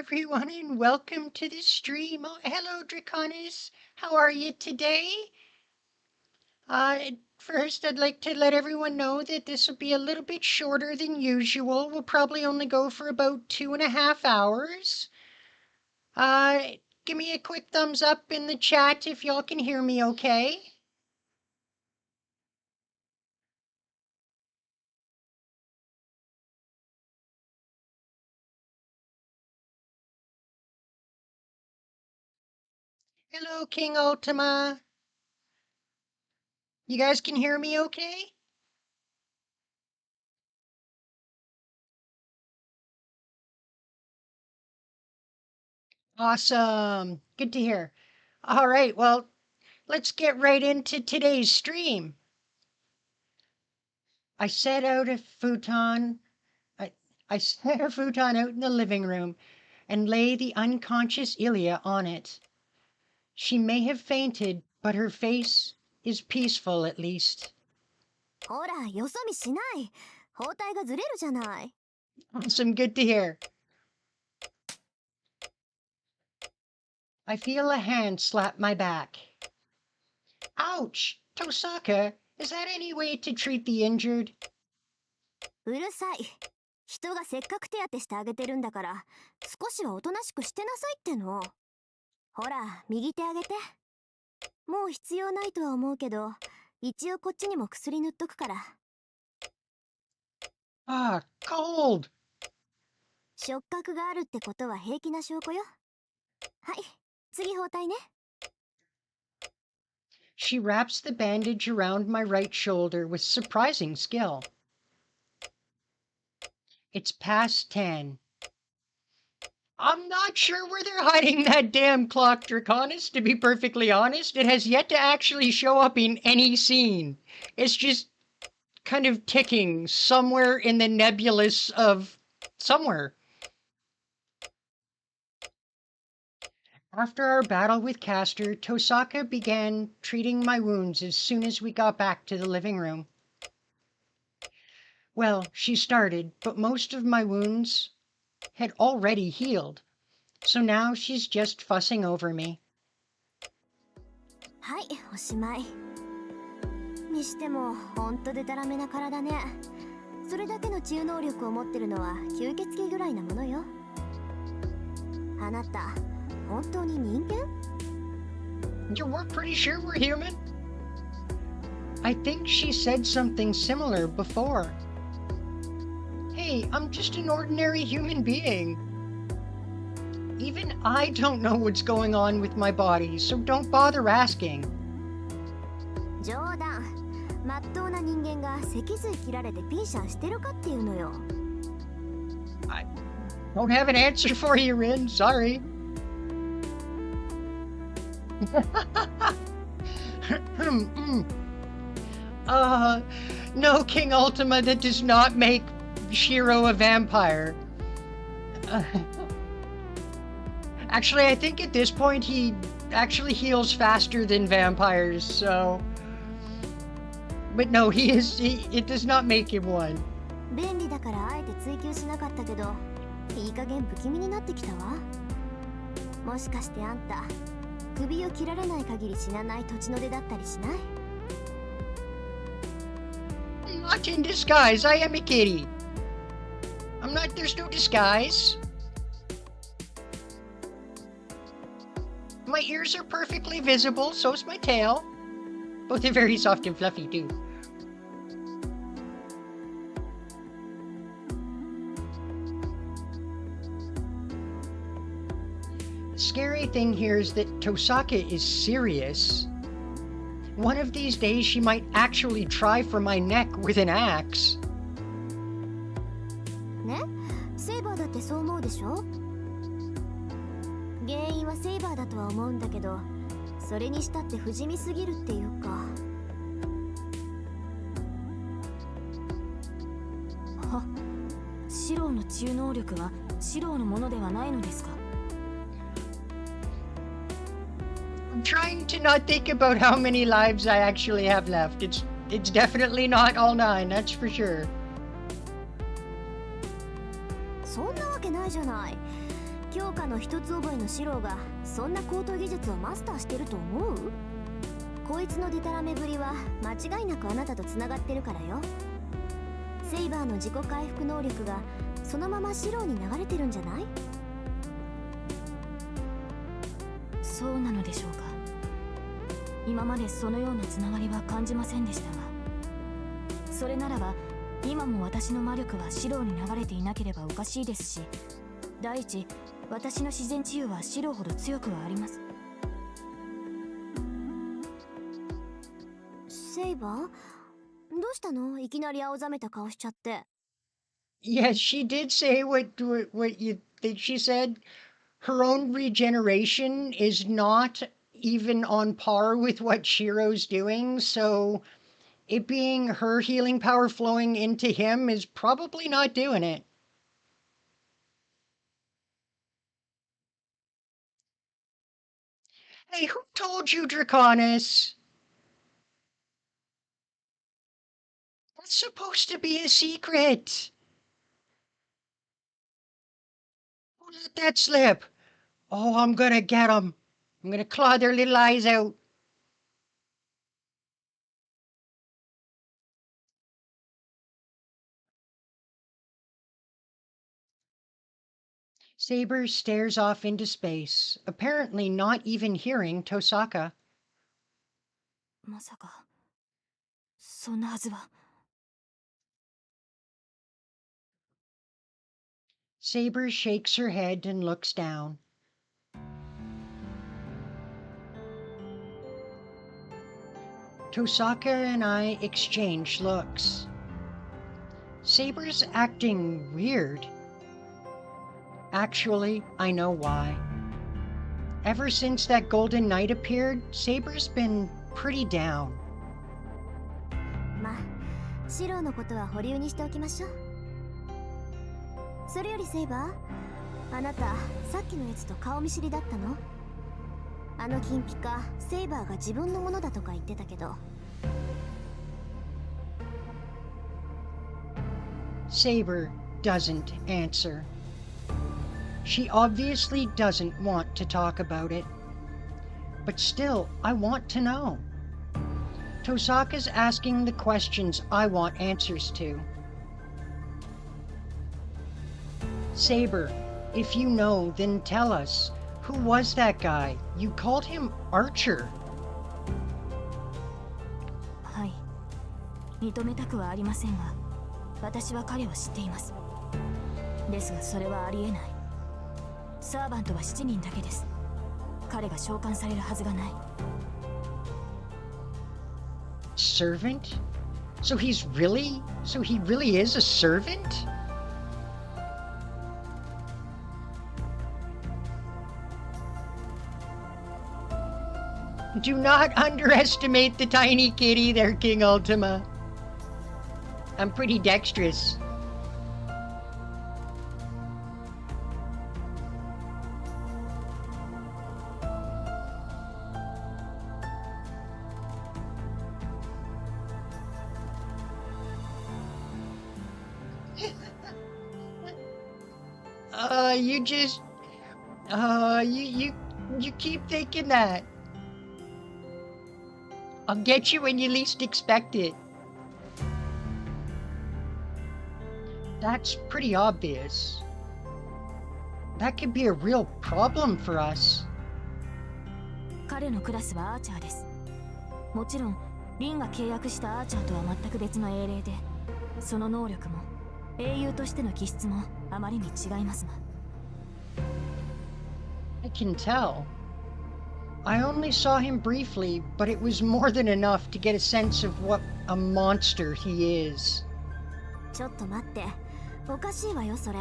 everyone, and welcome to the stream. Oh, hello, Draconis. How are you today? First, I'd like to let everyone know that this will be a little bit shorter than usual. We'll probably only go for about 2.5 hours. Give me a quick thumbs up in the chat if y'all can hear me okay. Hello, King Ultima. You guys can hear me okay? Awesome. Good to hear. All right, well, let's get right into today's stream. I set out a futon. I set a futon out in the living room and lay the unconscious Ilya on it. She may have fainted, but her face is peaceful at least. ほら、よそ見しない。包帯がずれるじゃない。 Awesome, good to hear. I feel a hand slap my back. Ouch! Tosaka, is that any way to treat the injured? うるさい。人がせっかく手当てしてあげてるんだから、少しはおとなしくしてなさいっての。ほら、右手あげて。もう必要ないとは思うけど、一応こっちにも薬塗っとくから。Ah, cold! 触覚があるってことは平気な証拠よ。はい、次包帯ね。She wraps the bandage around my right shoulder with surprising skill. It's past 10. I'm not sure where they're hiding that damn clock, Draconis, to be perfectly honest. It has yet to actually show up in any scene. It's just kind of ticking somewhere in the nebulous of somewhere. After our battle with Castor, Tosaka began treating my wounds as soon as we got back to the living room. Well, she started, but most of my wounds had already healed. So now she's just fussing over me. はい、おしまい。にしても、ほんとでたらめな体ね。それだけの治癒能力を持ってるのは吸血鬼ぐらいなものよ。あなた、本当に人間？ We're pretty sure we're human. I think she said something similar before. Hey, I'm just an ordinary human being. Even I don't know what's going on with my body, so don't bother asking. 冗談。まっとうな人間が脊髄切られてピンシャンしてるかっていうのよ。I don't have an answer for you, Rin. Sorry. No, King Ultima, that does not make Shiro a vampire. Actually, I think at this point he actually heals faster than vampires, so... But no, it does not make him one. 便利だからあえて追求しなかったけど、いい加減不気味になってきたわ。もしかしてあんた、首を切られない限り死なない土地の出だったりしない？ Not in disguise, I am a kitty. I'm not, there's no disguise. My ears are perfectly visible, so's my tail. Both are very soft and fluffy too. The scary thing here is that Tosaka is serious. One of these days she might actually try for my neck with an axe. ね？セイバーだってそう思うでしょ？原因はセイバーだとは思うんだけど、それにしたって不死身すぎるっていうか。は、シローの治癒能力はシローのものではないのですか？ I'm trying to not think about how many lives I actually have left. It's definitely not all 9, that's for sure. そんなわけないじゃない。強化の一つ覚えのシローがそんな高等技術をマスターしてると思う？こいつのデタラメぶりは間違いなくあなたと繋がってるからよ。セイバーの自己回復能力がそのままシローに流れてるんじゃない？そうなのでしょうか。今までそのようなつながりは感じませんでしたが、それならば今も私の魔力はシローに流れていなければおかしいですし、第一私の自然治癒はシローほど強くはあります。セイバー、どうしたの？いきなり青ざめた顔しちゃって。Yes, she did say what you think she said. Her own regeneration is not even on par with what Shiro's doing, so it being her healing power flowing into him is probably not doing it. Hey, who told you, Draconis? That's supposed to be a secret. Who let that slip? Oh, I'm gonna get them. I'm gonna claw their little eyes out. Saber stares off into space, apparently not even hearing Tosaka. まさかそんなはずは。Saber shakes her head and looks down. Tosaka and I exchange looks. Saber's acting weird. Actually, I know why. Ever since that golden knight appeared, Saber's been pretty down. まあ、シローのことは保留にしておきましょう。それよりセイバー、あなたさっきのやつと顔見知りだったの？あの金ピカ、セイバーが自分のものだとか言ってたけど。Saber doesn't answer. She obviously doesn't want to talk about it. But still, I want to know. Tosaka's asking the questions I want answers to. Saber, if you know, then tell us. Who was that guy? You called him Archer. はい、認めたくはありませんが、私は彼を知っています。ですがそれはありえない。サーバントは7人だけです。彼が召喚されるはずがない。Servant? So he really is a servant? Do not underestimate the tiny kitty there, King Ultima. I'm pretty dexterous. You just, you keep thinking that. I'll get you when you least expect it. That's pretty obvious. That could be a real problem for us. 彼のクラスはアーチャーです。もちろん、リンが契約したアーチャーとは全く別の英霊で、その能力も英雄としての気質もあまりに違いますが。I can tell. I only saw him briefly, but it was more than enough to get a sense of what a monster he is. ちょっと待って、おかしいわよそれ。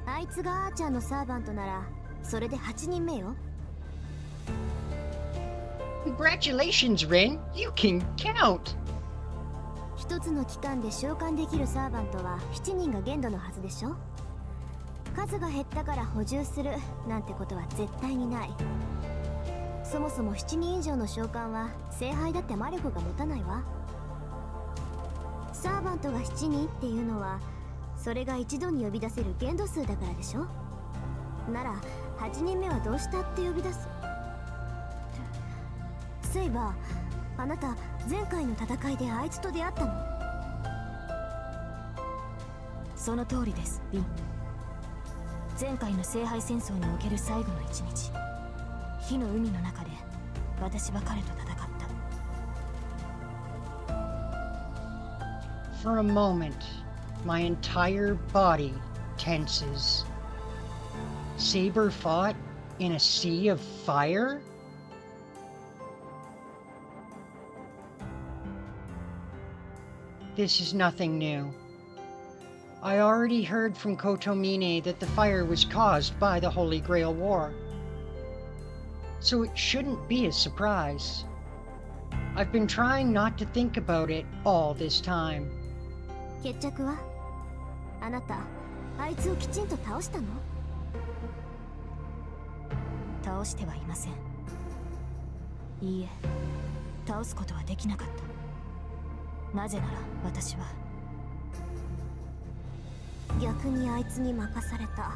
あいつがアーチャーのサーバントならそれで8人目よ。Congratulations, Rin. You can count. 一つの期間で召喚できるサーバントは7人が限度のはずでしょ。数が減ったから補充するなんてことは絶対にない。そもそも7人以上の召喚は聖杯だって魔力が持たないわ。サーバントが7人っていうのはそれが一度に呼び出せる限度数だからでしょ。なら8人目はどうしたって呼び出す。セイバー、あなた前回の戦いであいつと出会ったの？その通りです、ビン。前回の聖杯戦争における最後の一日、火の海の中で私は彼と戦った。 For a moment, my entire body tenses. Saber fought in a sea of fire? This is nothing new. I already heard from Kotomine that the fire was caused by the Holy Grail War. So it shouldn't be a surprise. I've been trying not to think about it all this time. 決着は？あなた、あいつをきちんと倒したの？倒してはいません。いいえ、倒すことはできなかった。なぜなら私は逆にあいつに任された。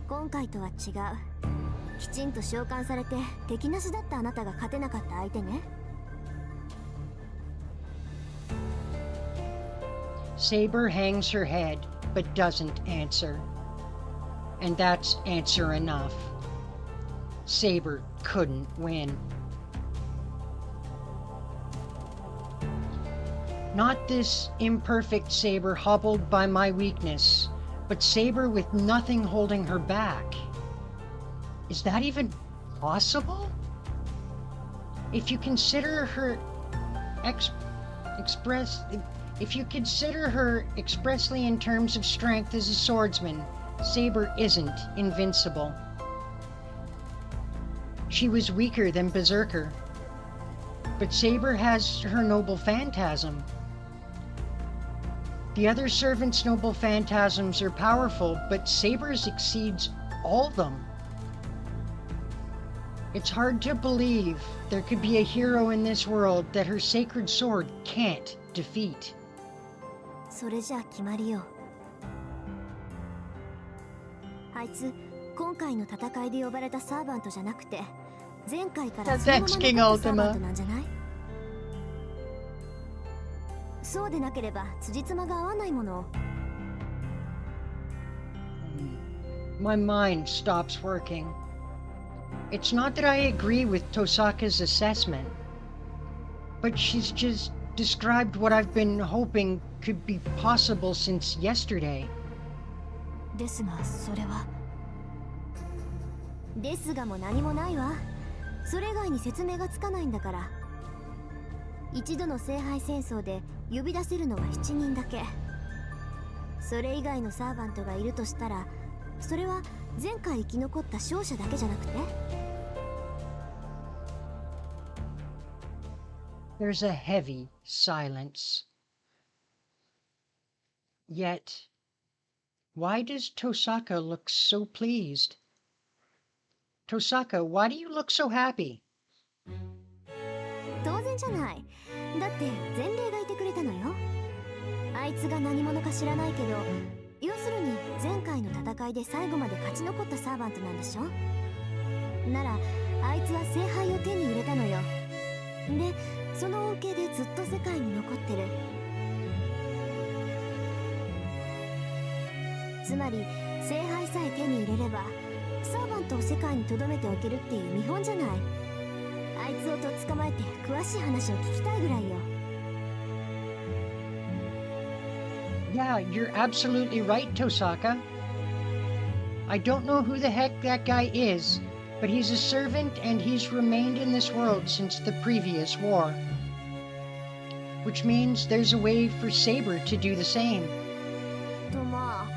今回とは違う。きちんと召喚されて敵なしだったあなたが勝てなかった相手ね。Saber hangs her head, but doesn't answer. And that's answer enough. Saber couldn't win. Not this imperfect Saber hobbled by my weakness, but Saber with nothing holding her back. Is that even possible? If you consider her If you consider her expressly in terms of strength as a swordsman, Saber isn't invincible. She was weaker than Berserker. But Saber has her noble phantasm. The other servants' noble phantasms are powerful, but Saber's exceeds all of them. It's hard to believe there could be a hero in this world that her sacred sword can't defeat. それじゃあ決まりよ。あいつ今回の戦いで呼ばれたサーバントじゃなくて、前回からそのまま残ったサーバントなんじゃない？そうでなければ辻褄が合わないもの。My mind stops working. It's not that I agree with Tosaka's assessment, but she's just described what I've been hoping could be possible since yesterday. ですがそれは。ですがも何もないわ。それ以外に説明がつかないんだから。一度の聖杯戦争で呼び出せるのは7人だけ。それ以外のサーバントがいるとしたら、それは前回生き残った勝者だけじゃなくて？ There's a heavy silence. Yet, why does Tosaka look so pleased? Tosaka, why do you look so happy? 当然じゃない。だって前例がいてくれたのよ。あいつが何者か知らないけど、要するに前回の戦いで最後まで勝ち残ったサーバントなんでしょ。ならあいつは聖杯を手に入れたのよ。でその恩恵でずっと世界に残ってる。つまり聖杯さえ手に入れればサーバントを世界に留めておけるっていう見本じゃない。あいつをとっ捕まえて詳しい話を聞きたいぐらいよ。Yeah, you're absolutely right, Tosaka. I don't know who the heck that guy is, but he's a servant and he's remained in this world since the previous war. Which means there's a way for Saber to do the same. とま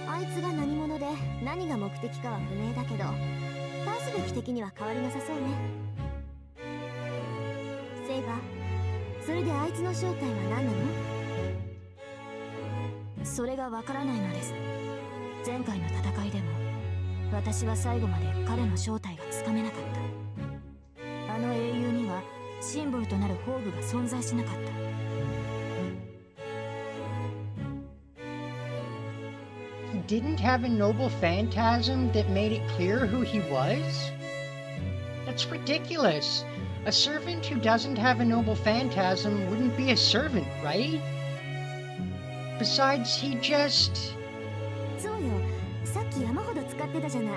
あ、あいつが何者で何が目的かは不明だけど、倒すべき敵には変わりなさそうね。セイバー、それであいつの正体は何なの？それがわからないのです。前回の戦いでも私は最後まで彼の正体がつかめなかった。あの英雄にはシンボルとなる宝具が存在しなかった。didn't have a noble phantasm that made it clear who he was? That's ridiculous. A servant who doesn't have a noble phantasm wouldn't be a servant, right? Besides, he just... そうよ、さっき山ほど使ってたじゃない。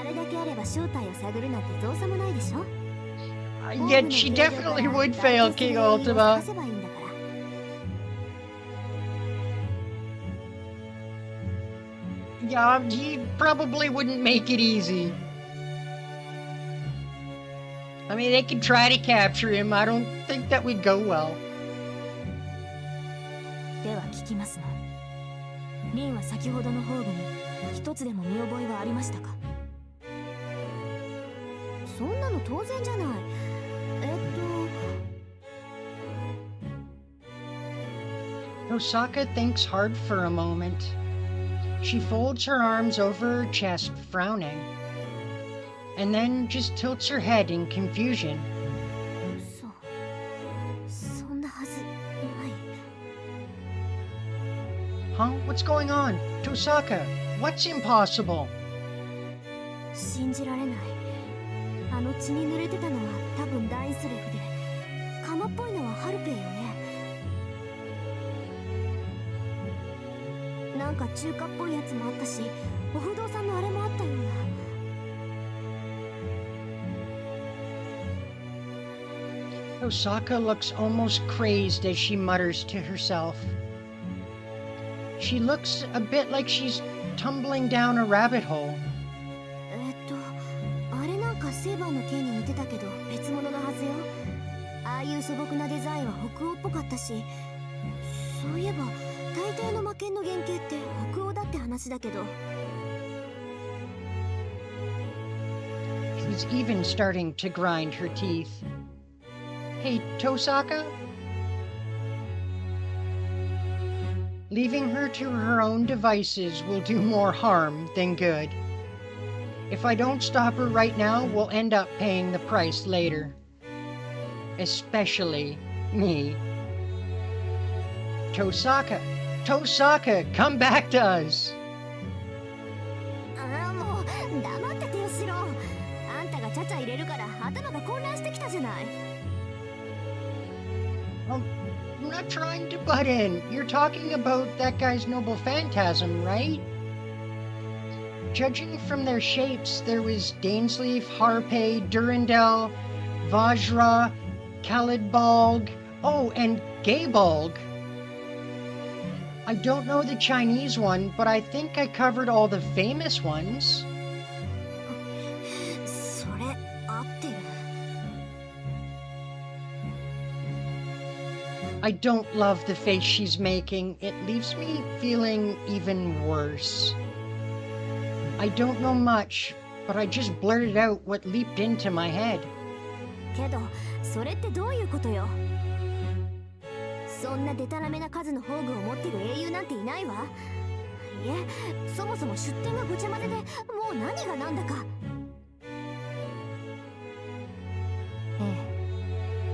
あれだけあれば正体を探るなんて造作もないでしょ。Yet she definitely would fail King Ultima. Yeah, he probably wouldn't make it easy. I mean, they could try to capture him. I don't think that would go well. では聞きますが、リンは先ほどの宝具に一つでも見覚えはありましたか？そんなの当然じゃない。Osaka thinks hard for a moment. She folds her arms over her chest, frowning, and then just tilts her head in confusion. そんなはずない。 Huh? What's going on? Tosaka, what's impossible? 信じられない。あの血に濡れてたのは多分ダイスレフで、鎌っぽいのはハルペイよね。なんか中華っぽいやつもあったし、お不動産のあれもあったような。 Osaka looks almost crazed as she mutters to herself. She looks a bit like she's tumbling down a rabbit hole. あれなんかセーバーの剣に似てたけど別物のはずよ。ああいう素朴なデザインは北欧っぽかったし、そういえば大抵の魔剣の原型って北欧だって話だけど。 She's even starting to grind her teeth. Hey, Tosaka? Leaving her to her own devices will do more harm than good. If I don't stop her right now, we'll end up paying the price later. Especially me. Tosaka! Tosaka, come back to us! ああ、もう黙っててよ、シロ。あんたがちゃちゃ入れるから頭が混乱してきたじゃない。I'm not trying to butt in. You're talking about that guy's noble phantasm, right? Judging from their shapes, there was Dainsleif, Harpy, Durandal, Vajra, Khalidbalg, oh, and Gaybalg. I don't know the Chinese one, but I think I covered all the famous ones. それ合ってる。 I don't love the face she's making. It leaves me feeling even worse. I don't know much, but I just blurted out what leaped into my head. けど、それってどういうことよ。そんなデタラメな数の宝具を持ってる英雄なんていないわ。いえ、そもそも出典がごちゃ混ぜで、もう何が何だか。え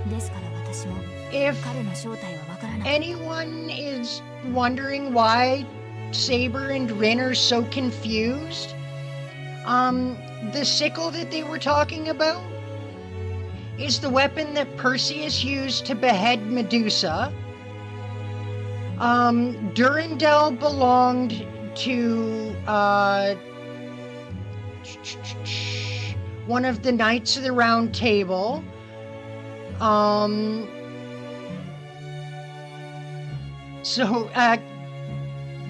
え、ですから私も If 彼の正体はわからない。 anyone is wondering why Saber and Rin are so confused, the sickle that they were talking about is the weapon that Perseus used to behead Medusa. Durandal belonged to one of the Knights of the Round Table. So,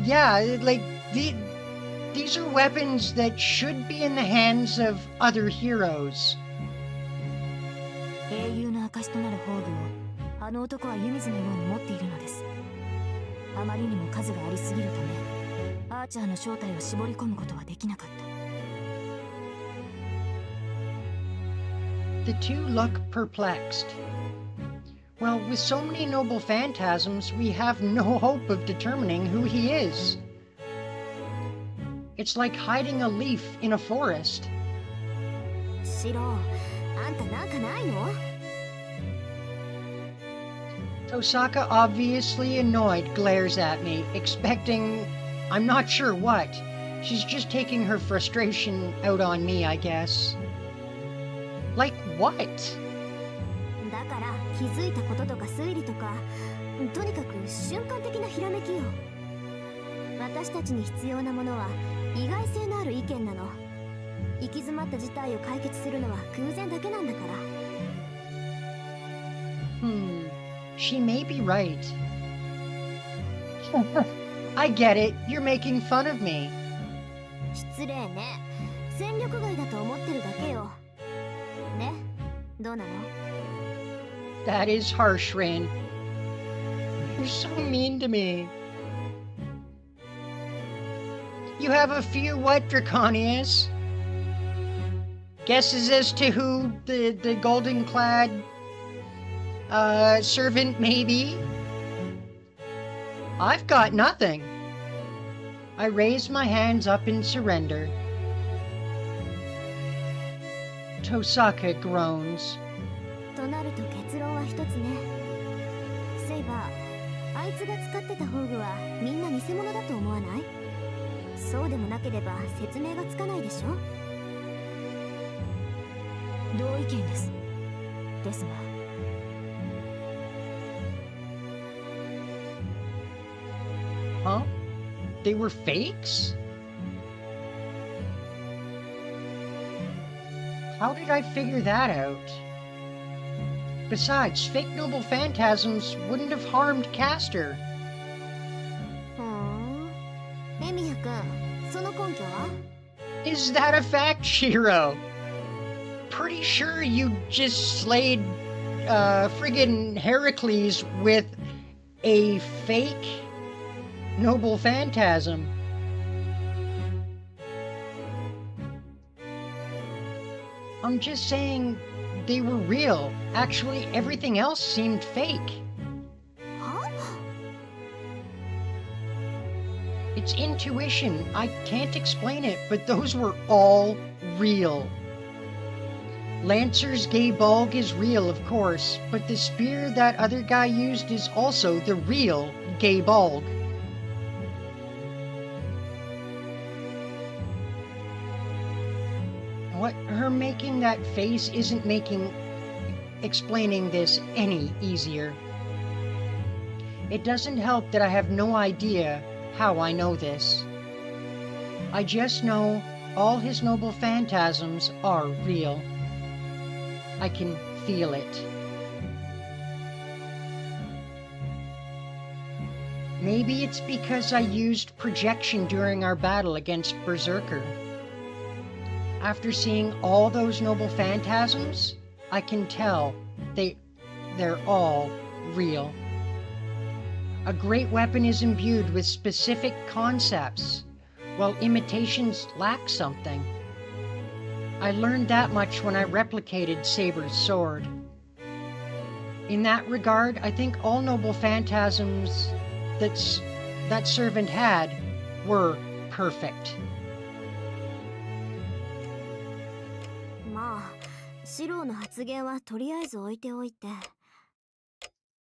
yeah, like, these are weapons that should be in the hands of other heroes. 英雄の証となる宝具をあの男は湯水のように持っているのです。あまりにも数がありすぎるため、アーチャーの正体を絞り込むことはできなかった。 The two look perplexed. Well, with so many noble phantasms, we have no hope of determining who he is. It's like hiding a leaf in a forest. シロ、あんたなんかないの？ Tosaka, obviously annoyed, glares at me, expecting I'm not sure what. She's just taking her frustration out on me, I guess. Like what? だから気づいたこととか推理とか、とにかく瞬間的なひらめきよ。私たちに必要なものは意外性のある意見なの。行き詰まった事態を解決するのは偶然だけなんだから。She may be right. I get it. You're making fun of me. 失礼ね。戦力外だと思ってるだけよ。ね、どうなの？ That is harsh, Rin. You're so mean to me. You have a few what, Draconius? Guesses as to who the golden-clad servant may be? I've got nothing. I raise my hands up in surrender. Tosaka groans. となると結論は一つね。セイバー、あいつが使ってた宝具はみんな偽物だと思わない？そうでもなければ説明がつかないでしょ？同意見です。ですが。Huh? They were fakes? How did I figure that out? Besides, fake noble phantasms wouldn't have harmed Castor. ふーん。エミヤ君、その根拠は？ Is that a fact, Shiro? Pretty sure you just slayed friggin' Heracles with a fake noble phantasm. I'm just saying they were real. Actually, everything else seemed fake. は？ It's intuition. I can't explain it, but those were all real. Lancer's gay bulg is real, of course, but the spear that other guy used is also the real gay bulg. What her making that face isn't explaining this any easier. It doesn't help that I have no idea how I know this. I just know all his noble phantasms are real. I can feel it. Maybe it's because I used projection during our battle against Berserker. After seeing all those noble phantasms, I can tell they're all real. A great weapon is imbued with specific concepts, while imitations lack something. I learned that much when I replicated Saber's sword. In that regard, I think all noble phantasms that servant had were perfect. まあ、シローの発言はとりあえず置いておいて。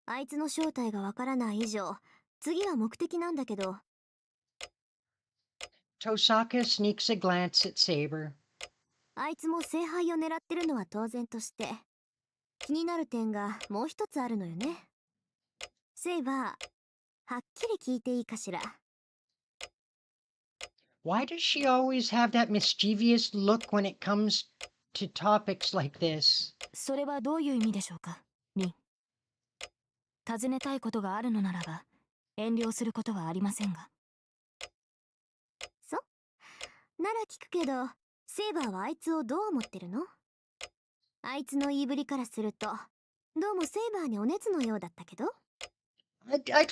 あいつの正体がわからない以上、次は目的なんだけど。Tosaka sneaks a glance at Saber. あいつも聖杯を狙ってるのは当然として、気になる点がもう一つあるのよね。セイバー、はっきり聞いていいかしら。Why does she always have that mischievous look when it comes to topics like this? それはどういう意味でしょうか、リン。尋ねたいことがあるのならば、遠慮することはありませんが。そ？なら聞くけど、セイバーはあいつをどう思ってるの？あいつの言いぶりからすると、どうもセイバーにお熱のようだったけど。Like I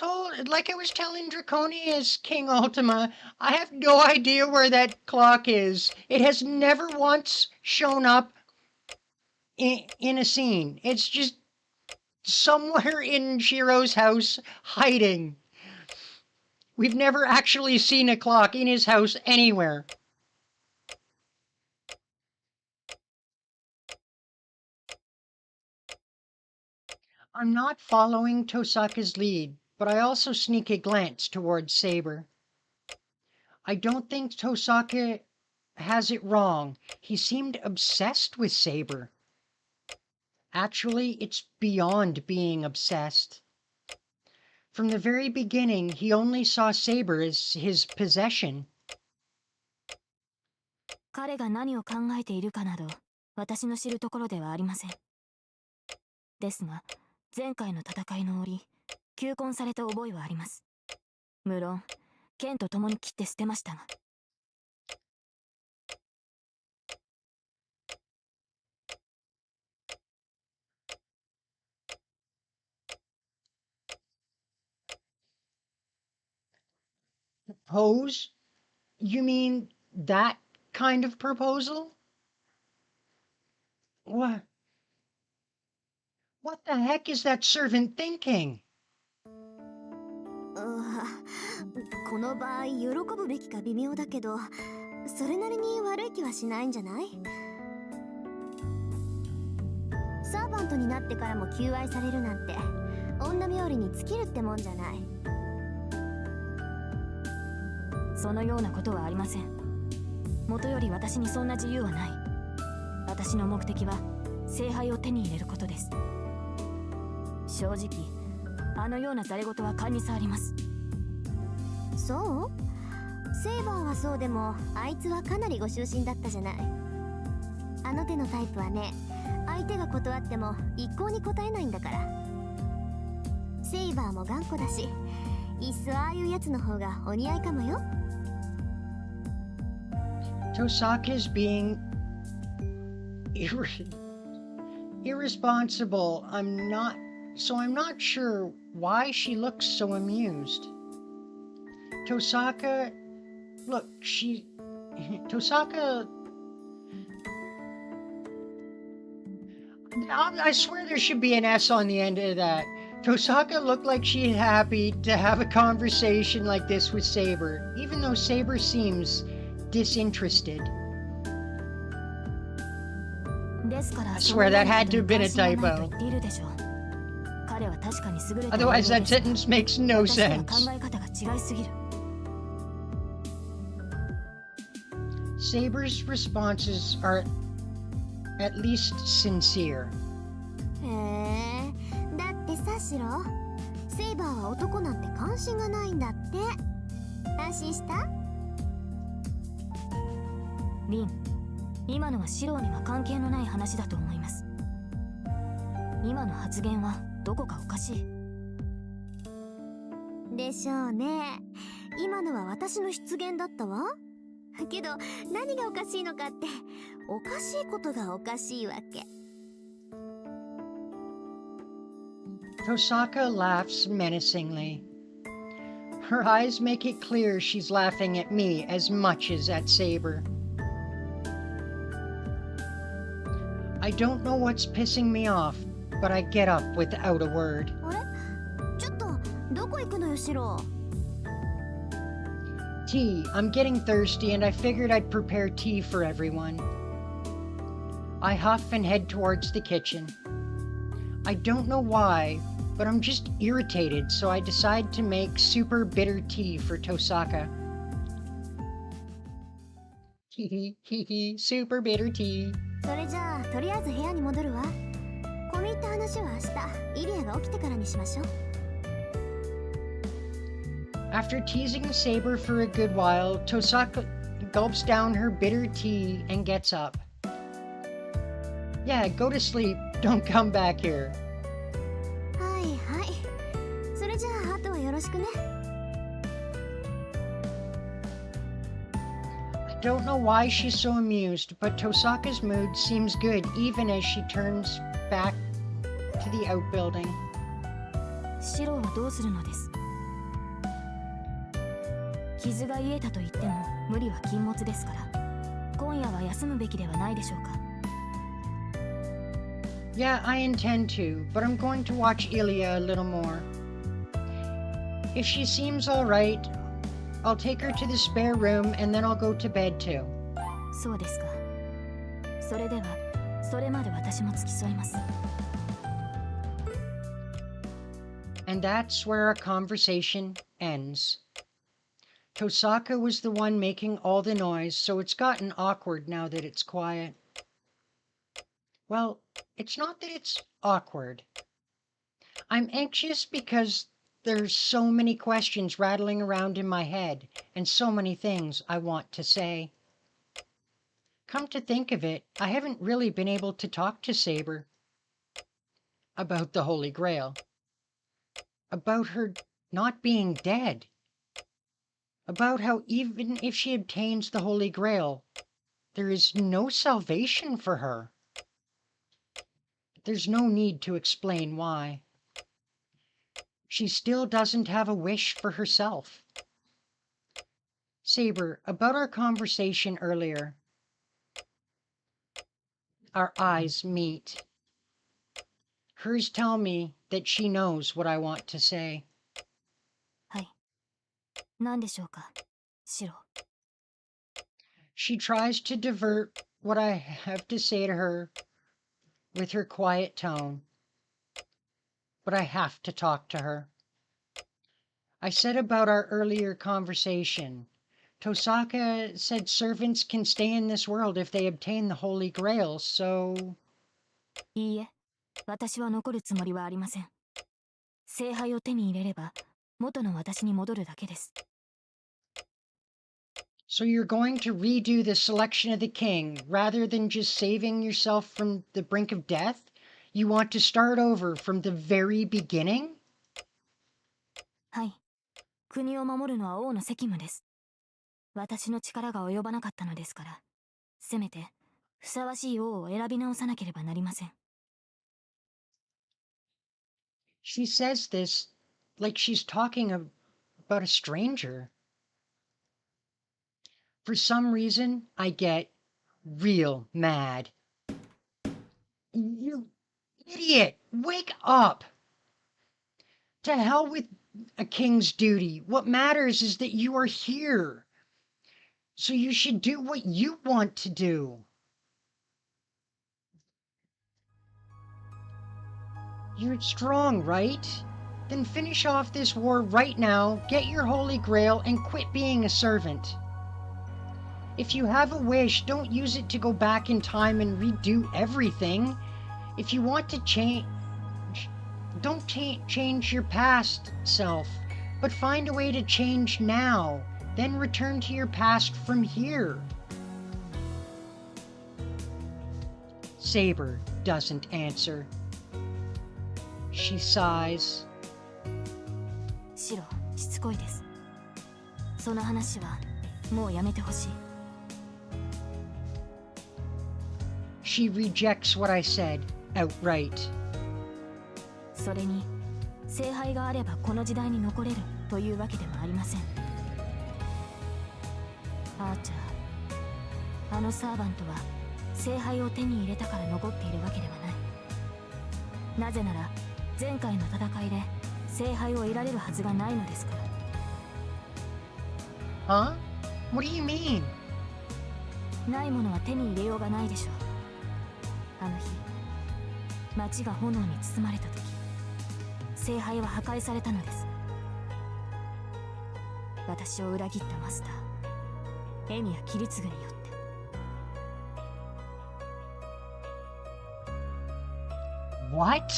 was telling Draconius, King Ultima, I have no idea where that clock is. It has never once shown up in a scene. It's just somewhere in Shiro's house hiding. We've never actually seen a clock in his house anywhere. I'm not following Tosaka's lead, but I also sneak a glance towards Saber. I don't think Tosaka has it wrong. He seemed obsessed with Saber. Actually, it's beyond being obsessed. From the very beginning, he only saw Saber as his possession. 彼が何を考えているかなど私の知るところではありません。ですが前回の戦いの折求婚された覚えはあります。無論剣と共に切って捨てましたが。Propose? You mean that kind of proposal? What? What the heck is that servant thinking? この場合喜ぶべきか微妙だけど、それなりに悪い気はしないんじゃない？サーバントになってからも求愛されるなんて女冥利に尽きるってもんじゃない。そのようなことはありません。もとより私にそんな自由はない。私の目的は聖杯を手に入れることです。正直あのようなざれ言は勘に障ります。そう？セイバーはそうでもあいつはかなりご執心だったじゃない。あの手のタイプはね、相手が断っても一向に答えないんだから。セイバーも頑固だし、いっそああいうやつの方がお似合いかもよ。Tosaka's being irresponsible. I'm not sure why she looks so amused. Tosaka, look, Tosaka, I swear there should be an S on the end of that. Tosaka looked like she's happy to have a conversation like this with Saber, even though Saber seems disinterested. I swear that had to have been a typo. Otherwise that sentence makes no sense. Saber's responses are at least sincere. へえ、だってさシロ、セイバーは男なんて関心がないんだって。安心した？リン、今のはシローには関係のない話だと思います。今の発言はどこかおかしい。でしょうね。今のは私の失言だったわ。けど何がおかしいのかって、おかしいことがおかしいわけ。Tosaka laughs menacingly. Her eyes make it clear she's laughing at me as much as at Saber. I don't know what's pissing me off, but I get up without a word. あれ？ちょっとどこ行くのよシロ。Tea. I'm getting thirsty and I figured I'd prepare tea for everyone. I huff and head towards the kitchen. I don't know why, but I'm just irritated, so I decide to make super bitter tea for Tosaka. Hee hee, super bitter tea. それじゃあとりあえず部屋に戻るわ。込み入った話は明日イリアが起きてからにしましょう。After teasing Saber for a good while, Tosaka gulps down her bitter tea and gets up. Yeah, go to sleep. Don't come back here. はいはい。それじゃああとはよろしくね。I don't know why she's so amused, but Tosaka's mood seems good even as she turns back to the outbuilding. シローはどうするのです？傷が癒えたと言っても無理は禁物ですから、今夜は休むべきではないでしょうか。Yeah, I intend to, but I'm going to watch Ilya a little more. If she seems alright, I'll take her to the spare room and then I'll go to bed too. そうですか。それでは、それまで私も付き添います。And that's where our conversation ends. Tosaka was the one making all the noise, so it's gotten awkward now that it's quiet. Well, it's not that it's awkward. I'm anxious because there's so many questions rattling around in my head and so many things I want to say. Come to think of it, I haven't really been able to talk to Saber about the Holy Grail, about her not being dead, about how even if she obtains the Holy Grail, there is no salvation for her. There's no need to explain why. She still doesn't have a wish for herself. Saber, about our conversation earlier. Our eyes meet. Hers tell me that she knows what I want to say. はい。何でしょうか、シロ。She tries to divert what I have to say to her with her quiet tone, but I have to talk to her. I said about our earlier conversation. Tosaka said servants can stay in this world if they obtain the Holy Grail, so... いいえ、私は残るつもりはありません。聖杯を手に入れれば、元の私に戻るだけです。So you're going to redo the selection of the king rather than just saving yourself from the brink of death? You want to start over from the very beginning? はい。国を守るのは王の責務です。私の力が及ばなかったのですから、せめてふさわしい王を選び直さなければなりません。She says this like she's talking about a stranger. For some reason, I get real mad. You idiot! Wake up! To hell with a king's duty. What matters is that you are here. So you should do what you want to do. You're strong, right? Then finish off this war right now, get your Holy Grail, and quit being a servant. If you have a wish, don't use it to go back in time and redo everything. If you want to change, don't change your past self, but find a way to change now. Then return to your past from here. Saber doesn't answer. She sighs. シロ、しつこいです。その話はもうやめてほしい。She rejects what I said outright. それに、聖杯があればこの時代に残れるというわけではありません。アーチャー、あのサーバントは聖杯を手に入れたから残っているわけではない。なぜなら前回の戦いで聖杯を得られるはずがないのですから。Huh? What do you mean? ないものは手に入れようがないでしょう。あの日、町が炎に包まれた時、聖杯は破壊されたのです。私を裏切ったマスター、エミやキリツグによって。What?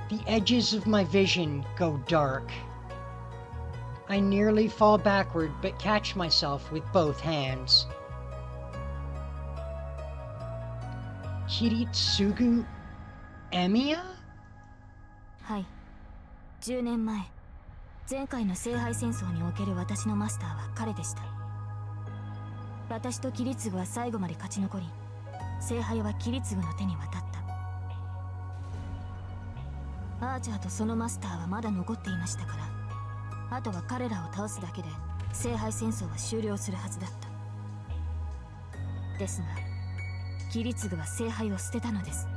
The edges of my vision go dark. I nearly fall backward but catch myself with both hands. Kiritsugu Emiya? はい。10年前、前回の聖杯戦争における私のマスターは彼でした。私とキリツグは最後まで勝ち残り、聖杯はキリツグの手に渡った。アーチャーとそのマスターはまだ残っていましたから、あとは彼らを倒すだけで聖杯戦争は終了するはずだった。ですが、キリツグは聖杯を捨てたのです。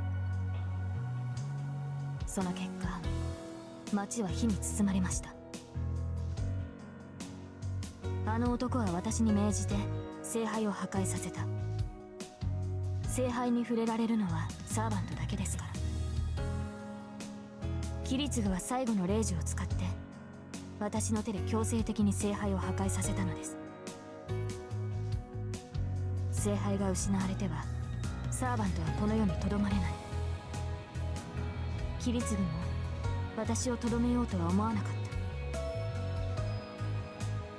その結果、町は火に包まれました。あの男は私に命じて聖杯を破壊させた。聖杯に触れられるのはサーバントだけですから。キリツグは最後のレイジを使って私の手で強制的に聖杯を破壊させたのです。聖杯が失われてはサーバントはこの世にとどまれない。キリツグも私をとどめようとは思わなかっ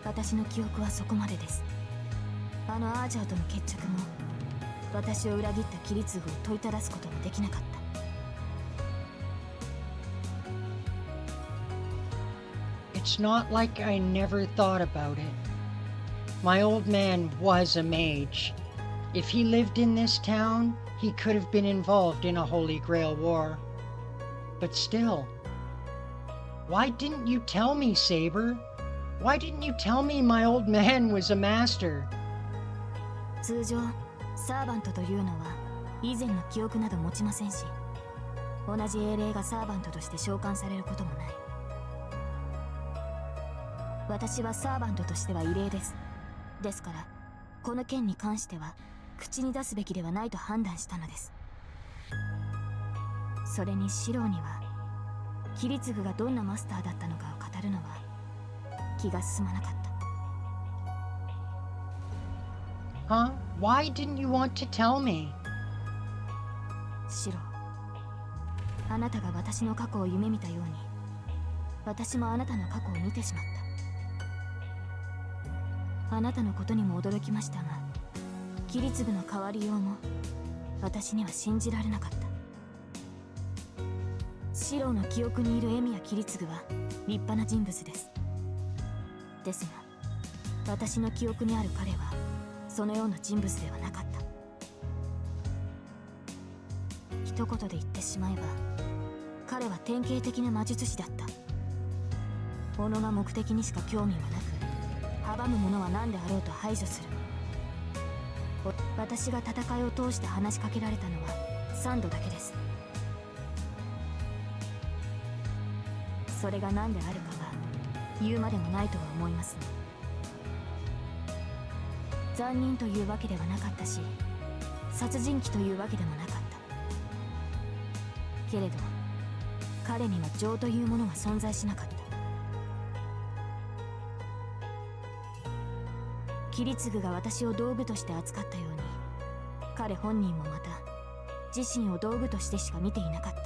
た。私の記憶はそこまでです。あのアーチャーとの決着も私を裏切ったキリツグを問いただすことができなかった。It's not like I never thought about it. My old man was a mage. If he lived in this town, he could have been involved in a Holy Grail war. But still, why didn't you tell me, Saber? Why didn't you tell me my old man was a master? 通常サーバントというのは以前の記憶など持ちませんし、同じ英霊がサーバントとして召喚されることもない。私はサーバントとしては異例です。ですからこの件に関しては口に出すべきではないと判断したのです。それにシローにはキリツグがどんなマスターだったのかを語るのは気が進まなかった。Huh? Why didn't you want to tell me? シロー、あなたが私の過去を夢見たように私もあなたの過去を見てしまった。あなたのことにも驚きましたが、キリツグの変わりようも私には信じられなかった。シローの記憶にいるエミやキリツグは立派な人物です。ですが私の記憶にある彼はそのような人物ではなかった。一言で言ってしまえば彼は典型的な魔術師だった。己が目的にしか興味はなく、阻む者は何であろうと排除する。私が戦いを通して話しかけられたのは3度だけです。それが何であるかは言うまでもないとは思いますね。残忍というわけではなかったし、殺人鬼というわけでもなかったけれど、彼には情というものが存在しなかった。キリツグが私を道具として扱ったように、彼本人もまた自身を道具としてしか見ていなかった。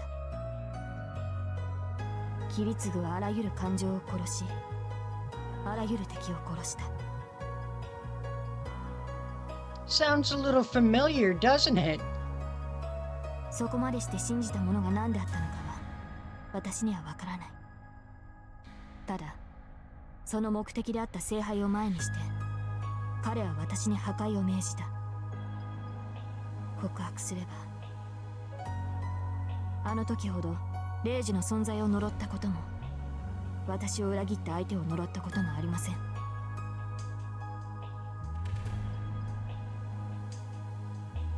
キリツグはあらゆる感情を殺し、あらゆる敵を殺した。Sounds a little familiar, doesn't it? そこまでして信じたものが何であったのかは私にはわからない。ただその目的であった聖杯を前にして彼は私に破壊を命じた。告白すれば、あの時ほど霊樹の存在を呪ったことも、私を裏切った相手を呪ったこともありません。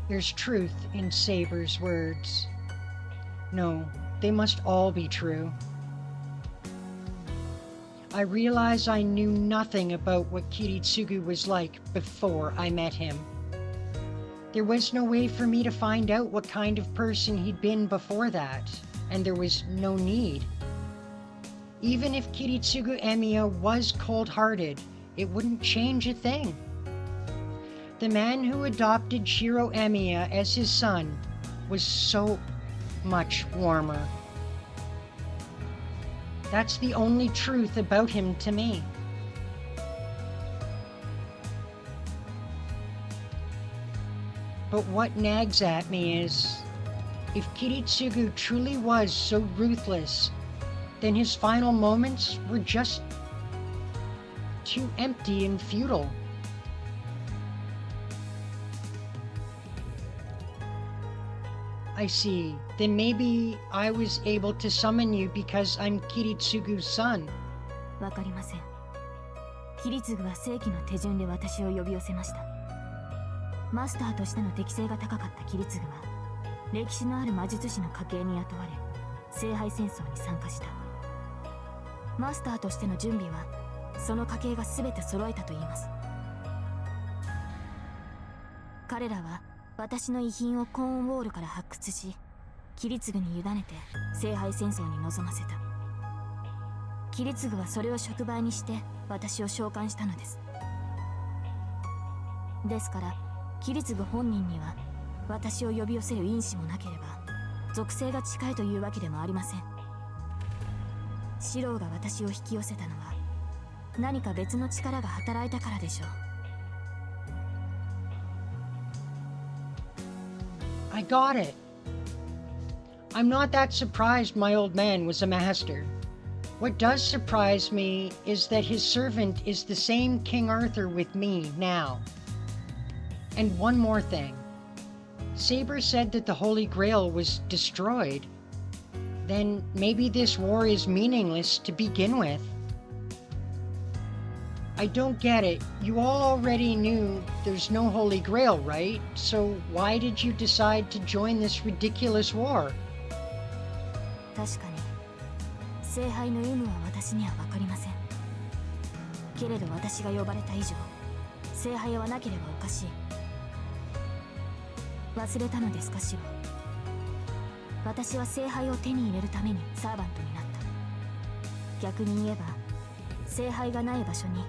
There's truth in Saber's words. No, they must all be true. I realize I knew nothing about what Kiritsugu was like before I met him. There was no way for me to find out what kind of person he'd been before that, and there was no need. Even if Kiritsugu Emiya was cold-hearted, it wouldn't change a thing. The man who adopted Shiro Emiya as his son was so much warmer. That's the only truth about him to me. But what nags at me is, if Kiritsugu truly was so ruthless, then his final moments were just too empty and futile. I see. Then maybe I was able to summon you because I'm Kiritsugu's son. わかりません。キリツグは正規の手順で私を呼び寄せました。マスターとしての適性が高かったキリツグは歴史のある魔術師の家系に雇われ、聖杯戦争に参加した。マスターとしての準備はその家系が全て揃えたと言います。彼らは私の遺品をコーンウォールから発掘し、キリツグに委ねて聖杯戦争に臨ませた。キリツグはそれを触媒にして私を召喚したのです。ですからキリツグ本人には私を呼び寄せる因子もなければ属性が近いというわけでもありません。シロウが私を引き寄せたのは何か別の力が働いたからでしょう。I got it. I'm not that surprised my old man was a master. What does surprise me is that his servant is the same King Arthur with me now. And one more thing. Saber said that the Holy Grail was destroyed. Then maybe this war is meaningless to begin with. I don't get it. You all already knew there's no Holy Grail, right? So why did you decide to join this ridiculous war? 確かに聖杯の有無は私には分かりません。けれど私が呼ばれた以上聖杯はなければおかしい。忘れたのですかシロ。私は聖杯を手に入れるためにサーバントになった。逆に言えば聖杯がない場所に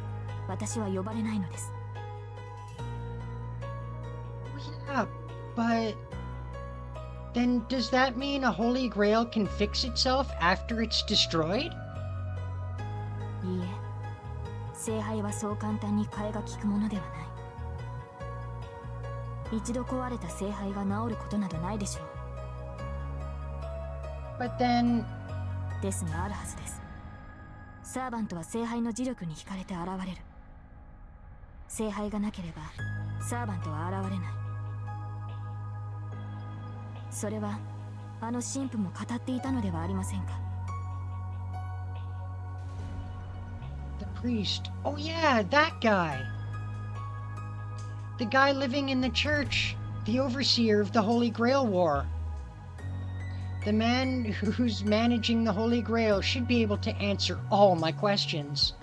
私は呼ばれないのです。Yeah, but then does that mean a Holy Grail can fix itself after it's destroyed? いいえ、聖杯はそう簡単に替えが利くものではない。一度壊れた聖杯が治ることなどないでしょう。But then... ですがあるはずです。サーバントは聖杯の磁力に惹かれて現れる。聖杯がなければサーバントは現れない。それはあの神父も語っていたのではありませんか。 The priest. Oh yeah, that guy. The guy living in the church. The overseer of the Holy Grail War. The man who's managing the Holy Grail should be able to answer all my questions.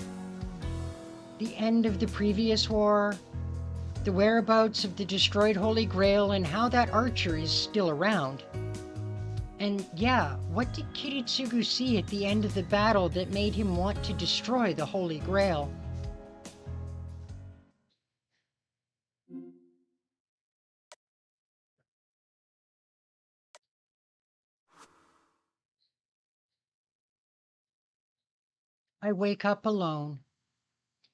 The end of the previous war, the whereabouts of the destroyed Holy Grail, and how that archer is still around. And yeah, what did Kiritsugu see at the end of the battle that made him want to destroy the Holy Grail? I wake up alone.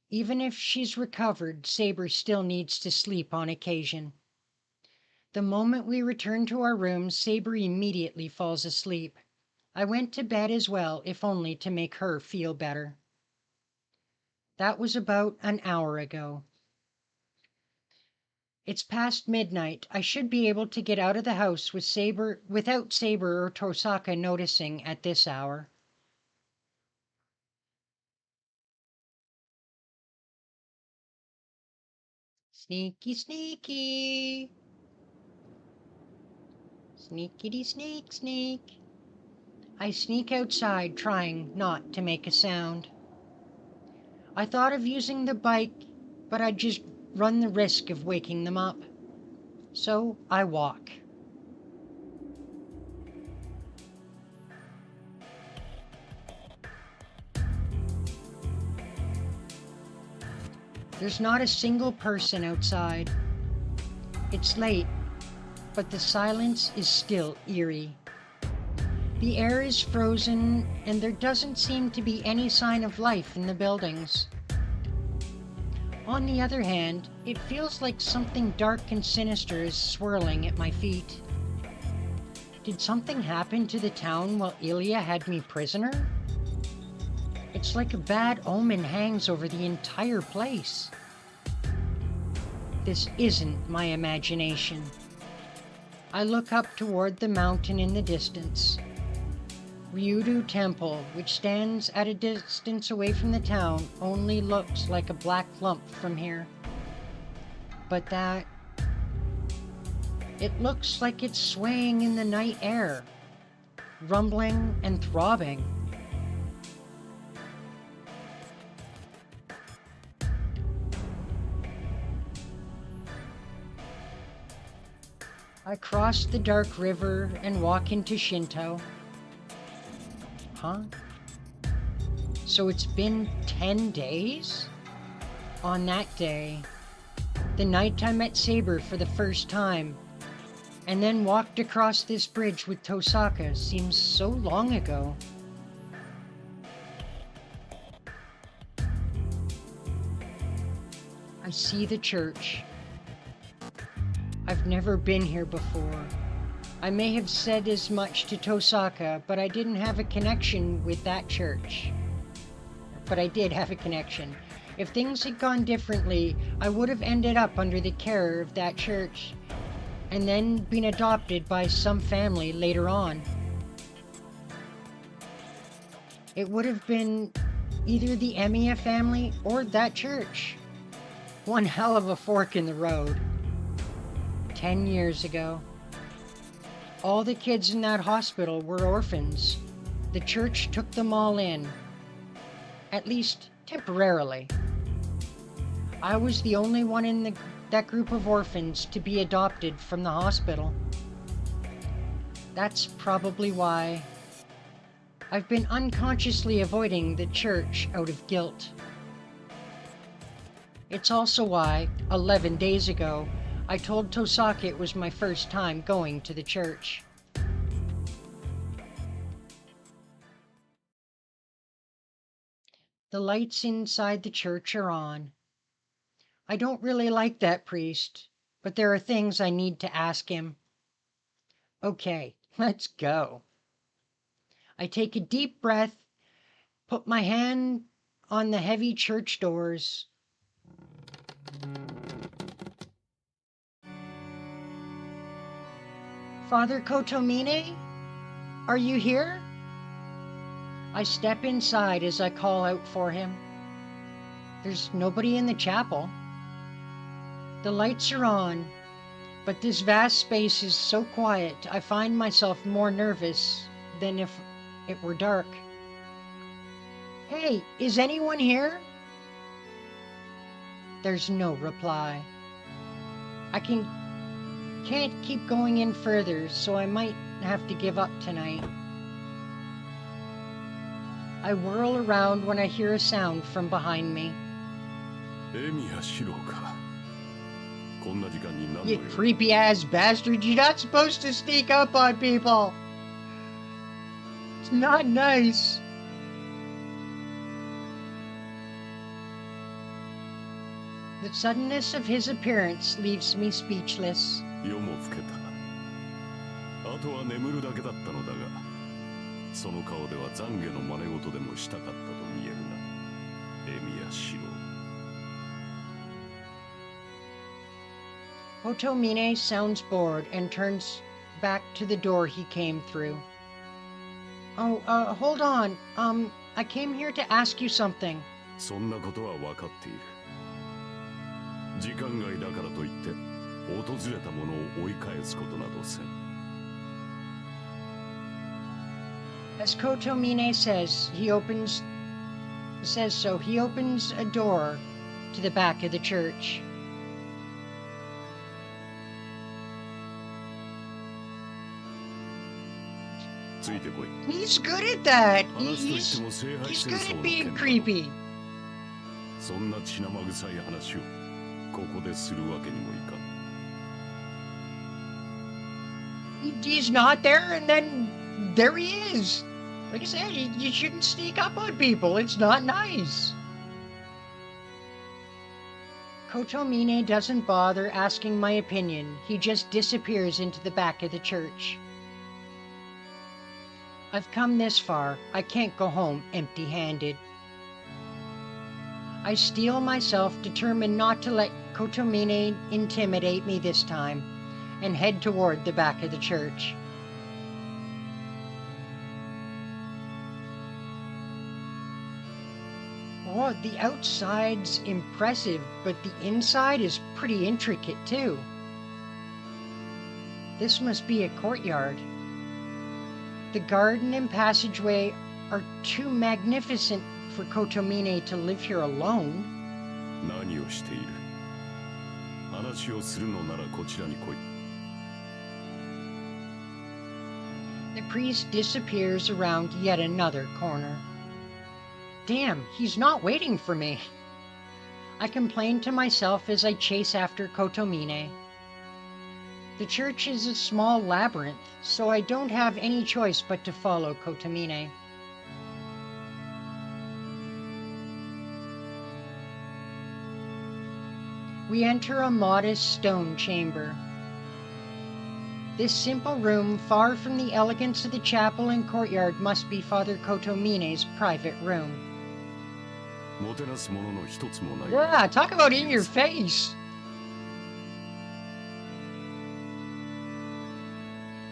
Even if she's recovered, Saber still needs to sleep on occasion. The moment we return to our rooms, Saber immediately falls asleep. I went to bed as well, if only to make her feel better. That was about an hour ago. It's past midnight. I should be able to get out of the house without Saber or Tosaka noticing at this hour. Sneaky, sneaky. Sneakity sneak, sneak. I sneak outside, trying not to make a sound. I thought of using the bike, but I'd just run the risk of waking them up. So I walk. There's not a single person outside. It's late, but the silence is still eerie. The air is frozen, and there doesn't seem to be any sign of life in the buildings. On the other hand, it feels like something dark and sinister is swirling at my feet. Did something happen to the town while Ilya had me prisoner? It's like a bad omen hangs over the entire place. This isn't my imagination. I look up toward the mountain in the distance. Ryudu Temple, which stands at a distance away from the town, only looks like a black lump from here. But that... it looks like it's swaying in the night air, rumbling and throbbing. I cross the dark river and walk into Shinto. Huh? So it's been 10 days? On that day, the night I met Saber for the first time, and then walked across this bridge with Tosaka, seems so long ago. I see the church. I've never been here before. I may have said as much to Tosaka, but I didn't have a connection with that church. But I did have a connection. If things had gone differently, I would have ended up under the care of that church, and then been adopted by some family later on. It would have been either the Emiya family or that church. One hell of a fork in the road. 10 years ago. All the kids in that hospital were orphans. The church took them all in. At least temporarily. I was the only one in that group of orphans to be adopted from the hospital. That's probably why I've been unconsciously avoiding the church out of guilt. It's also why, 11 days ago, I told Tosaka it was my first time going to the church. The lights inside the church are on. I don't really like that priest, but there are things I need to ask him. Okay, let's go. I take a deep breath, put my hand on the heavy church doors. Father Kotomine, are you here? I step inside as I call out for him. There's nobody in the chapel. The lights are on, but this vast space is so quiet I find myself more nervous than if it were dark. Hey, is anyone here? There's no reply. I can't keep going in further, so I might have to give up tonight. I whirl around when I hear a sound from behind me. You creepy ass bastard, you're not supposed to sneak up on people. It's not nice. The suddenness of his appearance leaves me speechless. Kotomine sounds bored and turns back to the door he came through. Oh, hold on. I came here to ask you something. As Kotomine says, he opens a door to the back of the church. He's good at that. He's good at being creepy. He's not there, and then there he is. Like I said, you shouldn't sneak up on people. It's not nice. Kotomine doesn't bother asking my opinion. He just disappears into the back of the church. I've come this far. I can't go home empty-handed. I steel myself, determined not to let Kotomine intimidate me this time, and head toward the back of the church. Oh, the outside's impressive, but the inside is pretty intricate too. This must be a courtyard. The garden and passageway are too magnificent for Kotomine to live here alone. The priest disappears around yet another corner. Damn, he's not waiting for me. I complain to myself as I chase after Kotomine. The church is a small labyrinth, so I don't have any choice but to follow Kotomine. We enter a modest stone chamber. This simple room, far from the elegance of the chapel and courtyard, must be Father Kotomine's private room. Yeah, talk about in your face!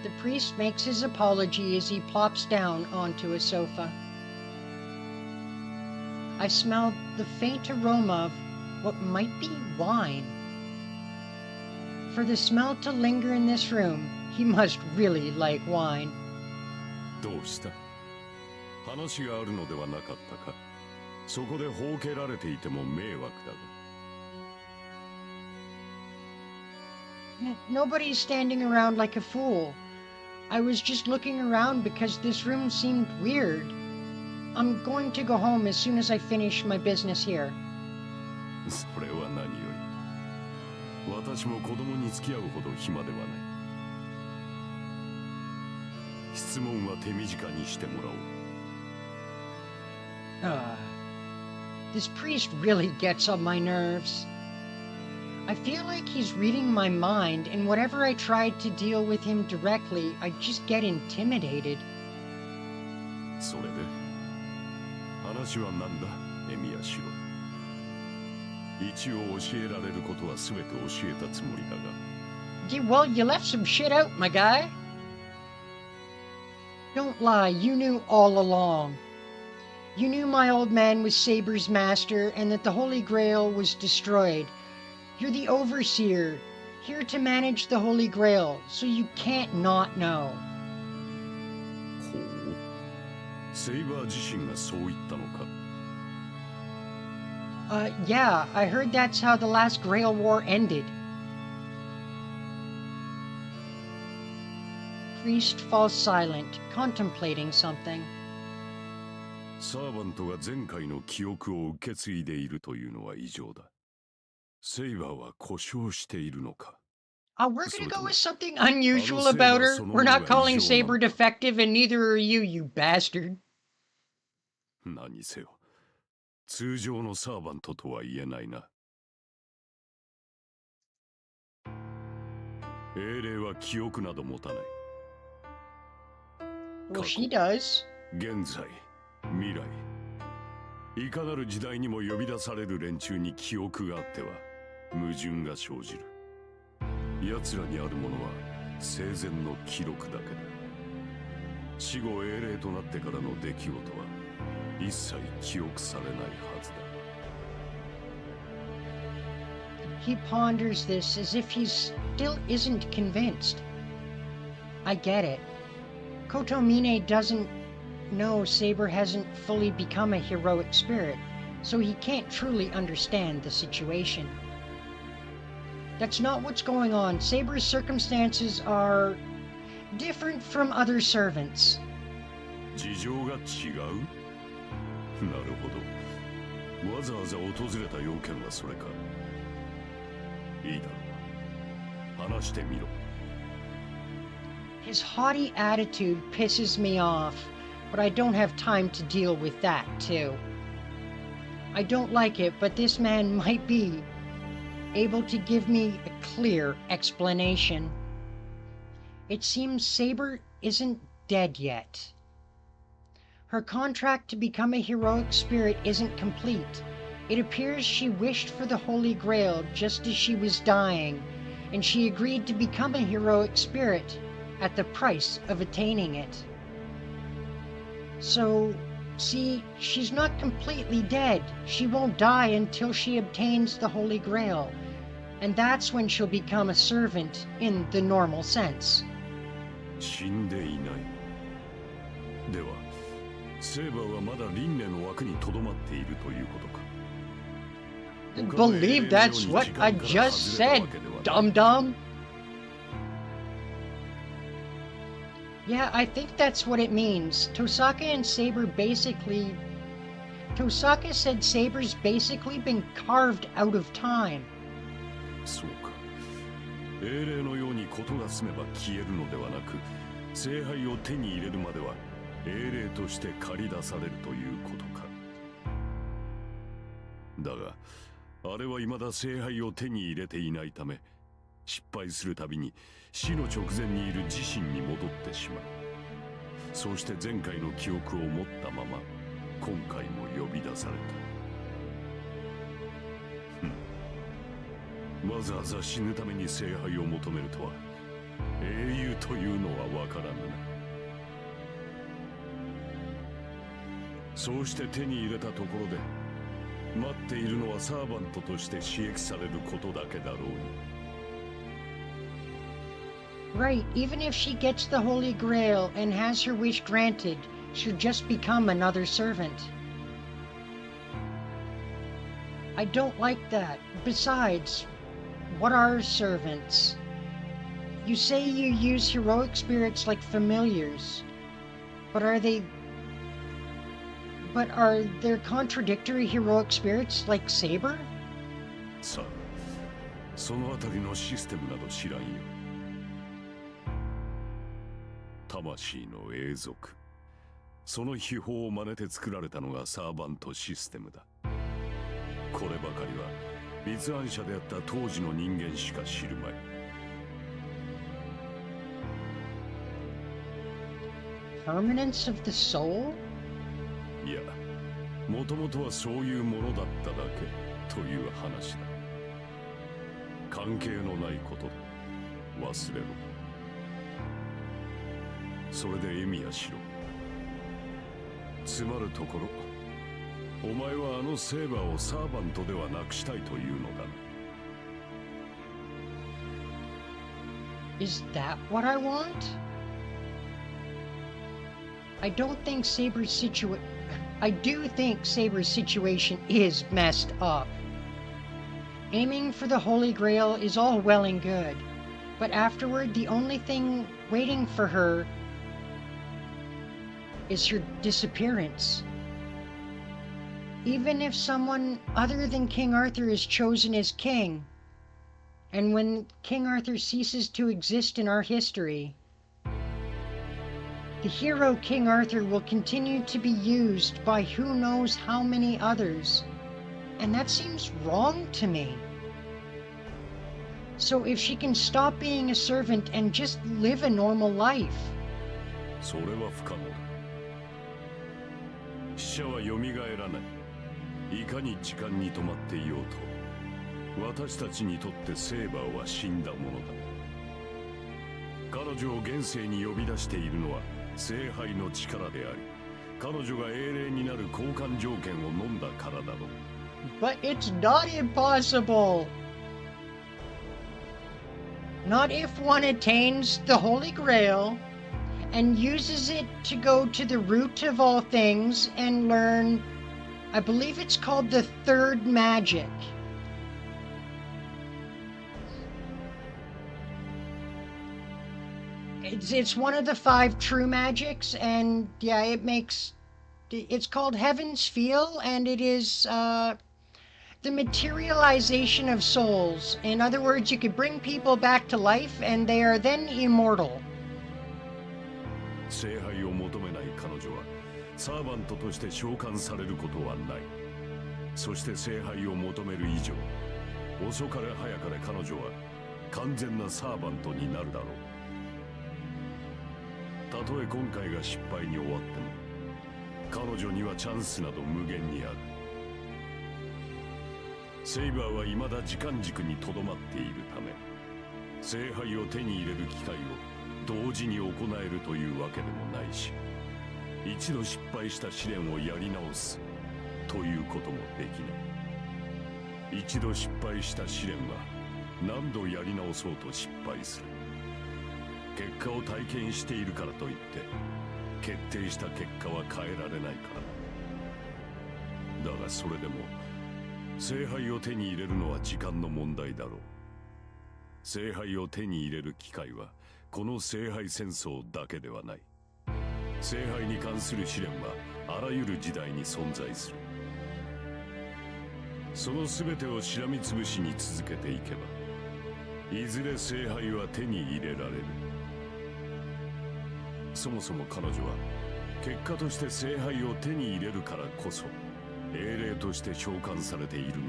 The priest makes his apology as he plops down onto a sofa. I smell the faint aroma of what might be wine. For the smell to linger in this room, he must really like wine. どうした? 話があるのではなかったか? そこでほうけられていても迷惑だが。Nobody's standing around like a fool. I was just looking around because this room seemed weird. I'm going to go home as soon as I finish my business here. それは何より。私も子供に付き合うほど暇ではない。質問は手短にしてもらおう。This priest really gets on my nerves. I feel like he's reading my mind, and whatever I tried to deal with him directly, I just get intimidated. それで、話は何だ、エミヤシロ。一応教えられることは全て教えたつもりだが。Well, you left some shit out, my guy. Don't lie, you knew all along. You knew my old man was Saber's master and that the Holy Grail was destroyed. You're the overseer, here to manage the Holy Grail, so you can't not know. ほう。セイバー自身がそう言ったのか。Yeah, I heard that's how the last Grail War ended. Priest falls silent, contemplating something. サーバントが前回の記憶を受け継いでいるというのは異常だ。セイバーは故障しているのか。We're gonna go with something unusual about her. We're not calling Saber defective, and neither are you, you bastard. 何せよ。通常のサーバントとは言えないな。英霊は記憶など持たない。Well, she does. 現在、未来。いかなる時代にも呼び出される連中に記憶があっては矛盾が生じる。奴らにあるものは生前の記録だけだ。死後英霊となってからの出来事は一切記憶されないはずだ。He ponders this as if he still isn't convinced. I get it. Kotomine doesn't know Saber hasn't fully become a heroic spirit, so he can't truly understand the situation. That's not what's going on. Saber's circumstances are different from other servants. 事情が違う? なるほど。わざわざ訪れた要件はそれか。いいだろう。話してみろ。His haughty attitude pisses me off, but I don't have time to deal with that, too. I don't like it, but this man might be able to give me a clear explanation. It seems Saber isn't dead yet. Her contract to become a heroic spirit isn't complete. It appears she wished for the Holy Grail just as she was dying, and she agreed to become a heroic spirit at the price of attaining it. So, see, she's not completely dead. She won't die until she obtains the Holy Grail, and that's when she'll become a servant in the normal sense. 死んでいない。では、セーバーはまだ輪廻の枠にとどまっているということか。Believe that's what I just said, dum-dum. Yeah, I think that's what it means. Tosaka and Saber basically Tosaka said Saber's basically been carved out of time. そうか。英霊のように事が済めば消えるのではなく、聖杯を手に入れるまでは英霊として駆り出されるということか。だが、あれは未だ聖杯を手に入れていないため、失敗するたびに死の直前にいる自身に戻ってしまう。そうして前回の記憶を持ったまま、今回も呼び出された。わざわざ死ぬために聖杯を求めるとは、英雄というのはわからぬな。そうして手に入れたところで、待っているのはサーバントとして刺激されることだけだろうに。Right, even if she gets the Holy Grail and has her wish granted, she'll just become another servant. I don't like that. Besides, what are servants? You say you use heroic spirits like familiars, but are there contradictory heroic spirits like Saber? さあ、そのあたりのシステムなど知らんよ。魂の永続。その秘宝を真似て作られたのがサーバントシステムだ。こればかりは立案者であった当時の人間しか知るまい。Permanence of the soul? いや、もともとはそういうものだっただけという話だ。関係のないことだ。忘れろ。それでエミヤしろ。つまるところ、お前はあのセーバーをサーバントではなくしたいというのだな。Is that what I want? I don't think I do think Saber's situation is messed up. Aiming for the Holy Grail is all well and good, but afterward the only thing waiting for her is her disappearance. Even if someone other than King Arthur is chosen as king, and when King Arthur ceases to exist in our history, the hero King Arthur will continue to be used by who knows how many others, and that seems wrong to me. So if she can stop being a servant and just live a normal life. それは不可能だ。死者は蘇らない。いかに時間に止まっていようと、私たちにとってセーバーは死んだものだ。彼女を現世に呼び出しているのは聖杯の力であり、彼女が英霊になる交換条件を飲んだからだろう。But it's not impossible. Not if one attains the Holy Grail and uses it to go to the root of all things and learn, I believe it's called the third magic. It's one of the 5 true magics, and yeah, it's called Heaven's Feel, and it is the materialization of souls. In other words, you could bring people back to life, and they are then immortal. 聖杯を求めない彼女はサーバントとして召喚されることはない。そして聖杯を求める以上、遅かれ早かれ彼女は完全なサーバントになるだろう。たとえ今回が失敗に終わっても、彼女にはチャンスなど無限にある。セイバーは未だ時間軸にとどまっているため、聖杯を手に入れる機会を同時に行えるというわけでもないし、一度失敗した試練をやり直すということもできない。一度失敗した試練は何度やり直そうと失敗する。結果を体験しているからといって決定した結果は変えられないからだ。だがそれでも聖杯を手に入れるのは時間の問題だろう。聖杯を手に入れる機会はこの聖杯戦争だけではない。聖杯に関する試練はあらゆる時代に存在する。その全てをしらみつぶしに続けていけば、いずれ聖杯は手に入れられる。そもそも彼女は結果として聖杯を手に入れるからこそ英霊として召喚されているのだ。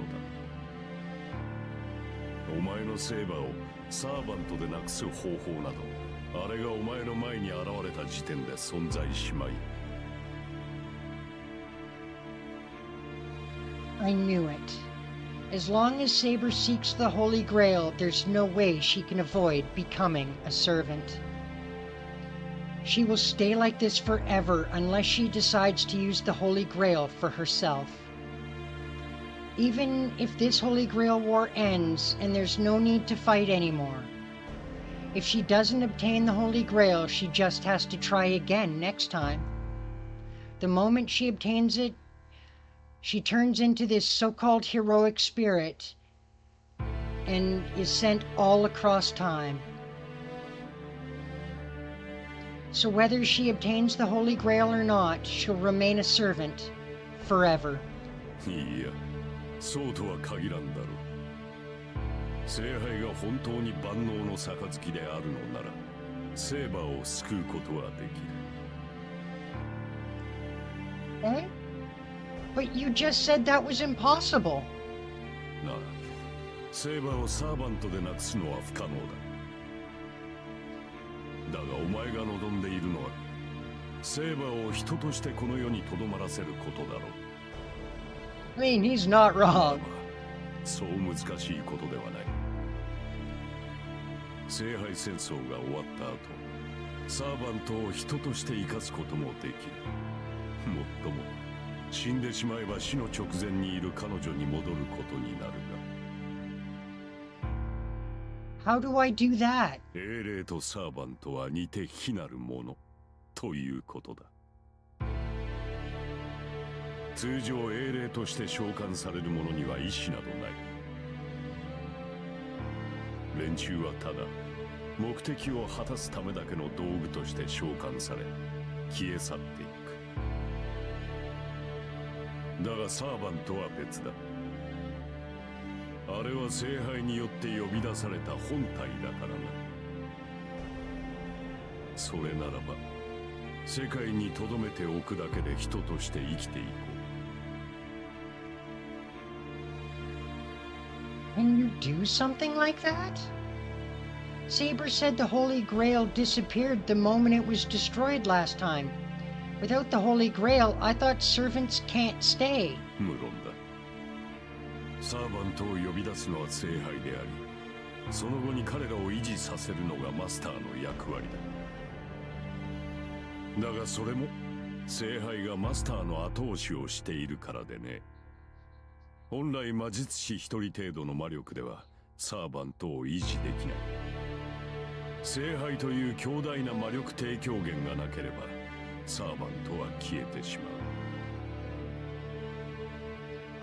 お前のセーバーをサーバントでなくす方法など、あれがお前の前に現れた時点で存在しまい。I knew it. As long as Saber seeks the Holy Grail, there's no way she can avoid becoming a servant. She will stay like this forever unless she decides to use the Holy Grail for herself. Even if this Holy Grail war ends and there's no need to fight anymore. If she doesn't obtain the Holy Grail, she just has to try again next time. The moment she obtains it, she turns into this so-called heroic spirit and is sent all across time. So whether she obtains the Holy Grail or not, she'll remain a servant forever. いや、そうとは限らんだろう。聖杯が本当に万能の杯であるのなら、セーバーを救うことはできる。Eh? But you just said that was impossible. なら、セーバーをサーバントでなくすのは不可能だ。だがお前が望んでいるのは、セーバーを人としてこの世にとどまらせることだろう。I mean, he's not wrong. そう難しいことではない。聖杯戦争が終わった後、サーバントを人として生かすこともできる。もっとも、死んでしまえば死の直前にいる彼女に戻ることになるが。How do I do that? 英霊とサーバントは似て非なるものということだ。通常英霊として召喚される者には意志などない。連中はただ目的を果たすためだけの道具として召喚され消え去っていく。だがサーバントは別だ。あれは聖杯によって呼び出された本体だからな。それならば世界に留めておくだけで人として生きていこう。 Can you do something like that? Saber said the Holy Grail disappeared the moment it was destroyed last time. Without the Holy Grail, I thought servants can't stay. 無論だ。サーバントを呼び出すのは聖杯であり、その後に彼らを維持させるのがマスターの役割だ。だがそれも聖杯がマスターの後押しをしているからでね。本来魔術師一人程度の魔力ではサーバントを維持できない。聖杯という強大な魔力提供源がなければサーバントは消えてしまう。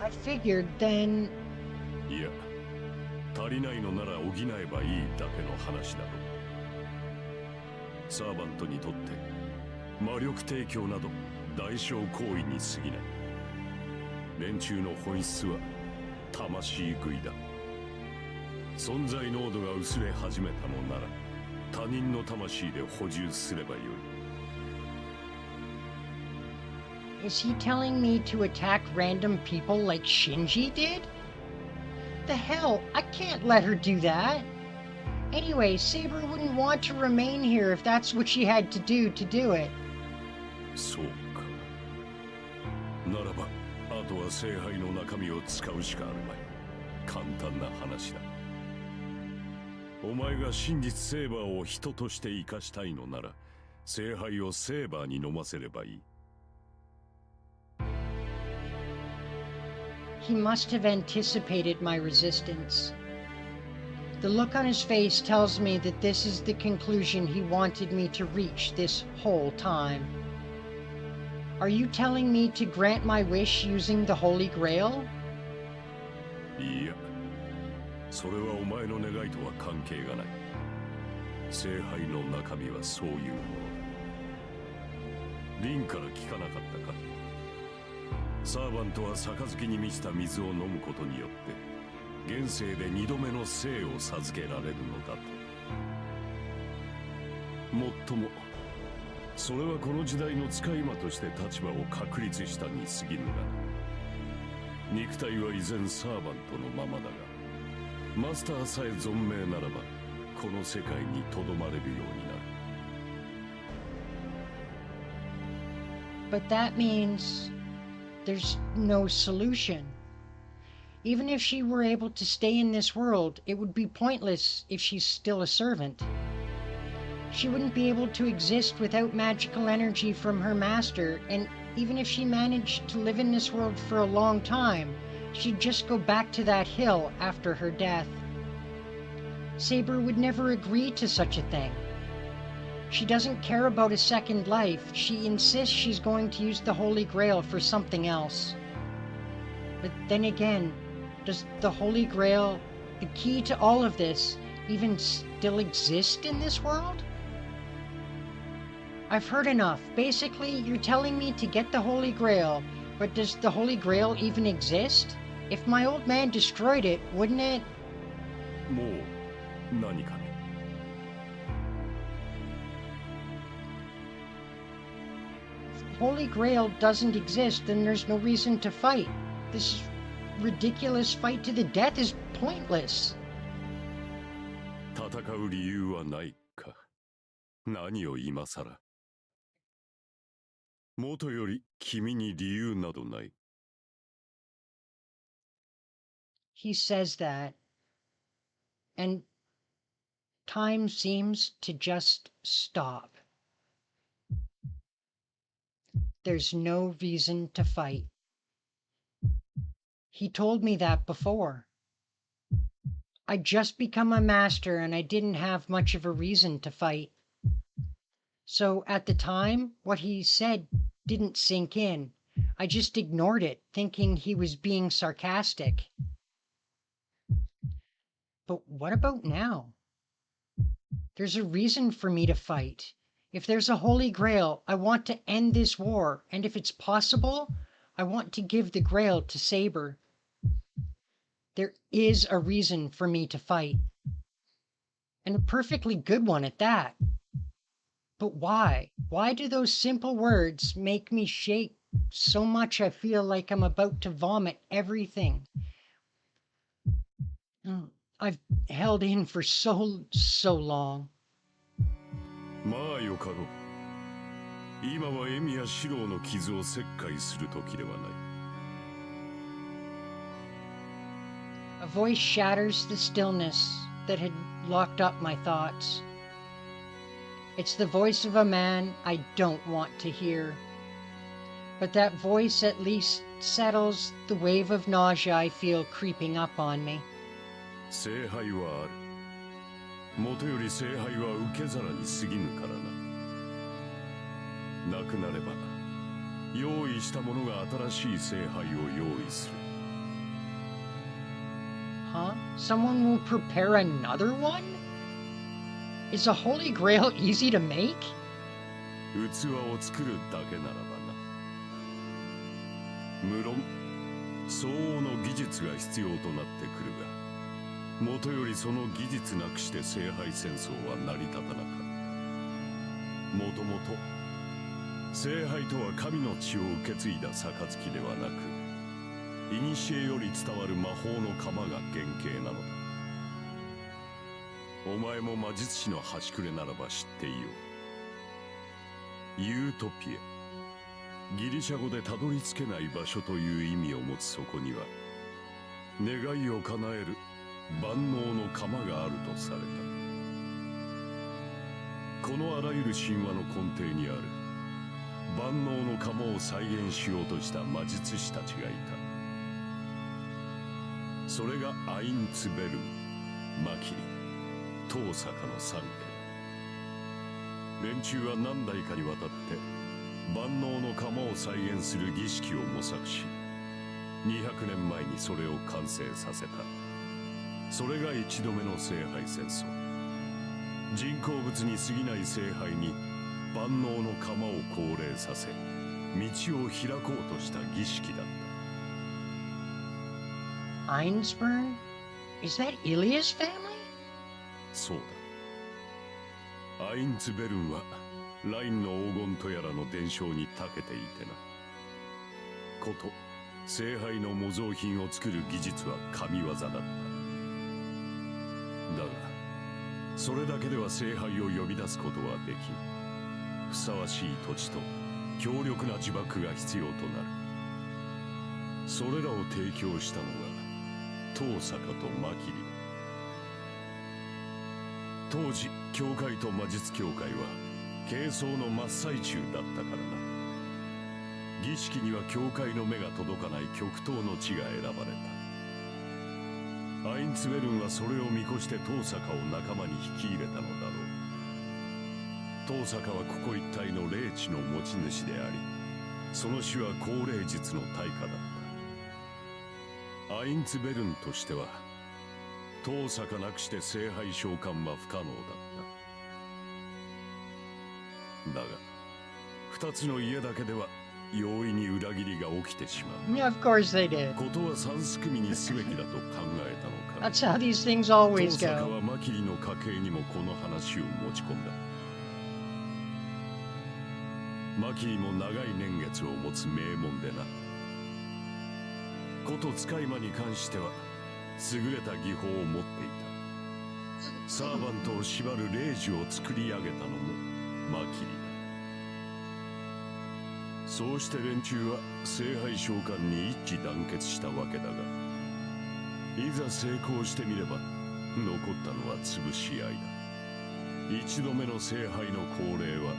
I figured then... いや、足りないのなら補えばいいだけの話だろう。サーバントにとって魔力提供など代償行為に過ぎない。連中の本質は魂食いだ。存在濃度が薄れ始めたのなら他人の魂で補充すればよい。 Is he telling me to attack random people like Shinji did? The hell, I can't let her do that. Anyway, Saber wouldn't want to remain here if that's what she had to do it. そうか。ならばあとは聖杯の中身を使うしかあるまい。簡単な話だ。お前が真実セーバーを人として生かしたいのなら聖杯をセーバーに飲ませればいい。 He must have anticipated my resistance. The look on his face tells me that this is the conclusion he wanted me to reach this whole time. Are you telling me to grant my wish using the Holy Grail? いや、それはお前の願いとは関係がない。聖杯の中身はそういうものだ。リンから聞かなかったか。サーバントは杯に満ちた水を飲むことによって現世で2度目の生を授けられるのだと。もっともそれはこの時代の使い魔として立場を確立したに過ぎぬが、肉体は依然サーバントのままだが、マスターさえ存命ならばこの世界にとどまれるようになる。But that means there's no solution. Even if she were able to stay in this world, it would be pointless if she's still a servant. She wouldn't be able to exist without magical energy from her master, and even if she managed to live in this world for a long time, she'd just go back to that hill after her death. Saber would never agree to such a thing. She doesn't care about a second life. She insists she's going to use the Holy Grail for something else. But then again, does the Holy Grail, the key to all of this, even still exist in this world? I've heard enough. Basically, you're telling me to get the Holy Grail, but does the Holy Grail even exist? If my old man destroyed it, wouldn't it? もう何かね。Holy Grail doesn't exist, then there's no reason to fight. This ridiculous fight to the death is pointless. 戦う理由はないか。何を今さら。もとより君に理由などない。He says that, and time seems to just stop. There's no reason to fight. He told me that before. I'd just become a master and I didn't have much of a reason to fight. So at the time, what he said didn't sink in. I just ignored it, thinking he was being sarcastic. But what about now? There's a reason for me to fight. If there's a Holy Grail, I want to end this war, and if it's possible, I want to give the Grail to Saber. There is a reason for me to fight. And a perfectly good one at that. But why? Why do those simple words make me shake so much I feel like I'm about to vomit everything I've held in for so long? まあよかろう。今はエミやシローの傷を切開する時ではない。A voice shatters the stillness that had locked up my thoughts. It's the voice of a man I don't want to hear. But that voice at least settles the wave of nausea I feel creeping up on me. 聖杯はある。もとより聖杯は受け皿に過ぎぬからな。なくなれば用意した者が新しい聖杯を用意する。Huh? Someone will prepare another one? Is a Holy Grail easy to make? 器を作るだけならばな。無論相応の技術が必要となってくるが、もとよりその技術なくして聖杯戦争は成り立たなかった。もともと聖杯とは神の血を受け継いだ暁ではなく、古より伝わる魔法の鎌が原型なのだ。お前も魔術師の端くれならば知っていよう。ユートピア、ギリシャ語でたどり着けない場所という意味を持つそこには、願いを叶える万能の鎌があるとされた。このあらゆる神話の根底にある万能の鎌を再現しようとした魔術師たちがいた。それがアインツベルム、マキリ、遠坂の三家。連中は何代かにわたって万能の鎌を再現する儀式を模索し、200年前にそれを完成させた。それが1度目の聖杯戦争。人工物に過ぎない聖杯に万能の鎌を降霊させ、道を開こうとした儀式だった。Einsburn? Is that Ilia's family? そうだ。アインツベルンはラインの黄金とやらの伝承に長けていてな。こと聖杯の模造品を作る技術は神業だった。だがそれだけでは聖杯を呼び出すことはできん。ふさわしい土地と強力な呪縛が必要となる。それらを提供したのが遠坂とマキリだ。当時教会と魔術協会は係争の真っ最中だったからな。儀式には教会の目が届かない極東の地が選ばれた。アインツベルンはそれを見越して遠坂を仲間に引き入れたのだろう。遠坂はここ一帯の霊地の持ち主であり、その死は高霊術の対価だった。アインツベルンとしては遠坂なくして聖杯召喚は不可能だった。だが二つの家だけでは容易に裏切りが起きてしまう。Yeah, of course they did. ことは三すくみにすべきだと考えたのか。 That's how these things always 遠坂 go. はマキリの家系にもこの話を持ち込んだ。マキリも長い年月を持つ名門でな。こと使い魔に関しては優れた技法を持っていた。サーバントを縛る霊樹を作り上げたのもマキリだ。そうして連中は聖杯召喚に一致団結したわけだが、いざ成功してみれば残ったのは潰し合いだ。一度目の聖杯の降霊は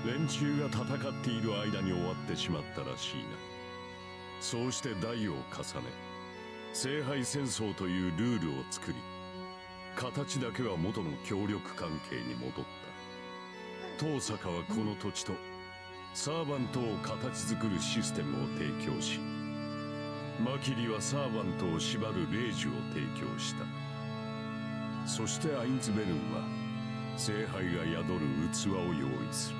連中が戦っている間に終わってしまったらしいな。そうして代を重ね聖杯戦争というルールを作り、形だけは元の協力関係に戻った。遠坂はこの土地とサーバントを形作るシステムを提供し、マキリはサーバントを縛る霊樹を提供した。そしてアインツベルンは聖杯が宿る器を用意する。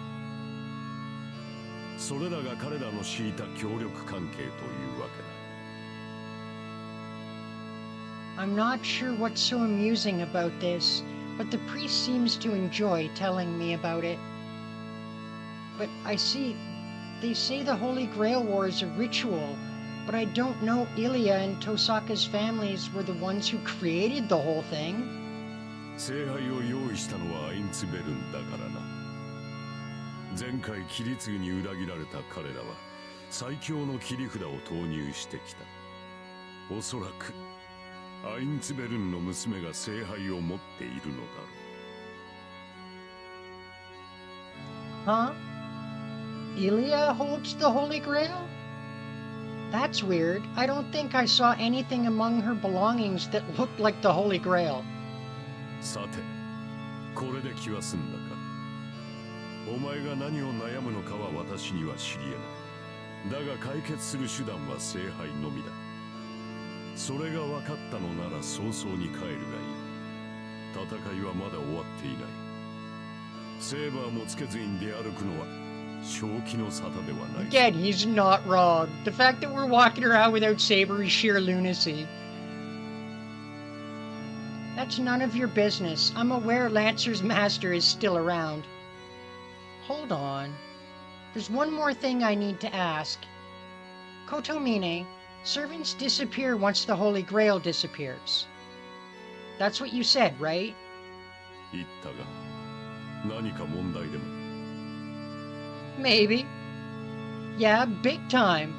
それらが彼らの敷いた協力関係というわけだ。I'm not sure what's so amusing about this, but the priest seems to enjoy telling me about it. But I see, they say the Holy Grail War is a ritual, but I don't know Ilya and Tosaka's families were the ones who created the whole thing. 聖杯を用意したのはアインツベルンだからな。前回キリツグに裏切られた彼らは最強の切り札を投入してきた。おそらくアインツベルンの娘が聖杯を持っているのだろう。Huh? Ilya holds the Holy Grail? That's weird. I don't think I saw anything among her belongings that looked like the Holy Grail. さて、これで気は済んだか。お前が何を悩むのかは私には知り得ない。だが解決する手段は聖杯のみだ。それが分かったのなら早々に帰るがいい。戦いはまだ終わっていない。セーバーもつけずに出歩くのは正気の沙汰ではない。Again, he's not wrong. The fact that we're walking around without Saber is sheer lunacy. That's none of your business. I'm aware Lancer's master is still around. Hold on. There's one more thing I need to ask. Kotomine, servants disappear once the Holy Grail disappears. That's what you said, right? 言ったが、何か問題でも。Maybe. Yeah, big time.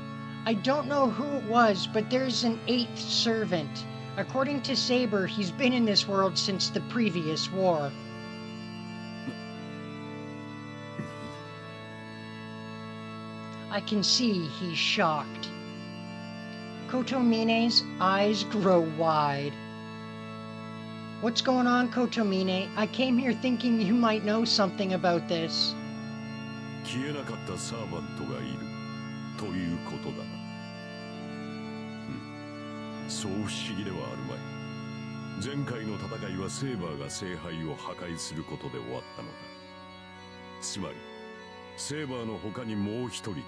I don't know who it was, but there's an 8th servant. According to Saber, he's been in this world since the previous war. I can see he's shocked. Kotomine's eyes grow wide. What's going on, Kotomine? I came here thinking you might know something about this. 消えなかったサーバントがいるということだな。そう不思議ではあるまい。前回の戦いはセーバーが聖杯を破壊することで終わったのだ。つまりセーバーの他にもう一人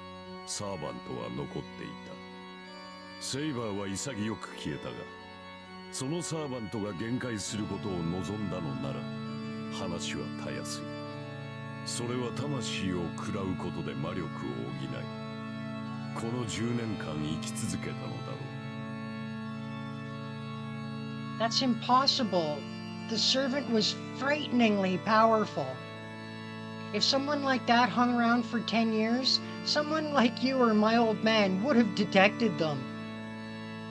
サーバントは残っていた。セイバーは潔く消えたが、そのサーバントが限界することを望んだのなら話はたやすい。それは魂を食らうことで魔力を補い、この10年間生き続けたのだろう。 That's impossible. The servant was frighteningly powerful. If someone like that hung around for 10 years, someone like you or my old man would have detected them.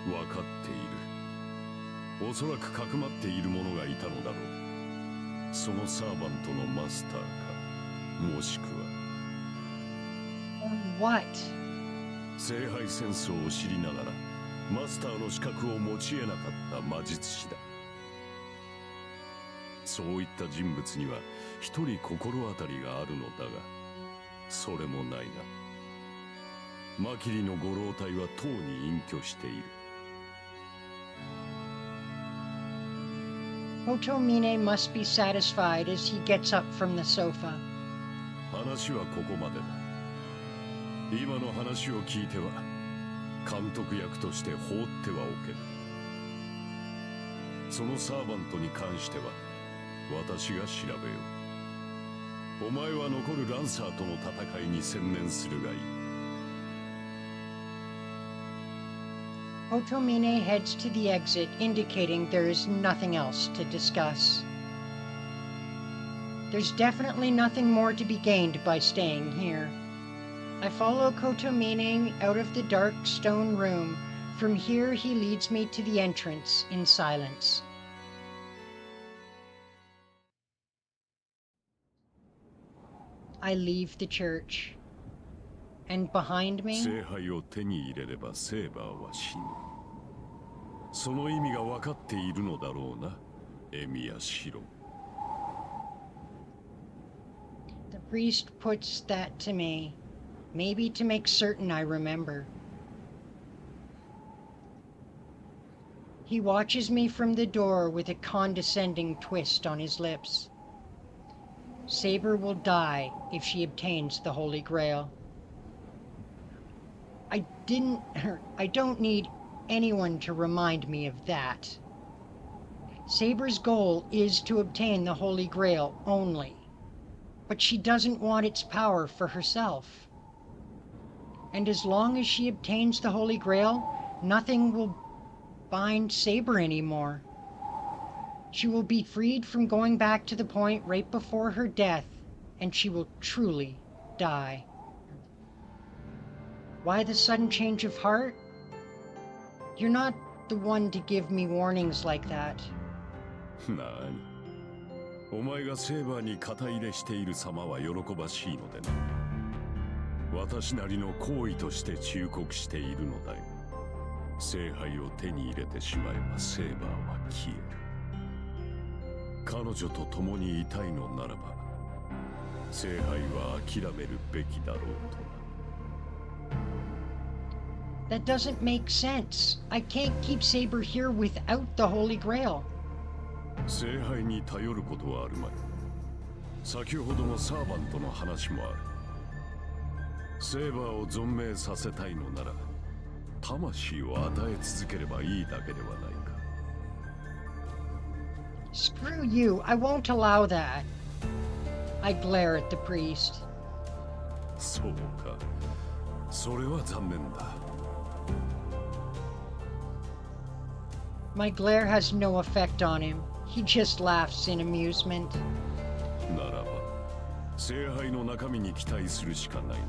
分かっている。おそらくかくまっている者がいたのだろう。そのサーバントのマスターか、もしくは What? 聖杯戦争を知りながらマスターの資格を持ち得なかった魔術師だ。そういった人物には一人心当たりがあるのだが、それもないな。マキリのご老体はとうに隠居している。Otomine must be satisfied as he gets up from the sofa. 話はここまでだ。今の話を聞いては監督役として放ってはおけぬ。そのサーバントに関しては私が調べよう。お前は残るランサーとの戦いに専念するがいい。Otomine heads to the exit, indicating there is nothing else to discuss. There's definitely nothing more to be gained by staying here. I follow Kotomine out of the dark stone room. From here he leads me to the entrance in silence. I leave the church. And behind me? 聖杯を手に入れればセーバーは死ぬ。その意味が分かっているのだろうな、エミヤシロ。The priest puts that to me, maybe to make certain I remember. He watches me from the door with a condescending twist on his lips. Saber will die if she obtains the Holy Grail. I don't need anyone to remind me of that. Saber's goal is to obtain the Holy Grail only, but she doesn't want its power for herself. And as long as she obtains the Holy Grail, nothing will bind Saber anymore. She will be freed from going back to the point right before her death, and she will truly die. Why the sudden change of heart? You're not the one to give me warnings like that. なあに、お前がセーバーに肩入れしている様は喜ばしいのでな。私なりの行為として忠告しているのだよ。聖杯を手に入れてしまえばセーバーは消える。彼女と共にいたいのならば、聖杯は諦めるべきだろうと。That doesn't make sense. I can't keep Saber here without the Holy Grail. 聖杯に頼ることはあるまい。先ほどのサーバントの話もある。セーバーを存命させたいのなら、魂を与え続ければいいだけではないか。Screw you, I won't allow that. I glare at the priest. そうか。それは残念だ。My glare has no effect on him. He just laughs in amusement. ならば、聖杯の中身に期待するしかないな。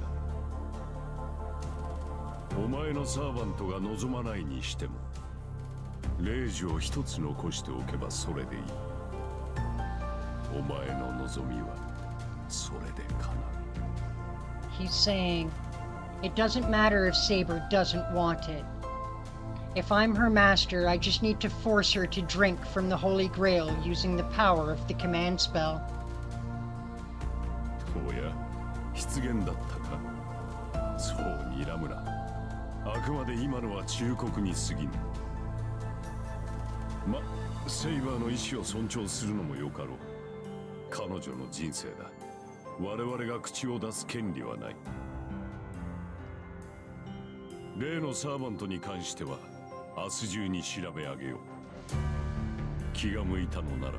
お前のサーバントが望まないにしても、令状を一つ残しておけばそれでいい。お前の望みはそれでかな。He's saying, it doesn't matter if Saber doesn't want it. If I'm her master, I just need to force her to drink from the Holy Grail using the power of the command spell. おや、失言だったか。そう睨むな。あくまで今のは忠告に過ぎぬ。ま、セイバーの意志を尊重するのもよかろう。彼女の人生だ。我々が口を出す権利はない。例のサーバントに関しては明日中に調べ上げよう。気が向いたのなら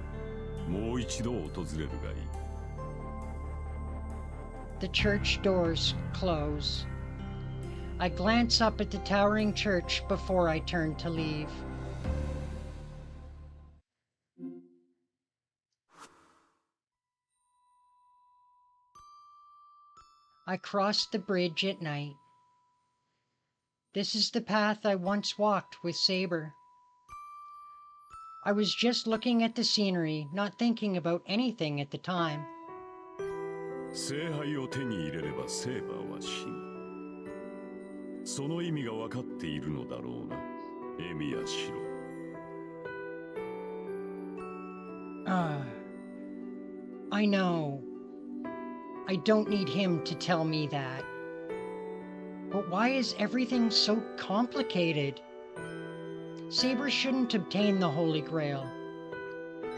もう一度訪れるがいい。The church doors close. I glance up at the towering church before I turn to leave. I cross the bridge at night. This is the path I once walked with Saber. I was just looking at the scenery, not thinking about anything at the time. 聖杯を手に入れればセーバーは死ぬ。その意味が分かっているのだろうな、エミヤシロ。I know. I don't need him to tell me that. But why is everything so complicated? Saber shouldn't obtain the Holy Grail.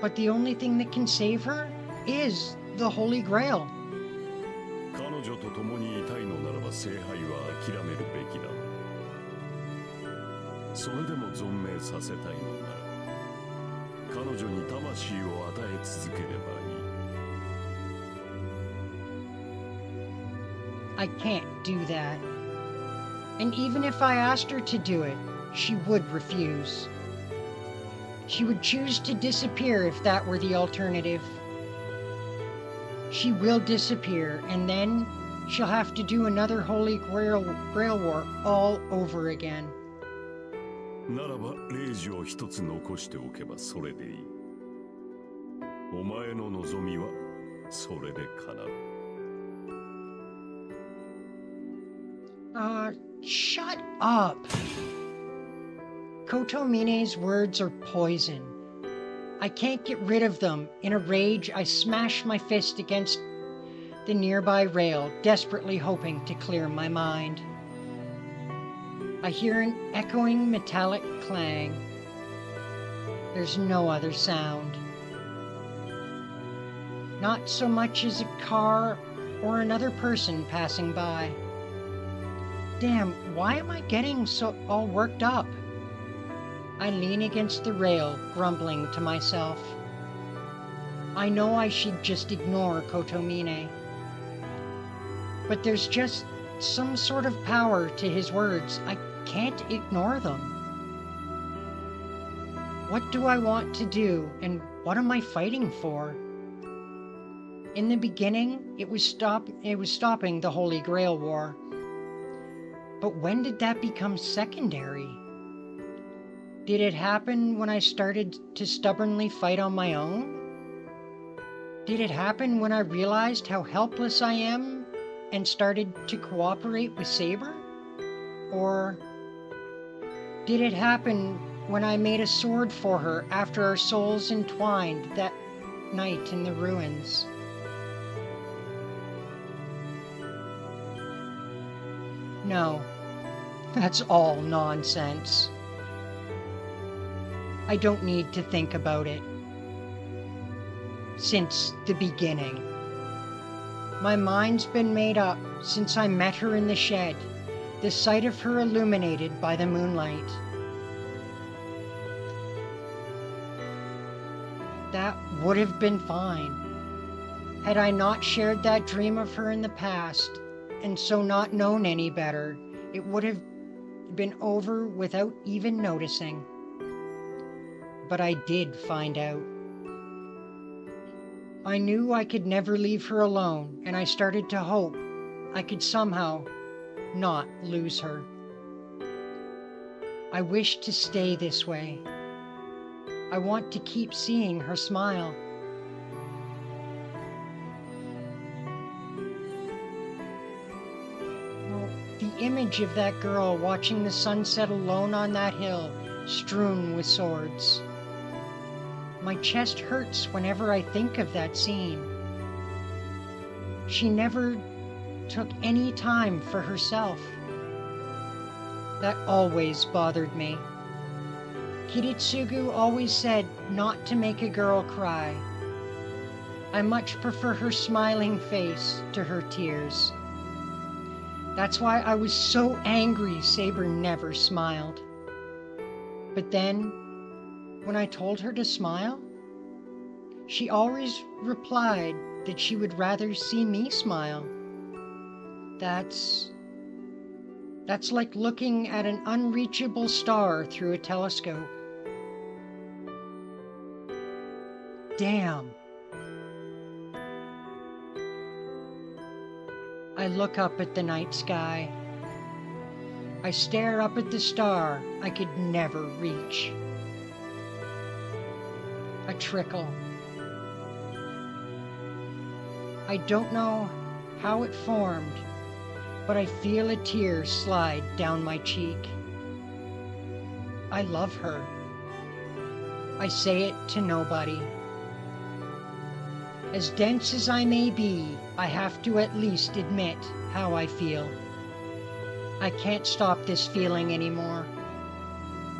But the only thing that can save her is the Holy Grail. 彼女と共にいたいのならば聖杯は諦めるべきだ。それでも存命させたいのなら彼女に魂を与え続ければいい。I can't do that. And even if I asked her to do it, she would refuse. She would choose to disappear if that were the alternative. She will disappear, and then she'll have to do another Holy Grail War all over again. ならばレイジを一つ残しておけばそれでいい。お前の望みはそれで叶う。Shut up! Kotomine's words are poison. I can't get rid of them. In a rage, I smash my fist against the nearby rail, desperately hoping to clear my mind. I hear an echoing metallic clang. There's no other sound. Not so much as a car or another person passing by. Damn, why am I getting so all worked up? I lean against the rail, grumbling to myself. I know I should just ignore Kotomine. But there's just some sort of power to his words. I can't ignore them. What do I want to do, and what am I fighting for? In the beginning, it was stopping the Holy Grail War. But when did that become secondary? Did it happen when I started to stubbornly fight on my own? Did it happen when I realized how helpless I am and started to cooperate with Saber? Or did it happen when I made a sword for her after our souls entwined that night in the ruins? No, that's all nonsense. I don't need to think about it. Since the beginning. My mind's been made up since I met her in the shed, the sight of her illuminated by the moonlight. That would have been fine, had I not shared that dream of her in the past, and so not known any better. It would have been over without even noticing. But I did find out. I knew I could never leave her alone, and I started to hope I could somehow not lose her. I wish to stay this way. I want to keep seeing her smile. The image of that girl watching the sunset alone on that hill, strewn with swords. My chest hurts whenever I think of that scene. She never took any time for herself. That always bothered me. Kiritsugu always said not to make a girl cry. I much prefer her smiling face to her tears. That's why I was so angry Saber never smiled. But then, when I told her to smile, she always replied that she would rather see me smile. That's like looking at an unreachable star through a telescope. Damn. I look up at the night sky. I stare up at the star I could never reach. A trickle. I don't know how it formed, but I feel a tear slide down my cheek. I love her. I say it to nobody. As dense as I may be, I have to at least admit how I feel. I can't stop this feeling anymore.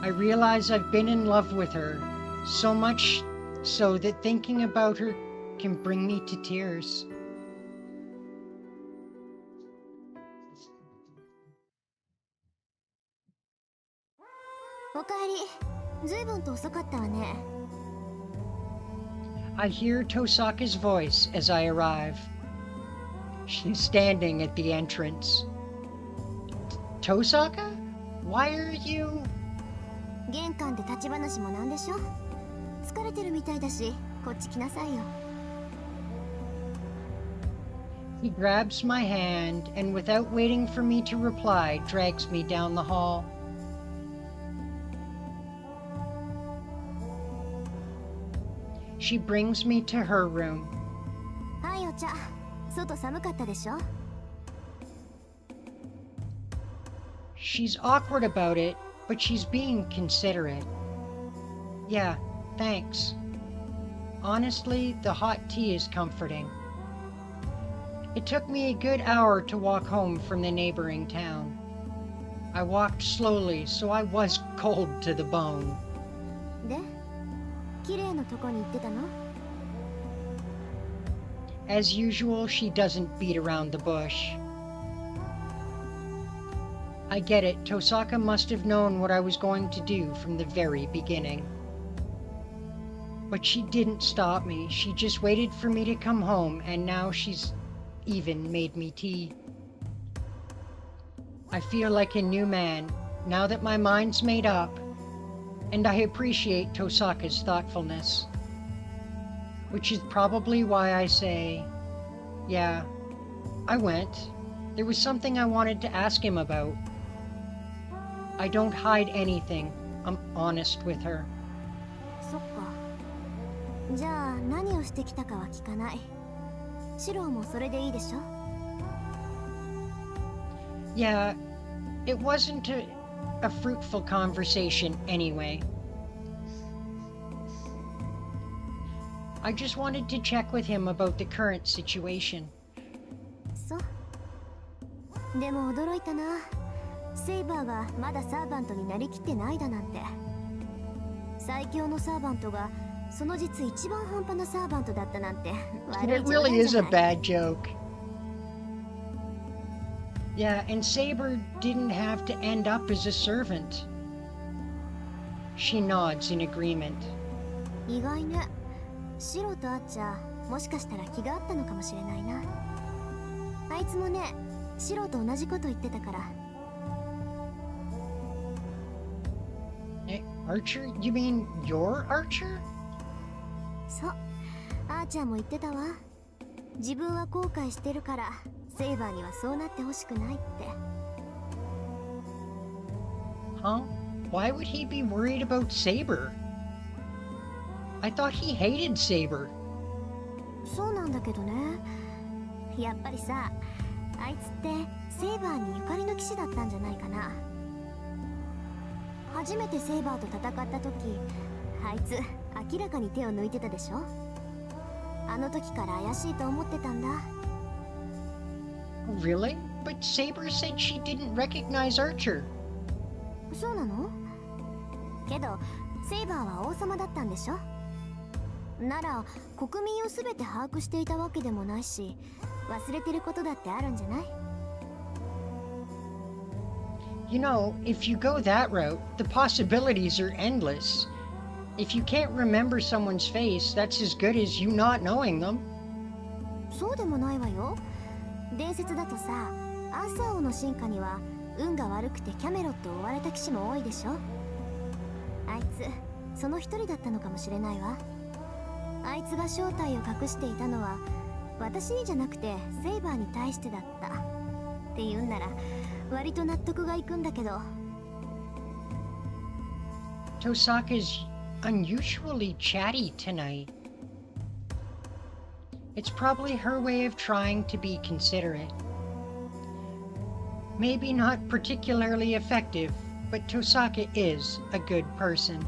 I realize I've been in love with her, so much so that thinking about her can bring me to tears. I hear Tosaka's voice as I arrive. She's standing at the entrance. Tosaka? Why are you... 玄関で立ち話もなんでしょ。疲れてるみたいだし、こっち来なさいよ。He grabs my hand and without waiting for me to reply, drags me down the hall. She brings me to her room. はい、お茶。外寒かったでしょ。She's awkward about it, but she's being considerate. Yeah, thanks. Honestly, the hot tea is comforting. It took me a good hour to walk home from the neighboring town. I walked slowly, so I was cold to the bone. で、綺麗なとこに行ってたの？ As usual, she doesn't beat around the bush. I get it, Tosaka must have known what I was going to do from the very beginning. But she didn't stop me, she just waited for me to come home, and now she's even made me tea. I feel like a new man, now that my mind's made up, and I appreciate Tosaka's thoughtfulness. Which is probably why I say, yeah, I went. There was something I wanted to ask him about. I don't hide anything. I'm honest with her. そっか。じゃあ何をしてきたかは聞かない。シロもそれでいいでしょ？ Yeah, it wasn't a fruitful conversation anyway. I just wanted to check with him about the current situation. そう。でも驚いたな。セイバーがまだサーバントになりきってないだなんて。最強のサーバントがその実一番半端なサーバントだったなんて。It really is a bad joke. Yeah, and Saber didn't have to end up as a servant. She nods in agreement. 意外ね。シロとあっちゃもしかしたら気があったのかもしれないな。あいつもね、シロと同じこと言ってたから。Archer? You mean your Archer? そう、あーちゃんも言ってたわ。自分は後悔してるからセイバーにはそうなってほしくないって。 Huh? Why would he be worried about Saber? I thought he hated Saber. そうなんだけどね。やっぱりさ、あいつってセイバーにゆかりの騎士だったんじゃないかな。初めてセイバーと戦った時、あいつ明らかに手を抜いてたでしょ。あの時から怪しいと思ってたんだ。 Really? But Saber said she didn't recognize Archer. そうなの？けどセイバーは王様だったんでしょ。なら国民を全て把握していたわけでもないし、忘れてることだってあるんじゃない？ You know, if you go that route, the possibilities are endless. If you can't remember someone's face, that's as good as you not knowing them. そうでもないわよ。伝説だとさ、アーサー王の進化には運が悪くてキャメロットを追われた騎士も多いでしょ。あいつその一人だったのかもしれないわ。あいつが正体を隠していたのは私にじゃなくてセイバーに対してだったって言うんなら割と納得がいくんだけど。 Tosaka's unusually chatty tonight. It's probably her way of trying to be considerate. Maybe not particularly effective, but Tosaka is a good person.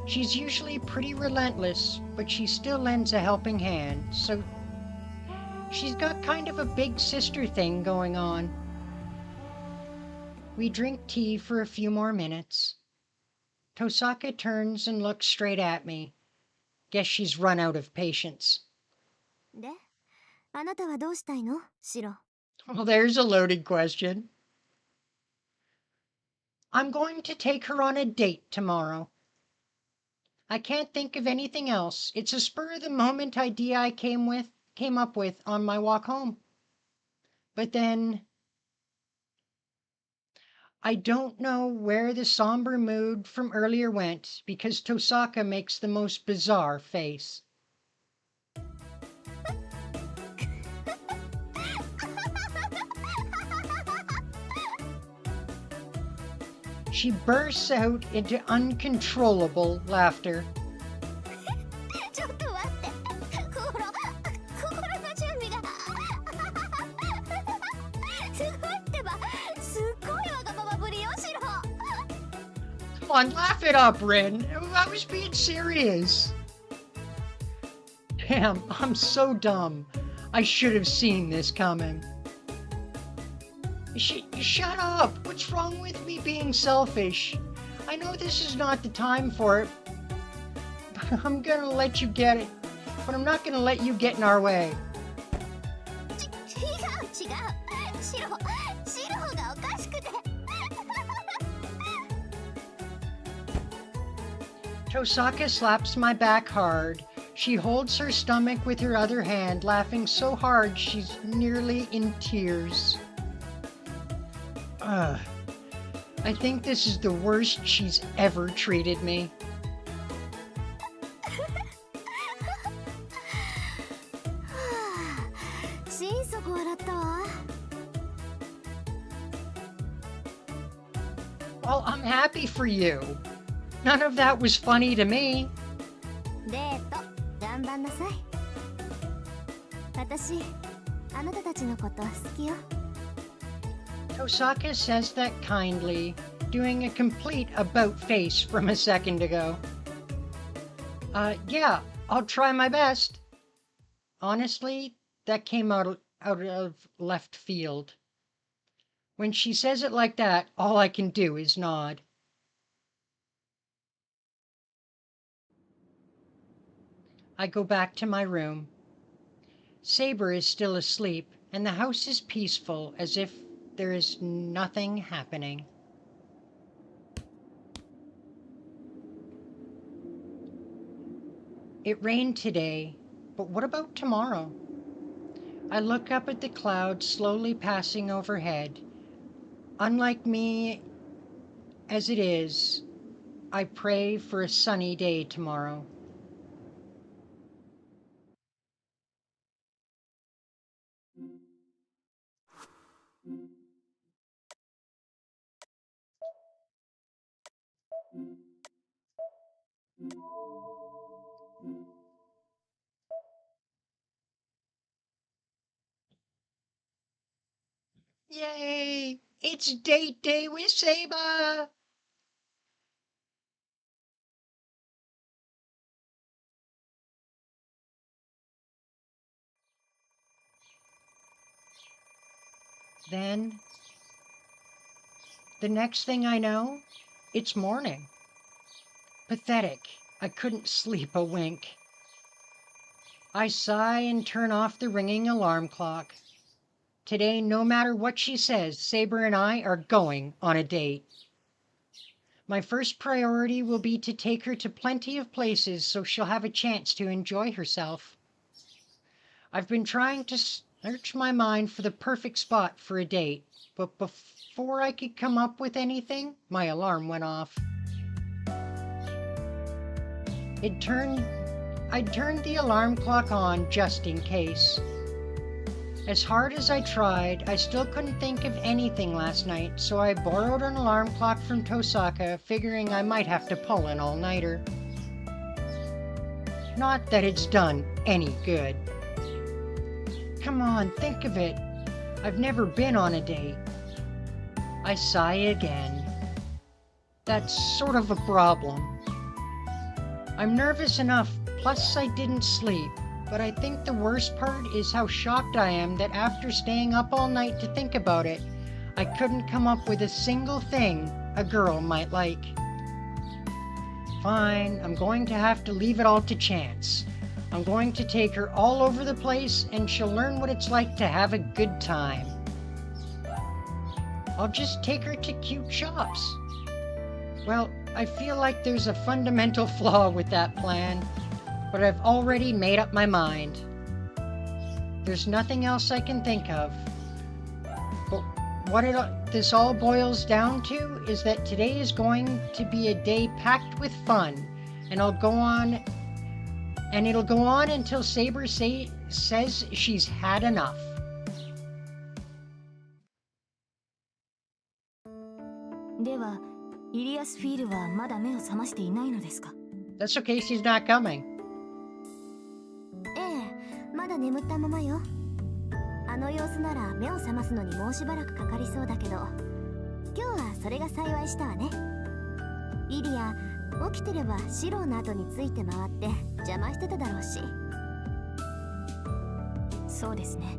She's usually pretty relentless, but she still lends a helping hand, so she's got kind of a big sister thing going on. We drink tea for a few more minutes. Tosaka turns and looks straight at me. Guess she's run out of patience. で、あなたはどうしたいの、シロ。 Well, there's a loaded question. I'm going to take her on a date tomorrow. I can't think of anything else. It's a spur-of-the-moment idea I came up with on my walk home. But then I don't know where the somber mood from earlier went because Tosaka makes the most bizarre face. She bursts out into uncontrollable laughter. ちょっと待って。心の準備が。すごいってば。すっごいわがままぶりよ、シロ。 Come on, laugh it up, Rin. I was being serious. Damn, I'm so dumb. I should have seen this coming. Shut up! What's wrong with me being selfish? I know this is not the time for it, but I'm gonna let you get it. But I'm not gonna let you get in our way. 違う。シロがおかしくて。Tosaka slaps my back hard. She holds her stomach with her other hand, laughing so hard she's nearly in tears. I think this is the worst she's ever treated me. 心底笑ったわ。 Well, I'm happy for you. None of that was funny to me. デート頑張んなさい。私あなたたちのこと好きよ。 Tosaka says that kindly, doing a complete about face from a second ago. Yeah, I'll try my best. Honestly, that came out of left field. When she says it like that, all I can do is nod. I go back to my room. Saber is still asleep, and the house is peaceful, as if there is nothing happening. It rained today, but what about tomorrow? I look up at the clouds slowly passing overhead. Unlike me as it is, I pray for a sunny day tomorrow. Yay! It's date day with Saber! Then, the next thing I know, it's morning. Pathetic. I couldn't sleep a wink. I sigh and turn off the ringing alarm clock. Today, no matter what she says, Saber and I are going on a date. My first priority will be to take her to plenty of places so she'll have a chance to enjoy herself. I've been trying to search my mind for the perfect spot for a date, but before I could come up with anything, my alarm went off. I'd turned the alarm clock on just in case. As hard as I tried, I still couldn't think of anything last night, so I borrowed an alarm clock from Tosaka, figuring I might have to pull an all-nighter. Not that it's done any good. Come on, think of it. I've never been on a date. I sigh again. That's sort of a problem. I'm nervous enough, plus I didn't sleep. But I think the worst part is how shocked I am that after staying up all night to think about it, I couldn't come up with a single thing a girl might like. Fine, I'm going to have to leave it all to chance. I'm going to take her all over the place and she'll learn what it's like to have a good time. I'll just take her to cute shops. Well, I feel like there's a fundamental flaw with that plan. But I've already made up my mind. There's nothing else I can think of. But what this all boils down to is that today is going to be a day packed with fun, and it'll go on until Saber says she's had enough. That's okay, she's not coming. まだ眠ったままよ。あの様子なら目を覚ますのにもうしばらくかかりそうだけど、今日はそれが幸いしたわね。イリア、起きてればシローの後について回って邪魔してただろうし。そうですね。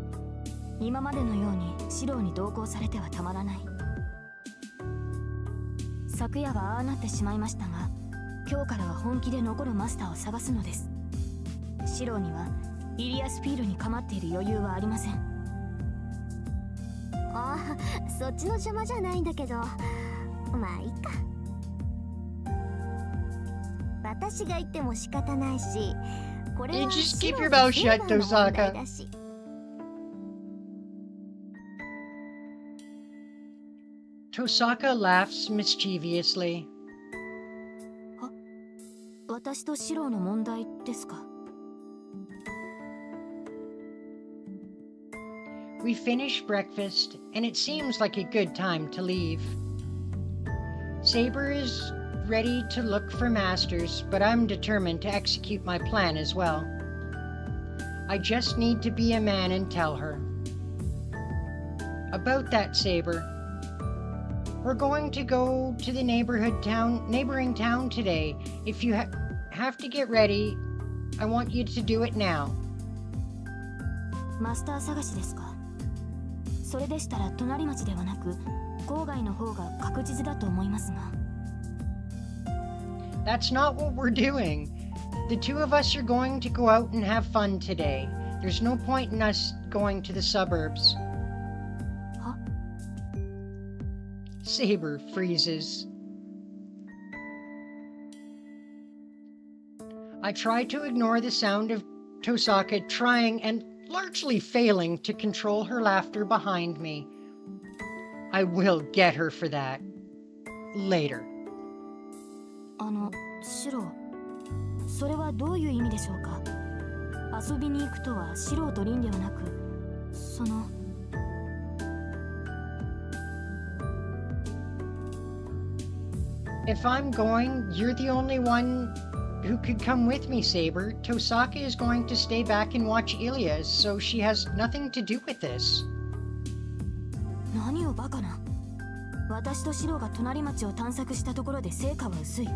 今までのようにシローに同行されてはたまらない。昨夜はああなってしまいましたが、今日からは本気で残るマスターを探すのです。シローにはイリアスフィールに構っている余裕はありません。ああ、そっちの邪魔じゃないんだけど、まあいいか。私が言っても仕方ないし、これはシローのセーバーの問題だし。Tosaka laughs mischievously. 私とシローの問題ですか? We finish breakfast, and it seems like a good time to leave. Saber is ready to look for masters, but I'm determined to execute my plan as well. I just need to be a man and tell her. About that, Saber. We're going to go to the neighboring town today. If you have to get ready, I want you to do it now. マスター探しですか? それでしたら隣町ではなく郊外の方が確実だと思いますが。That's not what we're doing. The two of us are going to go out and have fun today. There's no point in us going to the suburbs. は? Saber freezes. I try to ignore the sound of Tosaka trying and largely failing to control her laughter behind me. I will get her for that. Later. シロー、それはどういう意味でしょうか? 遊びに行くとはシローとリンではなく、その... If I'm going, you're the only one who could come with me, Saber. Tosaka is going to stay back and watch Ilya, so she has nothing to do with this. 何をバカな。私とシローが隣町を探索したところで成果は薄い。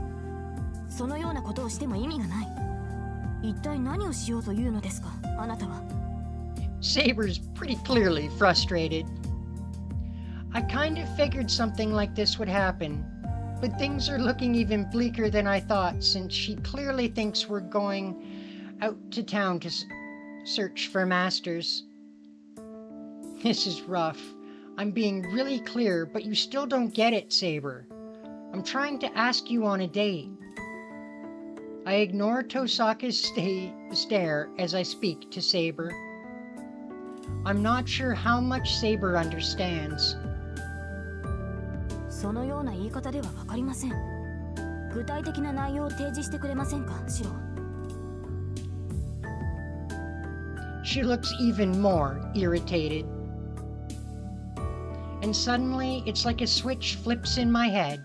そのようなことをしても意味がない。一体何をしようというのですか、あなたは。Saber's pretty clearly frustrated. I kind of figured something like this would happen, but things are looking even bleaker than I thought, since she clearly thinks we're going out to town to search for masters. This is rough. I'm being really clear, but you still don't get it, Saber. I'm trying to ask you on a date. I ignore Tosaka's stare as I speak to Saber. I'm not sure how much Saber understands. そのような言い方では分かりません。具体的な内容を提示してくれませんか、シロ。She looks even more irritated. And suddenly, it's like a switch flips in my head.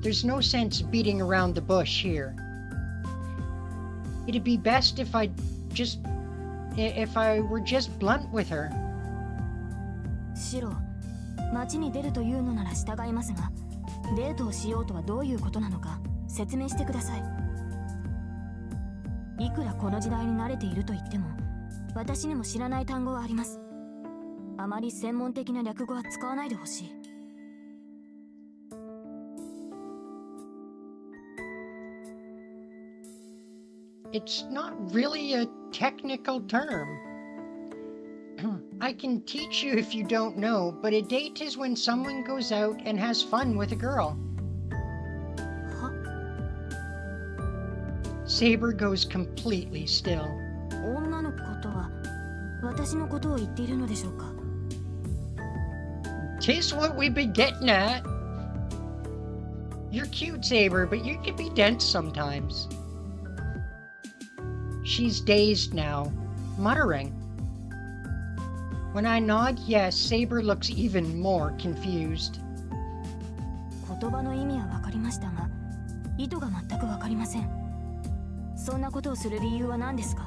There's no sense beating around the bush here. It'd be best if I were just blunt with her. シロ、街に出るというのなら従いますが、デートをしようとはどういうことなのか説明してください。いくらこの時代に慣れていると言っても、私にも知らない単語はあります。あまり専門的な略語は使わないでほしい。It's not really a technical term. I can teach you if you don't know, but a date is when someone goes out and has fun with a girl. は？ Saber goes completely still. 女の子とは私のことを言っているのでしょうか。 'Tis what we've been getting at. You're cute, Saber, but you can be dense sometimes. She's dazed now, muttering. When I nod yes, Saber looks even more confused. 言葉の意味は分かりましたが、意図が全く分かりません。そんなことをする理由は何ですか？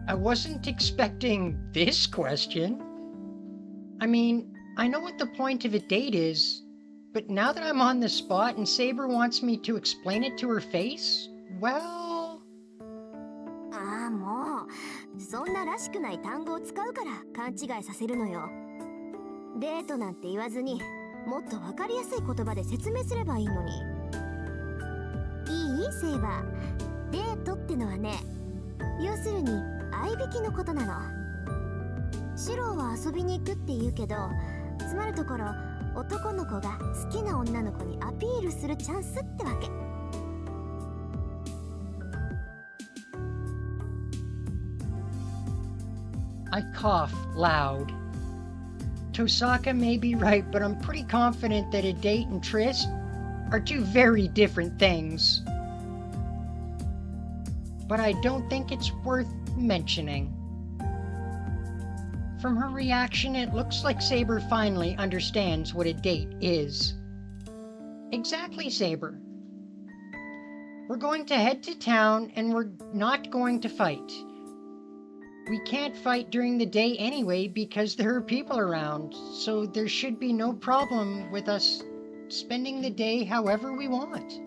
I wasn't expecting this question. I mean, I know what the point of a date is, but now that I'm on the spot and Saber wants me to explain it to her face, well... ああ、もうそんならしくない単語を使うから勘違いさせるのよ。デートなんて言わずにもっと分かりやすい言葉で説明すればいいのに。いい？セイバー、デートってのはね、要するに合いびきのことなの。シロは遊びに行くって言うけど、つまるところ男の子が好きな女の子にアピールするチャンスってわけ。I cough loud. Tosaka may be right, but I'm pretty confident that a date and tryst are two very different things. But I don't think it's worth mentioning. From her reaction, it looks like Saber finally understands what a date is. Exactly, Saber. We're going to head to town and we're not going to fight. We can't fight during the day anyway because there are people around, so there should be no problem with us spending the day however we want.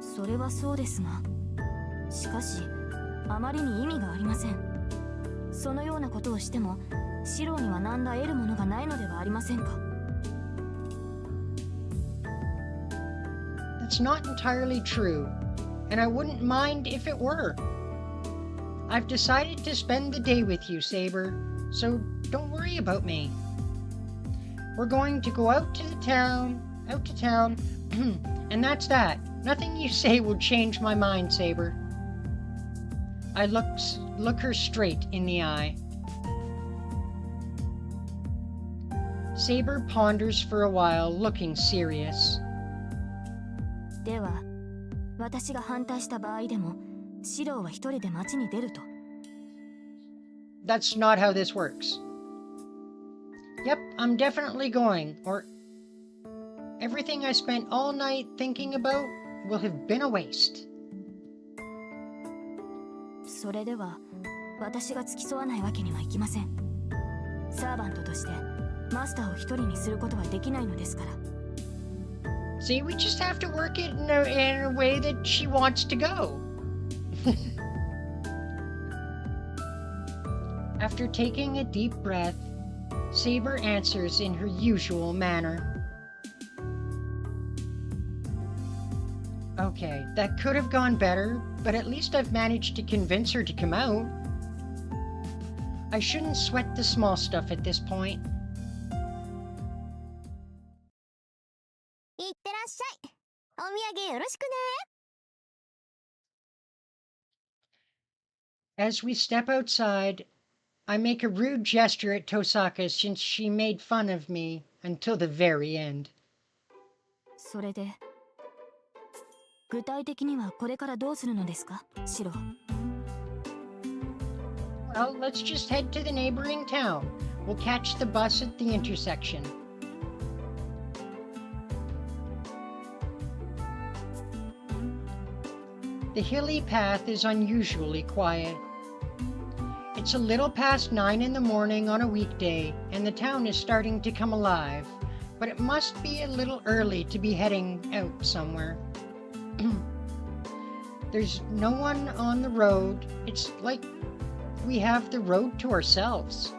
それはそうですが、しかしあまりに意味がありません。そのようなことをしてもシロには何ら得るものがないのではありませんか。 That's not entirely true, and I wouldn't mind if it were. I've decided to spend the day with you, Saber, so don't worry about me. We're going to go out to town, and that's that. Nothing you say will change my mind, Saber. I look her straight in the eye. Saber ponders for a while, looking serious. では、私が反対した場合でも、シロは一人で街に出ると。That's not how this works. Yep, I'm definitely going, or everything I spent all night thinking about will have been a waste. それでは、私が付き添わないわけにはいきません。サーバントとして、マスターを一人にすることはできないのですから。See, we just have to work it in a way that she wants to go. After taking a deep breath, Saber answers in her usual manner. Okay, that could have gone better, but at least I've managed to convince her to come out. I shouldn't sweat the small stuff at this point. いってらっしゃい。お土産よろしくね。As we step outside, I make a rude gesture at Tosaka since she made fun of me until the very end. それで具体的にはこれからどうするのですか、シロ。 Well, let's just head to the neighboring town. We'll catch the bus at the intersection. The hilly path is unusually quiet. It's a little past 9 in the morning on a weekday, and the town is starting to come alive, but it must be a little early to be heading out somewhere. There's no one on the road. It's like we have the road to ourselves.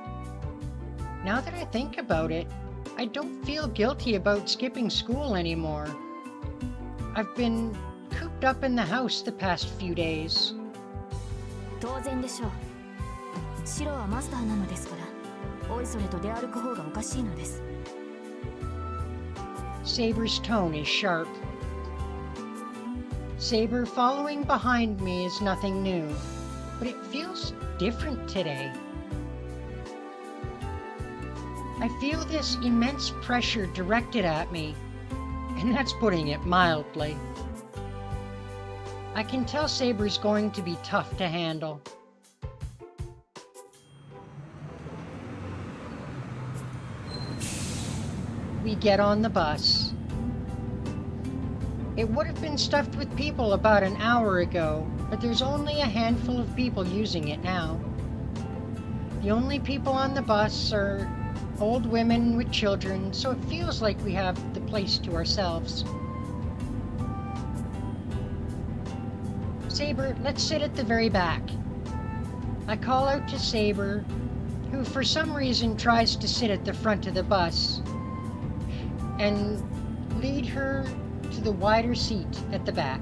Now that I think about it, I don't feel guilty about skipping school anymore. I've been cooped up in the house the past few days. 当然でしょう。シロはマスターなのですから、おいそれと出歩く方がおかしいのです。 Saber's tone is sharp. Saber following behind me is nothing new, but it feels different today. I feel this immense pressure directed at me, and that's putting it mildly. I can tell Saber's going to be tough to handle. We get on the bus. It would have been stuffed with people about an hour ago, but there's only a handful of people using it now. The only people on the bus are old women with children, so it feels like we have the place to ourselves. Saber, let's sit at the very back. I call out to Saber, who for some reason tries to sit at the front of the bus, and lead her to the wider seat at the back.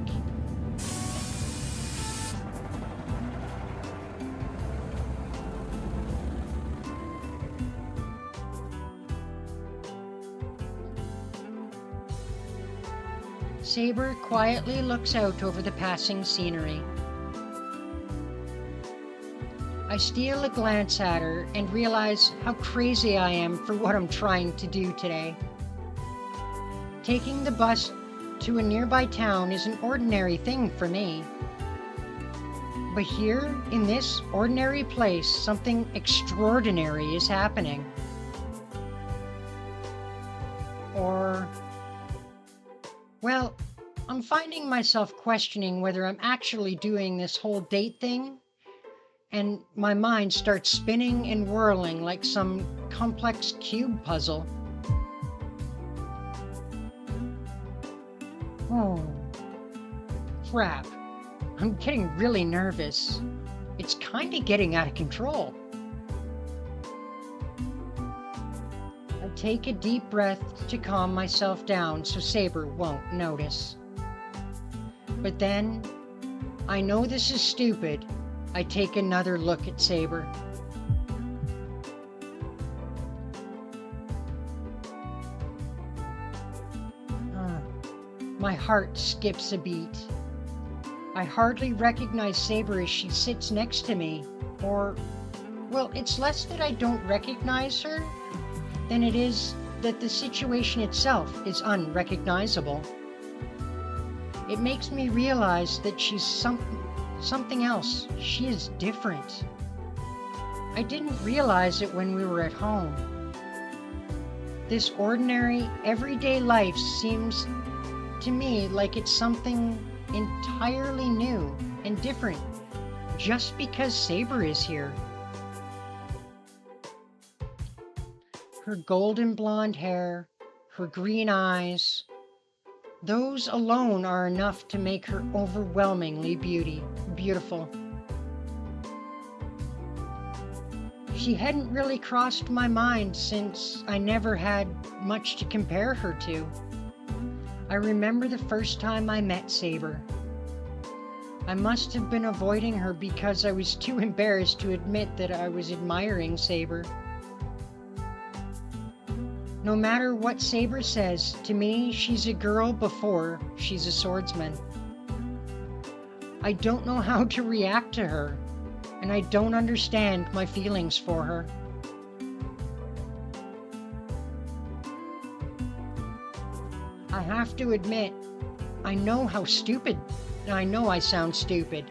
Saber quietly looks out over the passing scenery. I steal a glance at her and realize how crazy I am for what I'm trying to do today. Taking the bus to a nearby town is an ordinary thing for me. But here, in this ordinary place, something extraordinary is happening. Or, well, I'm finding myself questioning whether I'm actually doing this whole date thing, and my mind starts spinning and whirling like some complex cube puzzle. Oh, crap. I'm getting really nervous. It's kind of getting out of control. I take a deep breath to calm myself down so Saber won't notice. But then, I know this is stupid. I take another look at Saber. My heart skips a beat. I hardly recognize Saber as she sits next to me, or, well, it's less that I don't recognize her than it is that the situation itself is unrecognizable. It makes me realize that she's something else. She is different. I didn't realize it when we were at home. This ordinary, everyday life seems to me like it's something entirely new and different just because Saber is here. Her golden blonde hair, her green eyes, those alone are enough to make her overwhelmingly beautiful. She hadn't really crossed my mind since I never had much to compare her to. I remember the first time I met Saber. I must have been avoiding her because I was too embarrassed to admit that I was admiring Saber. No matter what Saber says, to me, she's a girl before she's a swordsman. I don't know how to react to her, and I don't understand my feelings for her. I have to admit, I know how stupid, and I know I sound stupid.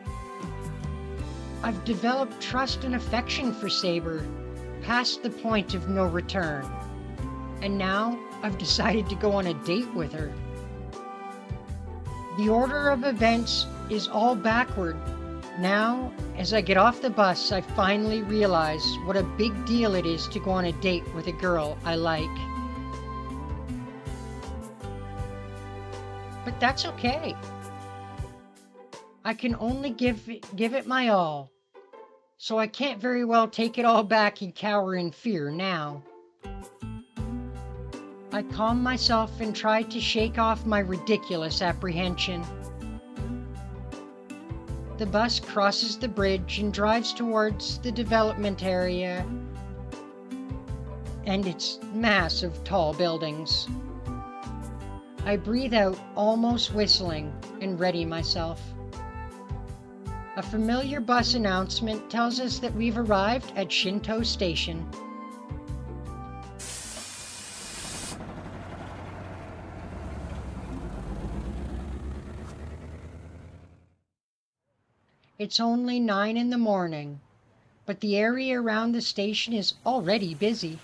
I've developed trust and affection for Saber, past the point of no return. And now, I've decided to go on a date with her. The order of events is all backward. Now, as I get off the bus, I finally realize what a big deal it is to go on a date with a girl I like. But that's okay. I can only give it my all. So I can't very well take it all back and cower in fear now. I calm myself and try to shake off my ridiculous apprehension. The bus crosses the bridge and drives towards the development area and its mass of tall buildings. I breathe out, almost whistling, and ready myself. A familiar bus announcement tells us that we've arrived at Shinto Station. It's only 9 in the morning, but the area around the station is already busy.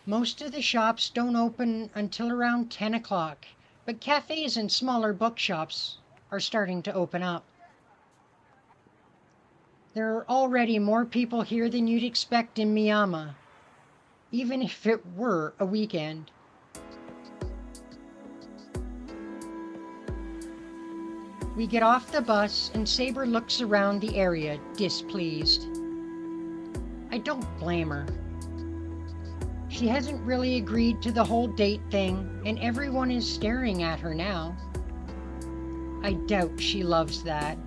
Most of the shops don't open until around 10 o'clock, but cafes and smaller bookshops are starting to open up. There are already more people here than you'd expect in Miyama, even if it were a weekend. We get off the bus and Saber looks around the area, displeased. I don't blame her. She hasn't really agreed to the whole date thing, and everyone is staring at her now. I doubt she loves that.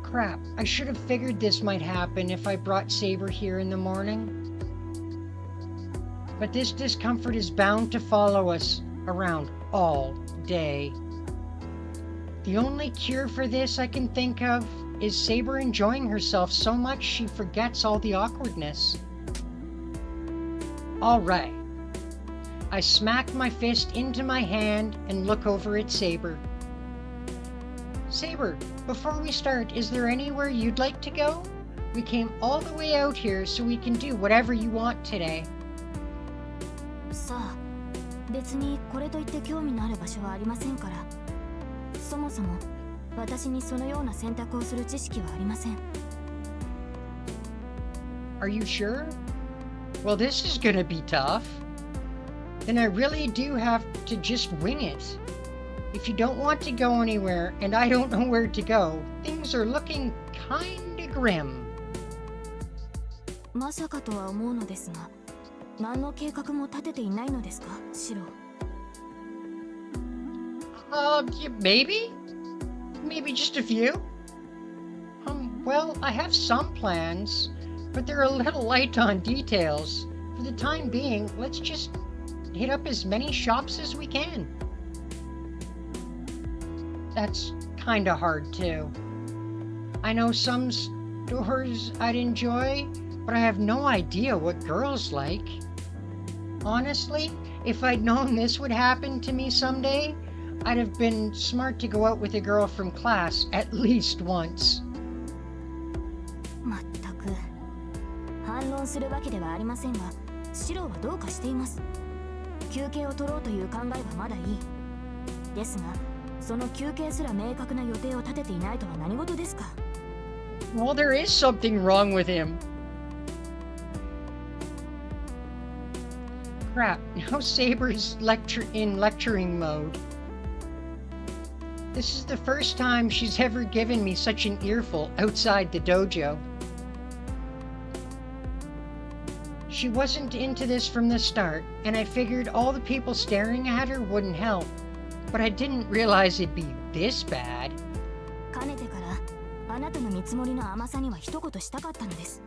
Crap, I should have figured this might happen if I brought Saber here in the morning. But this discomfort is bound to follow us around all day. The only cure for this I can think of is Saber enjoying herself so much she forgets all the awkwardness. All right. I smack my fist into my hand and look over at Saber. Saber, before we start, is there anywhere you'd like to go? We came all the way out here so we can do whatever you want today. さあ、別にこれといって興味のある場所はありませんから。そもそも私にそのような選択をする知識はありません。Are you sure? Well, this is gonna be tough. Then I really do have to just wing it. If you don't want to go anywhere and I don't know where to go, things are looking kinda grim. まさかとは思うのですが、何の計画も立てていないのですか、シロ。Maybe? Maybe just a few? Well, I have some plans, but they're a little light on details. For the time being, let's just hit up as many shops as we can. That's kinda hard too. I know some stores I'd enjoy, but I have no idea what girls like. Honestly, if I'd known this would happen to me someday, I'd have been smart to go out with a girl from class at least once. まったく反論するわけではありませんが、シロはどうかしています。休憩を取ろうという考えはまだいい。ですが、その休憩すら明確な予定を立てていないとは何事ですか。Well, there is something wrong with him. Crap, now Saber's in lecturing mode. This is the first time she's ever given me such an earful outside the dojo. She wasn't into this from the start, and I figured all the people staring at her wouldn't help. But I didn't realize it'd be this bad. かねてからあなたの見積もりの甘さには一言したかったのです。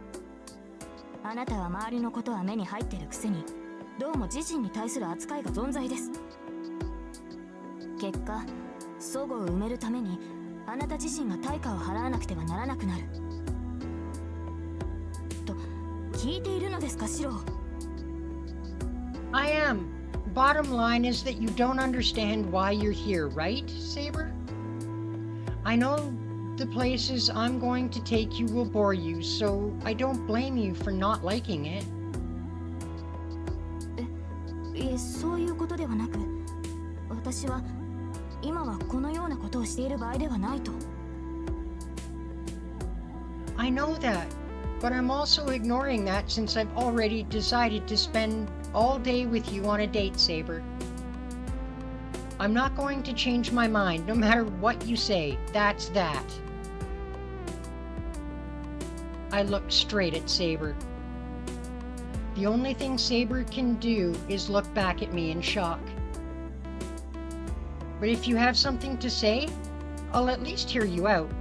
あなたは周りのことは目に入ってるくせに、どうも自身に対する扱いが存在です。結果、齟齬を埋めるためにあなた自身が対価を払わなくてはならなくなると聞いているのですか、シロー。 I am. Bottom line is that you don't understand why you're here, right, Saber? I know the places I'm going to take you will bore you, so I don't blame you for not liking it. いえ、そういうことではなく、私は今はこのようなことをしている場合ではないと。 I know that, but I'm also ignoring that since I've already decided to spend all day with you on a date, Saber. I'm not going to change my mind no matter what you say. That's that. I look straight at Saber. The only thing Saber can do is look back at me in shock. But if you have something to say, I'll at least hear you out.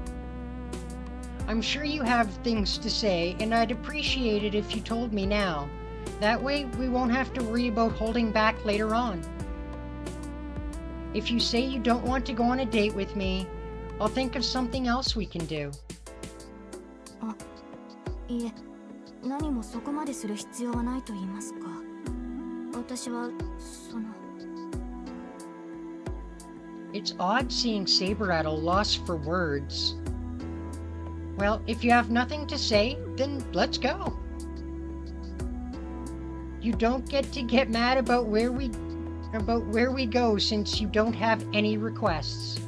I'm sure you have things to say, and I'd appreciate it if you told me now. That way, we won't have to worry about holding back later on. If you say you don't want to go on a date with me, I'll think of something else we can do. あ、いえ、何もそこまでする必要はないと言いますか。私はその。 It's odd seeing Saber at a loss for words. Well, if you have nothing to say, then let's go. You don't get to get mad about where we go since you don't have any requests.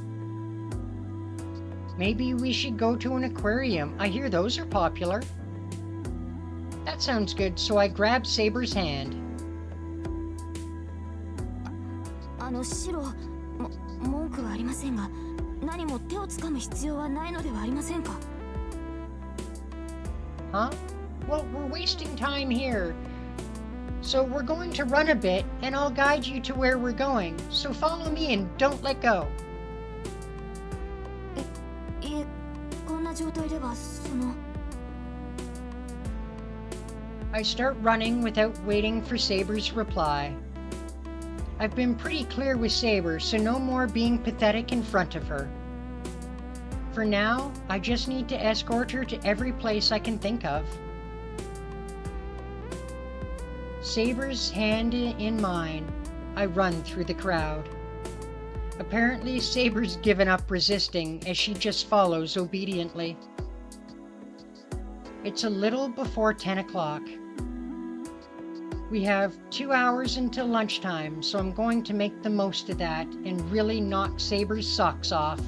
Maybe we should go to an aquarium. I hear those are popular. That sounds good, so I grab Saber's hand. シロ、文句はありませんが、何も手をつかむ必要はないのではありませんか。 Huh? Well, we're wasting time here. So we're going to run a bit, and I'll guide you to where we're going. So follow me and don't let go. いえ、こんな状態ではその。 I start running without waiting for Saber's reply. I've been pretty clear with Saber, so no more being pathetic in front of her. For now, I just need to escort her to every place I can think of. Saber's hand in mine, I run through the crowd. Apparently, Saber's given up resisting as she just follows obediently. It's a little before 10 o'clock. We have 2 hours until lunchtime, so I'm going to make the most of that and really knock Saber's socks off.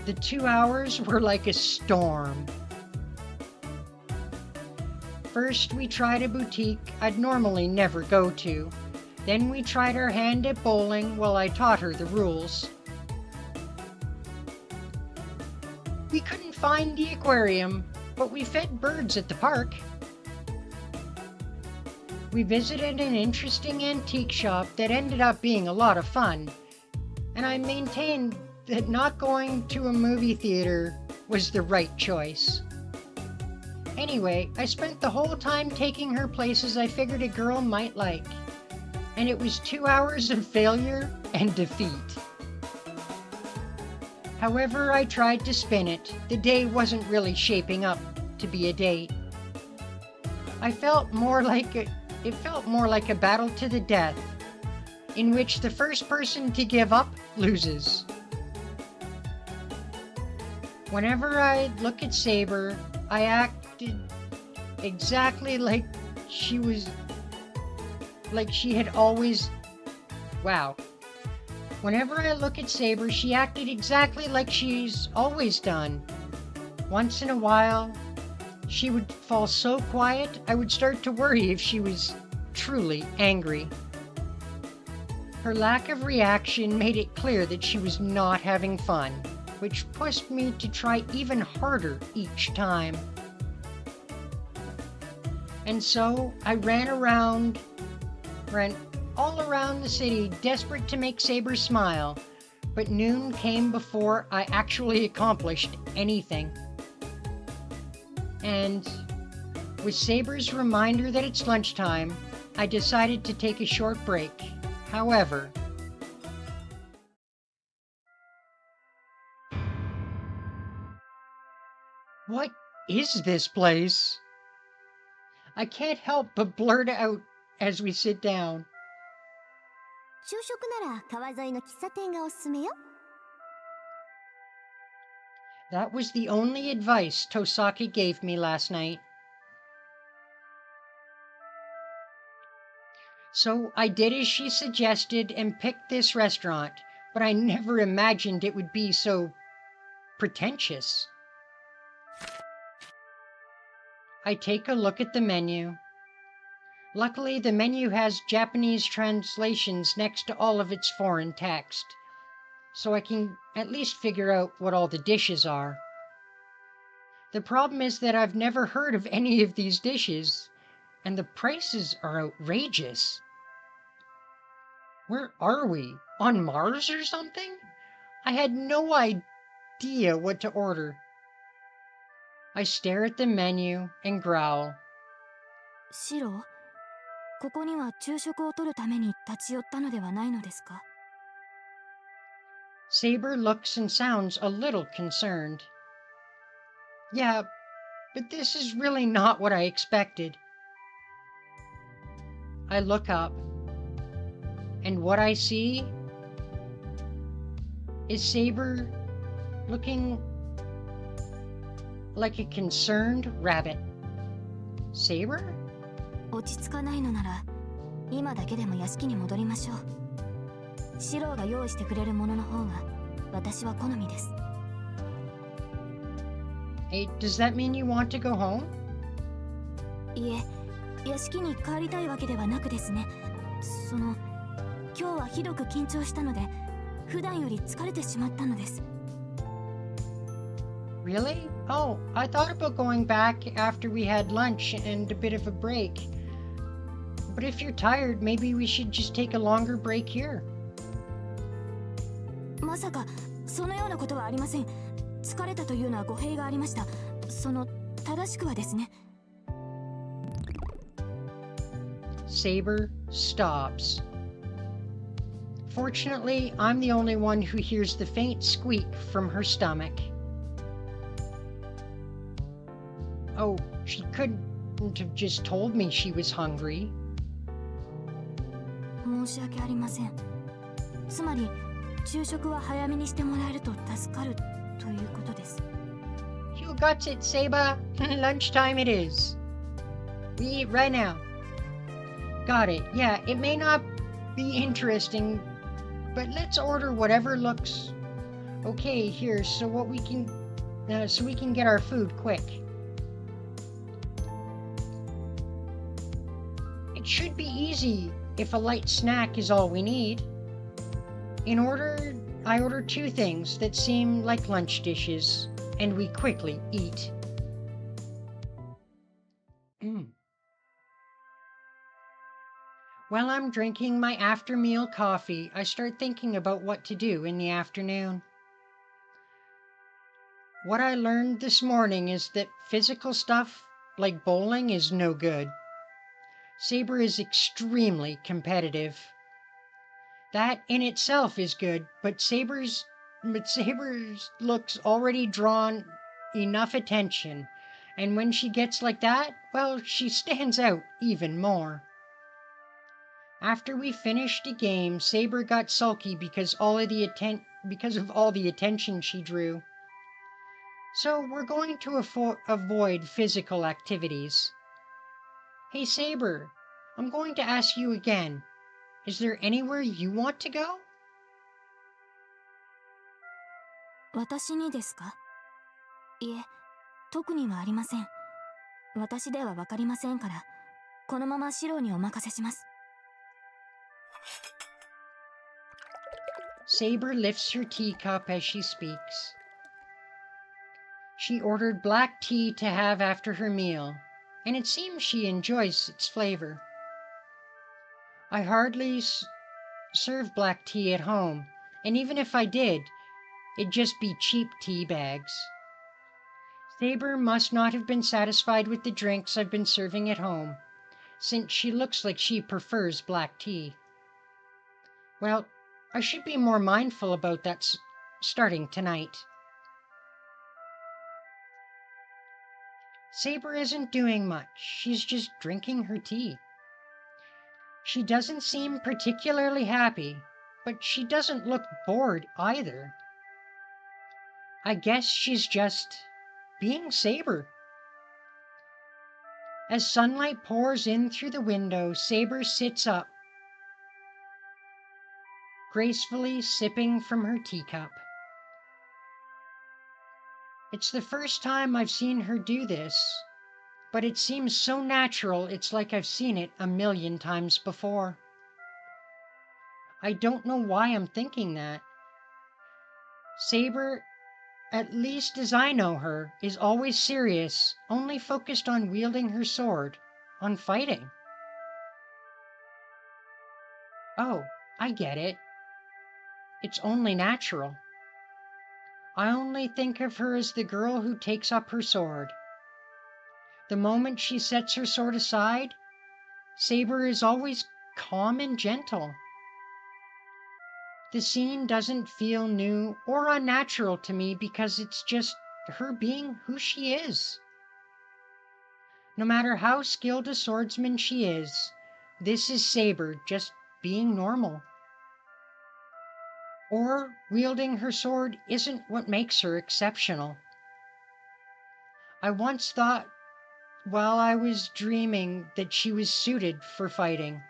The 2 hours were like a storm. First, we tried a boutique I'd normally never go to. Then we tried our hand at bowling while I taught her the rules. We couldn't find the aquarium, but we fed birds at the park. We visited an interesting antique shop that ended up being a lot of fun, and I maintained that not going to a movie theater was the right choice. Anyway, I spent the whole time taking her places I figured a girl might like, and it was 2 hours of failure and defeat. However I tried to spin it, the day wasn't really shaping up to be a date. It felt more like a battle to the death, in which the first person to give up loses. Whenever I look at Saber, I acted exactly like she had always... Wow. Whenever I look at Saber, she acted exactly like she's always done. Once in a while, she would fall so quiet, I would start to worry if she was truly angry. Her lack of reaction made it clear that she was not having fun. which pushed me to try even harder each time. And so I ran all around the city, desperate to make Saber smile, but noon came before I actually accomplished anything. And with Saber's reminder that it's lunchtime, I decided to take a short break. However, what is this place? I can't help but blurt out as we sit down. 昼食なら川沿いの喫茶店がおすすめよ。 That was the only advice Tosaki gave me last night. So I did as she suggested and picked this restaurant, but I never imagined it would be so pretentious. I take a look at the menu. Luckily, the menu has Japanese translations next to all of its foreign text, so I can at least figure out what all the dishes are. The problem is that I've never heard of any of these dishes, and the prices are outrageous. Where are we? On Mars or something? I had no idea what to order. I stare at the menu and growl. シロ、ここには昼食をとるために立ち寄ったのではないのですか？ Saber looks and sounds a little concerned. Yeah, but this is really not what I expected. I look up, and what I see is Saber looking like a concerned rabbit. Saber? 落ち着かないのなら今だけでも屋敷に戻りましょう。シロが用意してくれるものの方が私は好みです。 Hey, does that mean you want to go home? いえ、屋敷に帰りたいわけではなくですね。今日はひどく緊張したので普段より疲れてしまったのです。 Really? Oh, I thought about going back after we had lunch and a bit of a break. But if you're tired, maybe we should just take a longer break here. まさかそのようなことはありません。疲れたというのは語弊がありました。正しくはですね。 Saber stops. Fortunately, I'm the only one who hears the faint squeak from her stomach. Oh, she couldn't have just told me she was hungry. 申し訳ありません。つまり昼食は早めにしてもらえると助かるということです。 You got it, Saber. Lunchtime it is. We eat right now. Got it. Yeah, it may not be interesting, but let's order whatever looks okay here, so we can get our food quick. It should be easy if a light snack is all we need. I order two things that seem like lunch dishes, and we quickly eat. While I'm drinking my after-meal coffee, I start thinking about what to do in the afternoon. What I learned this morning is that physical stuff, like bowling, is no good. Saber is extremely competitive. That in itself is good, but Saber's looks already drawn enough attention, and when she gets like that, well, she stands out even more. After we finished a game, Saber got sulky because of all the attention she drew. So we're going to avoid physical activities. Hey Saber, I'm going to ask you again. Is there anywhere you want to go? 私にですか？いえ、特にはありません。私ではわかりませんから、このままシロにお任せします。 Saber lifts her teacup as she speaks. She ordered black tea to have after her meal, and it seems she enjoys its flavor. I hardly serve black tea at home, and even if I did, it'd just be cheap tea bags. Saber must not have been satisfied with the drinks I've been serving at home, since she looks like she prefers black tea. Well, I should be more mindful about that starting tonight. Saber isn't doing much. She's just drinking her tea. She doesn't seem particularly happy, but she doesn't look bored either. I guess she's just being Saber. As sunlight pours in through the window, Saber sits up, gracefully sipping from her teacup. It's the first time I've seen her do this, but it seems so natural it's like I've seen it a million times before. I don't know why I'm thinking that. Saber, at least as I know her, is always serious, only focused on wielding her sword, on fighting. Oh, I get it. It's only natural. I only think of her as the girl who takes up her sword. The moment she sets her sword aside, Saber is always calm and gentle. The scene doesn't feel new or unnatural to me because it's just her being who she is. No matter how skilled a swordsman she is, this is Saber just being normal. Or wielding her sword isn't what makes her exceptional. I once thought while I was dreaming that she was suited for fighting.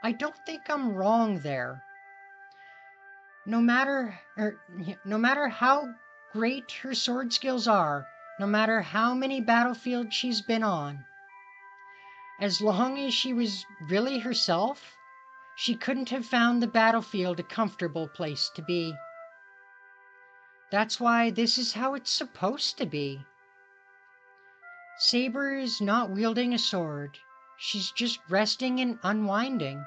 I don't think I'm wrong there. No matter how great her sword skills are, no matter how many battlefields she's been on, as long as she was really herself, she couldn't have found the battlefield a comfortable place to be. That's why this is how it's supposed to be. Saber is not wielding a sword. She's just resting and unwinding.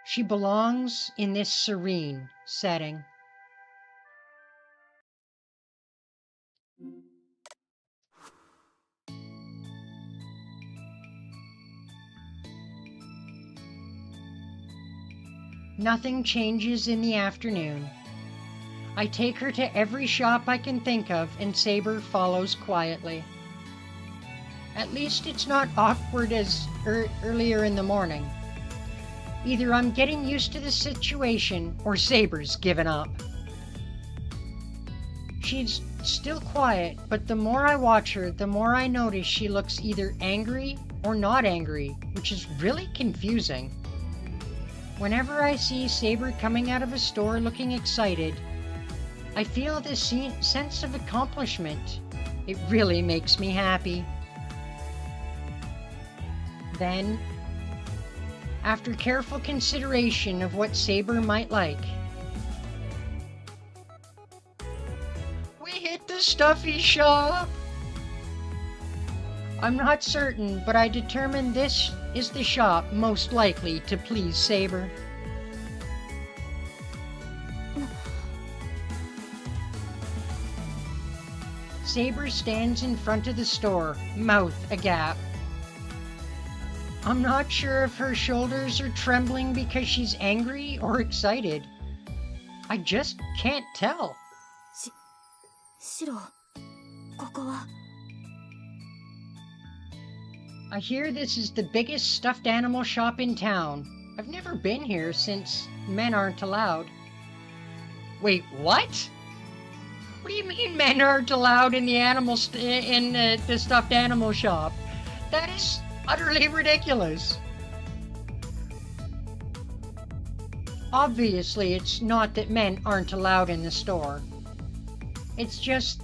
She belongs in this serene setting. Nothing changes in the afternoon. I take her to every shop I can think of, and Saber follows quietly. At least it's not awkward as earlier in the morning. Either I'm getting used to the situation or Saber's given up. She's still quiet, but the more I watch her, the more I notice she looks either angry or not angry, which is really confusing. Whenever I see Saber coming out of a store looking excited, I feel this sense of accomplishment. It really makes me happy. Then, after careful consideration of what Saber might like, we hit the stuffy shop! I'm not certain, but I determined this is the shop most likely to please Saber. Saber stands in front of the store, mouth agape. I'm not sure if her shoulders are trembling because she's angry or excited. I just can't tell. シロ、ここは。 I hear this is the biggest stuffed animal shop in town. I've never been here since men aren't allowed. Wait, what? What do you mean men aren't allowed in the stuffed animal shop? That is utterly ridiculous. Obviously, it's not that men aren't allowed in the store. It's just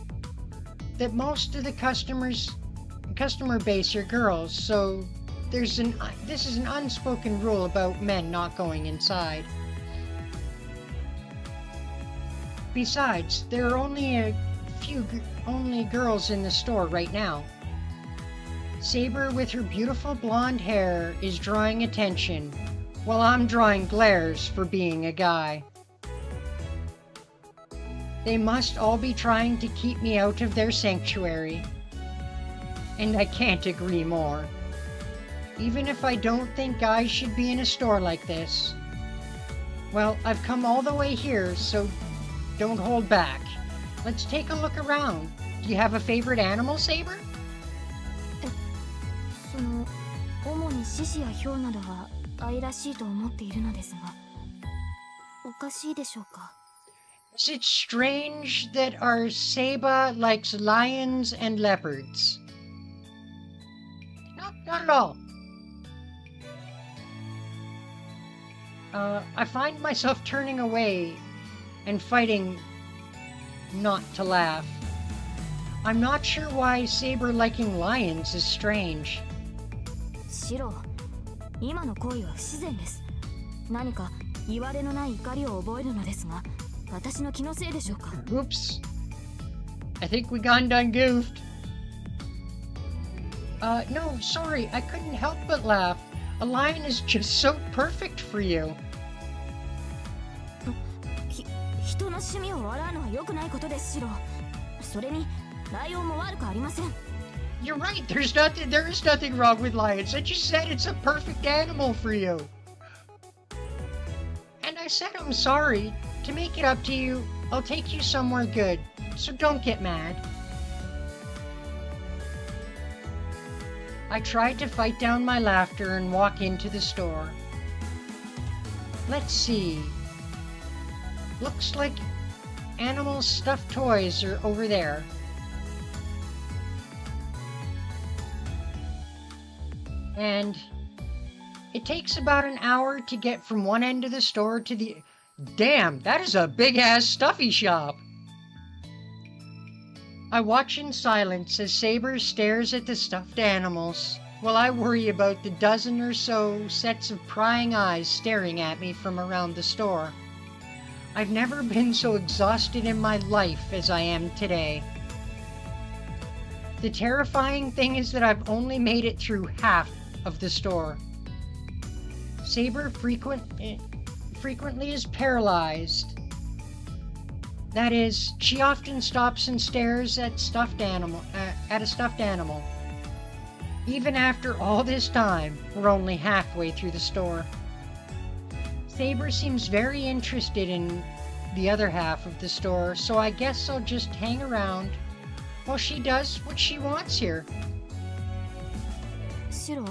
that most of the customer base are girls, so this is an unspoken rule about men not going inside. Besides, there are only a only girls in the store right now. Saber with her beautiful blonde hair is drawing attention, while I'm drawing glares for being a guy. They must all be trying to keep me out of their sanctuary. And I can't agree more. Even if I don't think guys should be in a store like this. Well, I've come all the way here, so don't hold back. Let's take a look around. Do you have a favorite animal, Saber? その主に獅子やヒョウなどは愛らしいと思っているのですが、おかしいでしょうか。 Is it strange that our Seba likes lions and leopards? No, not at all. I find myself turning away and fighting not to laugh. I'm not sure why Saber liking lions is strange. シロ、今の行為は不自然です。何か言われのない怒りを覚えるのですが、私の気のせいでしょうか。 Oops. I think we gone done goofed. No, sorry, I couldn't help but laugh. A lion is just so perfect for you. 人の趣味を笑うのは良くないことです、シロ。それにライオンも悪くありません。 You're right, there is nothing wrong with lions. I just said it's a perfect animal for you. And I said I'm sorry. To make it up to you, I'll take you somewhere good, so don't get mad. I tried to fight down my laughter and walk into the store. Let's see. Looks like animal stuffed toys are over there. And it takes about an hour to get from one end of the store to the... Damn, that is a big-ass stuffy shop! I watch in silence as Saber stares at the stuffed animals, while I worry about the dozen or so sets of prying eyes staring at me from around the store. I've never been so exhausted in my life as I am today. The terrifying thing is that I've only made it through half of the store. Saber frequently is paralyzed. That is, she often stops and stares at a stuffed animal. Even after all this time, we're only halfway through the store. Saber seems very interested in the other half of the store, so I guess I'll just hang around while she does what she wants here. シロ、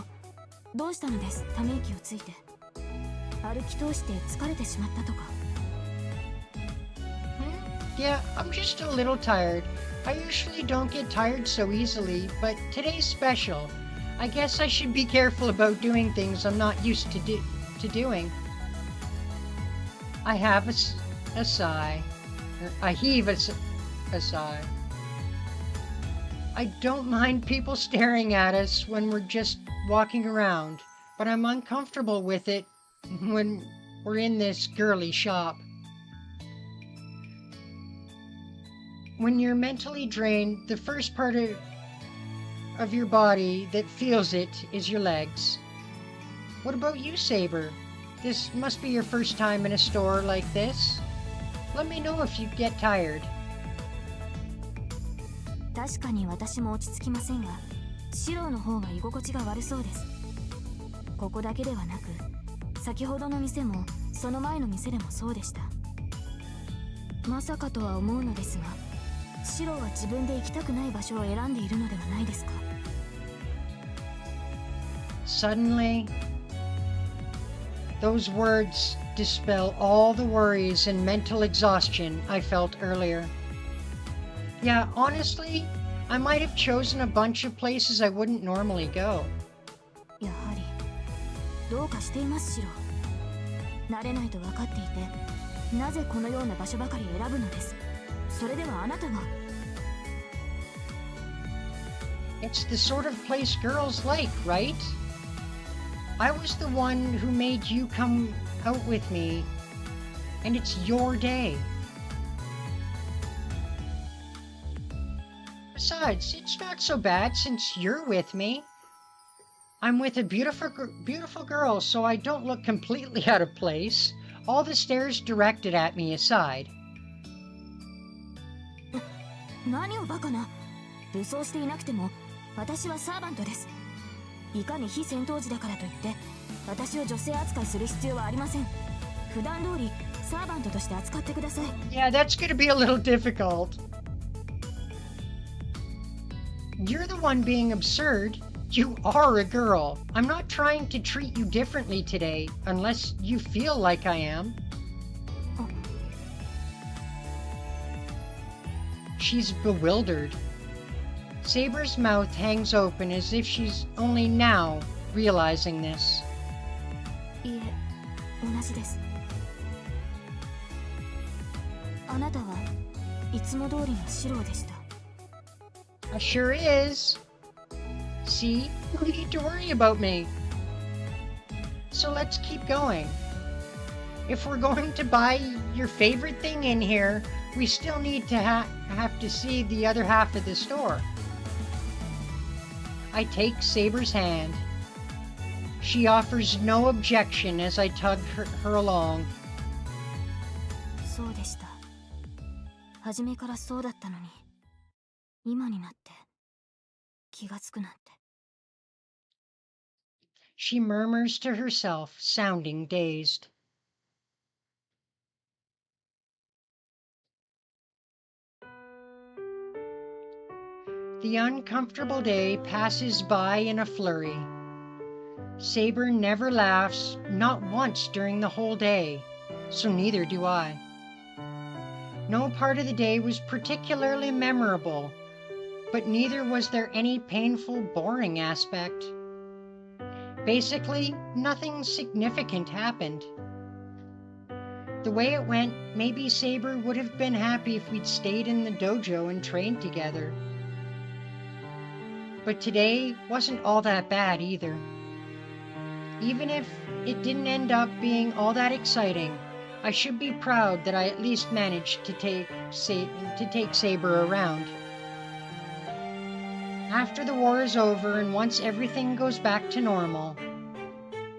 どうしたのです、ため息をついて。歩き通して疲れてしまったとか。Yeah, I'm just a little tired. I usually don't get tired so easily, but today's special. I guess I should be careful about doing things I'm not used to doing. I have a sigh. I heave a sigh. I don't mind people staring at us when we're just walking around, but I'm uncomfortable with it when we're in this girly shop. When you're mentally drained, the first part of your body that feels it is your legs. What about you, Saber? This must be your first time in a store like this. Let me know if you get tired. 確かに私も落ち着きませんが、シロの方が居心地が悪そうです。ここだけではなく、先ほどの店もその前の店でもそうでした。まさかとは思うのですが、シロは自分で行きたくない場所を選んでいるのではないですか。Suddenly, those words dispel all the worries and mental exhaustion I felt earlier. Yeah, honestly, I might have chosen a bunch of places I wouldn't normally go. やはりどうかしています、シロ。慣れないと分かっていて、なぜこのような場所ばかり選ぶのです。それではあなたが。It's the sort of place girls like, right? I was the one who made you come out with me, and it's your day. Besides, it's not so bad since you're with me. I'm with a beautiful girl, so I don't look completely out of place. All the stares directed at me aside. 何をバカな。武装していなくても私はサーバントです。いかに非戦闘時だからといって私を女性扱いする必要はありません。普段通りサーバントとして扱ってください。 Yeah, that's gonna be a little difficult. You're the one being absurd. You are a girl. I'm not trying to treat you differently today, unless you feel like I am. She's bewildered. Saber's mouth hangs open as if she's only now realizing this. いえ、同じです。あなたはいつも通りのシローでした。 I sure is. See? No need to worry about me. So let's keep going. If we're going to buy your favorite thing in here, we still need to have to see the other half of the store. I take Saber's hand. She offers no objection as I tug her along. そうでした。初めからそうだったのに、今になって気がつくなんて。 She murmurs to herself, sounding dazed. The uncomfortable day passes by in a flurry. Saber never laughs, not once during the whole day, so neither do I. No part of the day was particularly memorable, but neither was there any painful, boring aspect. Basically, nothing significant happened. The way it went, maybe Saber would have been happy if we'd stayed in the dojo and trained together. But today wasn't all that bad either. Even if it didn't end up being all that exciting, I should be proud that I at least managed to take Saber around. After the war is over and once everything goes back to normal,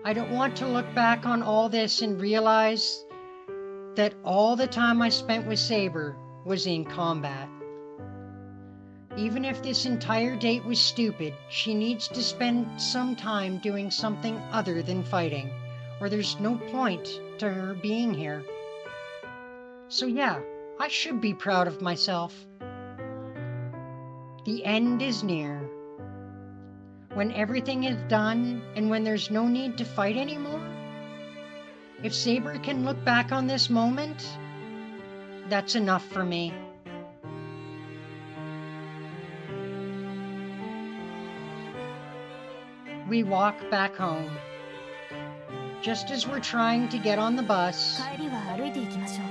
I don't want to look back on all this and realize that all the time I spent with Saber was in combat. Even if this entire date was stupid, she needs to spend some time doing something other than fighting, or there's no point to her being here. So yeah, I should be proud of myself. The end is near. When everything is done and when there's no need to fight anymore, if Saber can look back on this moment, that's enough for me. We walk back home. Just as we're trying to get on the bus, 帰りは歩いていきましょ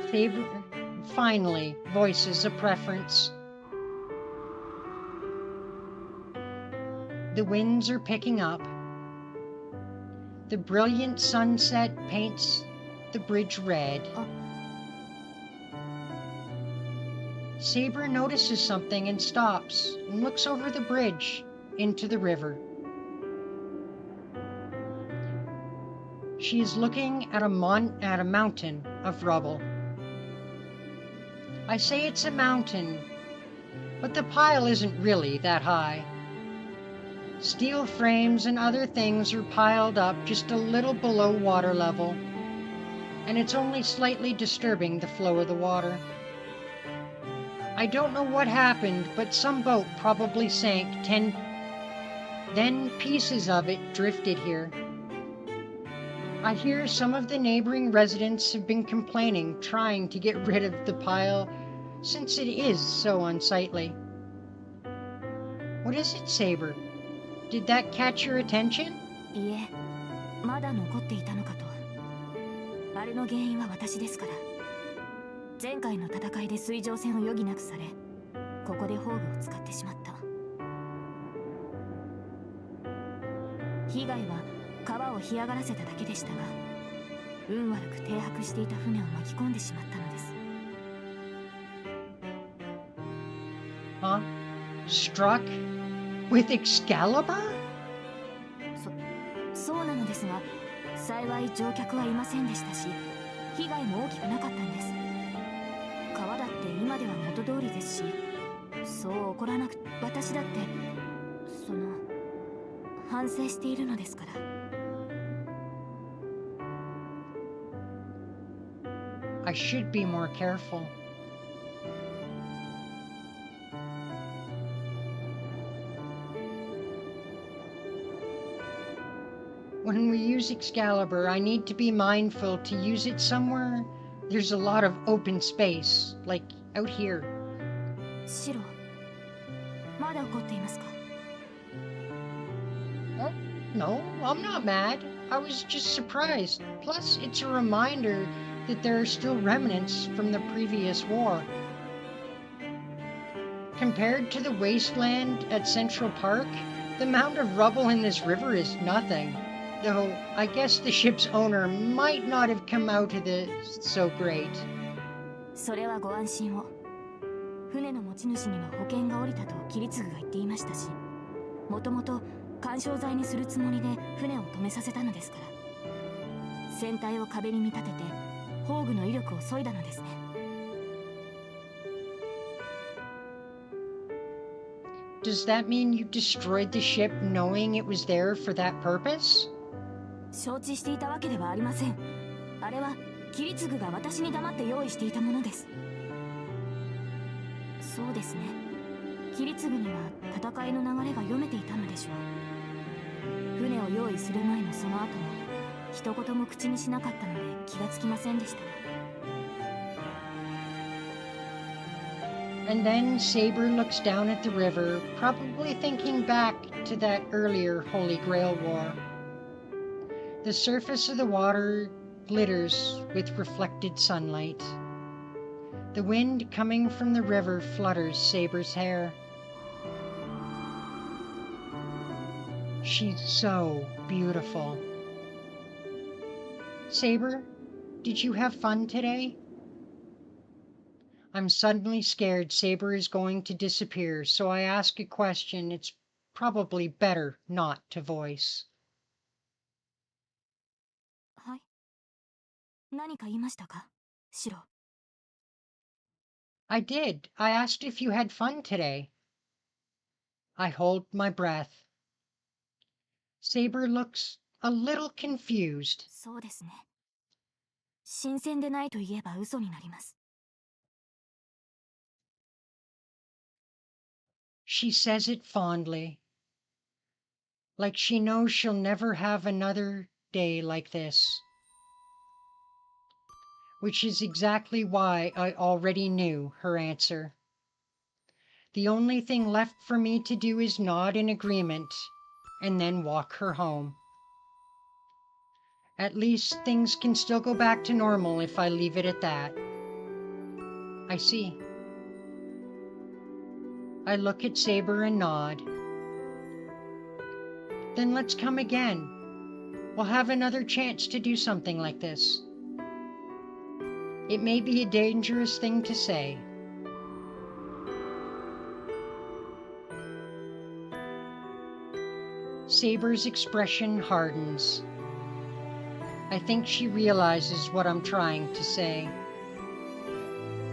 う。 Saber finally voices a preference. The winds are picking up. The brilliant sunset paints the bridge red. Saber notices something and stops and looks over the bridge into the river. She is looking at a mountain of rubble. I say it's a mountain, but the pile isn't really that high. Steel frames and other things are piled up just a little below water level, and it's only slightly disturbing the flow of the water. I don't know what happened, but some boat probably sank. Then pieces of it drifted here. I hear some of the neighboring residents have been complaining, trying to get rid of the pile since it is so unsightly. What is it, Saber? Did that catch your attention? いえ、まだ残っていたのかと。あれの原因は私ですから。前回の戦いで水上戦を余儀なくされ、ここで宝具を使ってしまった。被害は川を干上がらせただけでしたが、運悪く停泊していた船を巻き込んでしまったのです。Huh? Struck with Excalibur? そうなのですが、幸い乗客はいませんでしたし、被害も大きくなかったんです。川だって今では元通りですし、そう怒らなく私だって反省しているのですから。I should be more careful. When we use Excalibur, I need to be mindful to use it somewhere there's a lot of open space, like out here. シロ、まだ怒っていますか？ Oh, no, I'm not mad. I was just surprised. Plus, it's a reminder that there are still remnants from the previous war. Compared to the wasteland at Central Park, the amount of rubble in this river is nothing. Though, I guess the ship's owner might not have come out of this so great. それはご安心を。船の持ち主には保険が下りたと桐継が言っていましたし、もともと緩衝材にするつもりで船を止めさせたのですから。船体を壁に見立てて砲具の威力を削いだのですね。Does that mean you destroyed the ship knowing it was there for that purpose? 承知していたわけではありません。あれは桐継が私に黙って用意していたものです。そうですね。桐継には戦いの流れが読めていたのでしょう。船を用意する前もその後も一言も口にしなかったので気がつきませんでした。And then Saber looks down at the river, probably thinking back to that earlier Holy Grail war. The surface of the water glitters with reflected sunlight. The wind coming from the river flutters Saber's hair. She's so beautiful. Saber, did you have fun today? I'm suddenly scared Saber is going to disappear, so I ask a question it's probably better not to voice. はい。何か言いましたか、シロ。I did. I asked if you had fun today. I hold my breath. Saber looks a little confused. そうですね。新鮮でないと言えば嘘になります。She says it fondly, like she knows she'll never have another day like this. Which is exactly why I already knew her answer. The only thing left for me to do is nod in agreement and then walk her home. At least things can still go back to normal if I leave it at that. I see. I look at Saber and nod. Then let's come again. We'll have another chance to do something like this. It may be a dangerous thing to say. Saber's expression hardens. I think she realizes what I'm trying to say.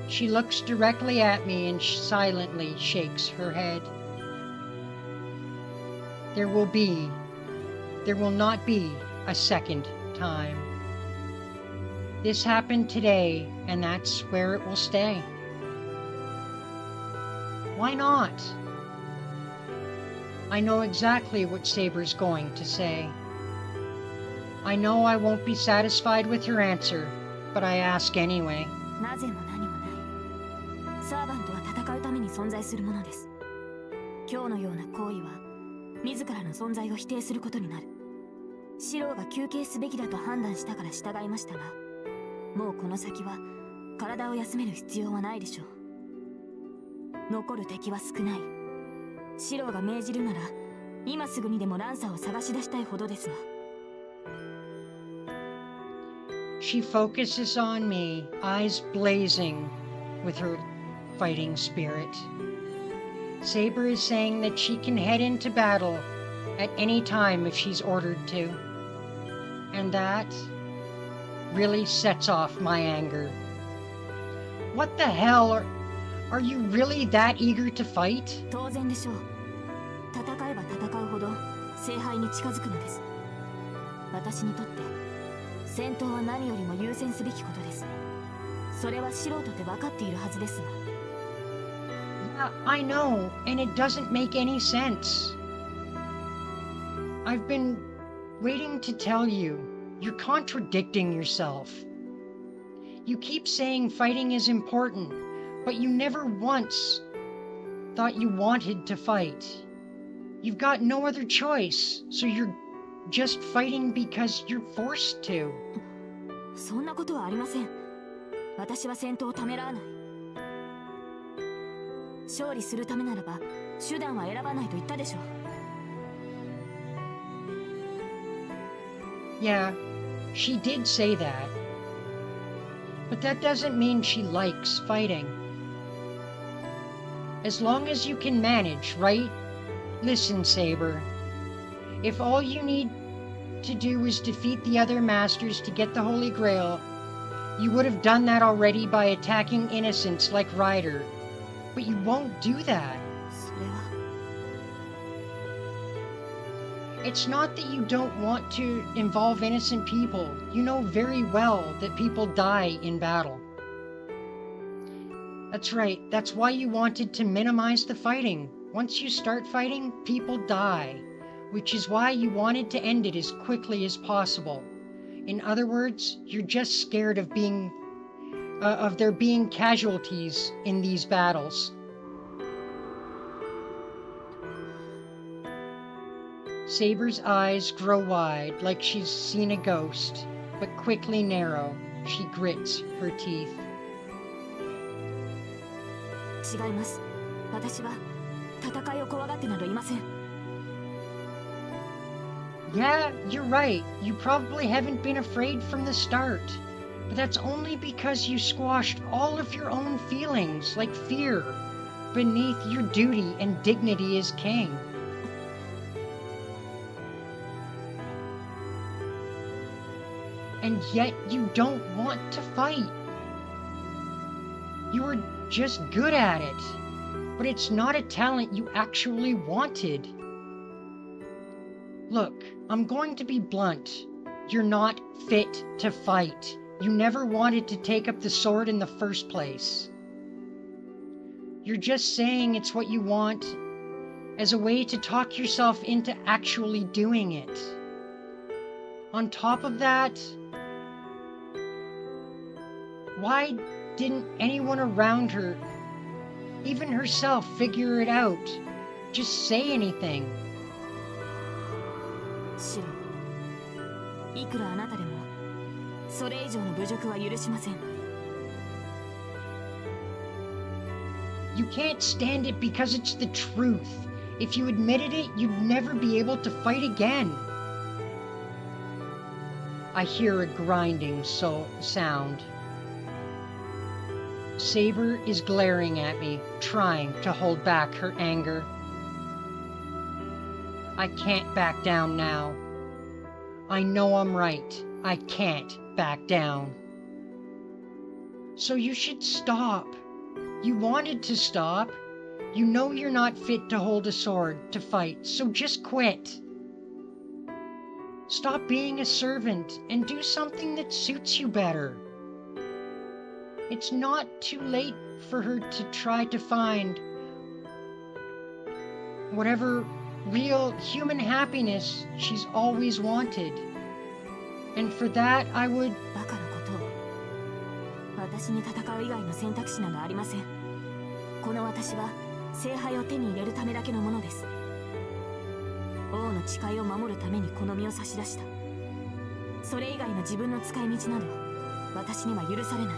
She looks directly at me and silently shakes her head. There will not be a second time. This happened today, and that's where it will stay. Why not? I know exactly what Saber's going to say. I know I won't be satisfied with her answer, but I ask anyway. なぜも何もない。サーバントは戦うために存在するものです。今日のような行為は自らの存在を否定することになる。シローが休憩すべきだと判断したから従いましたが、もうこの先は体を休める必要はないでしょう。残る敵は少ない。シローが命じるなら今すぐにでもランサーを探し出したいほどですわ。She focuses on me, eyes blazing with her fighting spirit. Saber is saying that she can head into battle at any time if she's ordered to. And that really sets off my anger. What the hell are you really that eager to fight? 当然でしょう。戦えば戦うほど聖杯に近づくのです。私にとって戦闘は何よりも優先すべきことです。それは素人って分かっているはずですが。Yeah, I know, and it doesn't make any sense. I've been waiting to tell you. You're contradicting yourself. You keep saying fighting is important, but you never once thought you wanted to fight. You've got no other choice, so you're just fighting because you're forced to. そんなことはありません。私は戦闘をためらわない。勝利するためならば手段は選ばないと言ったでしょう。Yeah, she did say that. But that doesn't mean she likes fighting. As long as you can manage, right? Listen, Saber. If all you need to do is defeat the other masters to get the Holy Grail, you would have done that already by attacking innocents like Ryder. But you won't do that. それは。It's not that you don't want to involve innocent people. You know very well that people die in battle. That's right. That's why you wanted to minimize the fighting. Once you start fighting, people die, which is why you wanted to end it as quickly as possible. In other words, you're just scared of there being casualties in these battles. Saber's eyes grow wide, like she's seen a ghost, but quickly narrow. She grits her teeth. 違います。私は戦いを怖がってなどいません。Yeah, you're right. You probably haven't been afraid from the start. But that's only because you squashed all of your own feelings, like fear, beneath your duty and dignity as king. And yet you don't want to fight. You were just good at it. But it's not a talent you actually wanted. Look, I'm going to be blunt. You're not fit to fight. You never wanted to take up the sword in the first place. You're just saying it's what you want as a way to talk yourself into actually doing it. On top of that, why didn't anyone around her, even herself, figure it out? Just say anything. シロ、いくらあなたでもそれ以上の侮辱は許しません。You can't stand it because it's the truth. If you admitted it, you'd never be able to fight again. I hear a grinding sound. Saber is glaring at me, trying to hold back her anger. I can't back down now. I know I'm right. I can't back down. So you should stop. You wanted to stop. You know you're not fit to hold a sword, to fight, so just quit. Stop being a servant and do something that suits you better. It's not too late for her to try to find whatever real human happiness she's always wanted. And for that, I would... バカなことを。私に戦う以外の選択肢などありません。この私は聖杯を手に入れるためだけのものです。王の誓いを守るためにこの身を差し出した。それ以外の自分の使い道など私には許されない。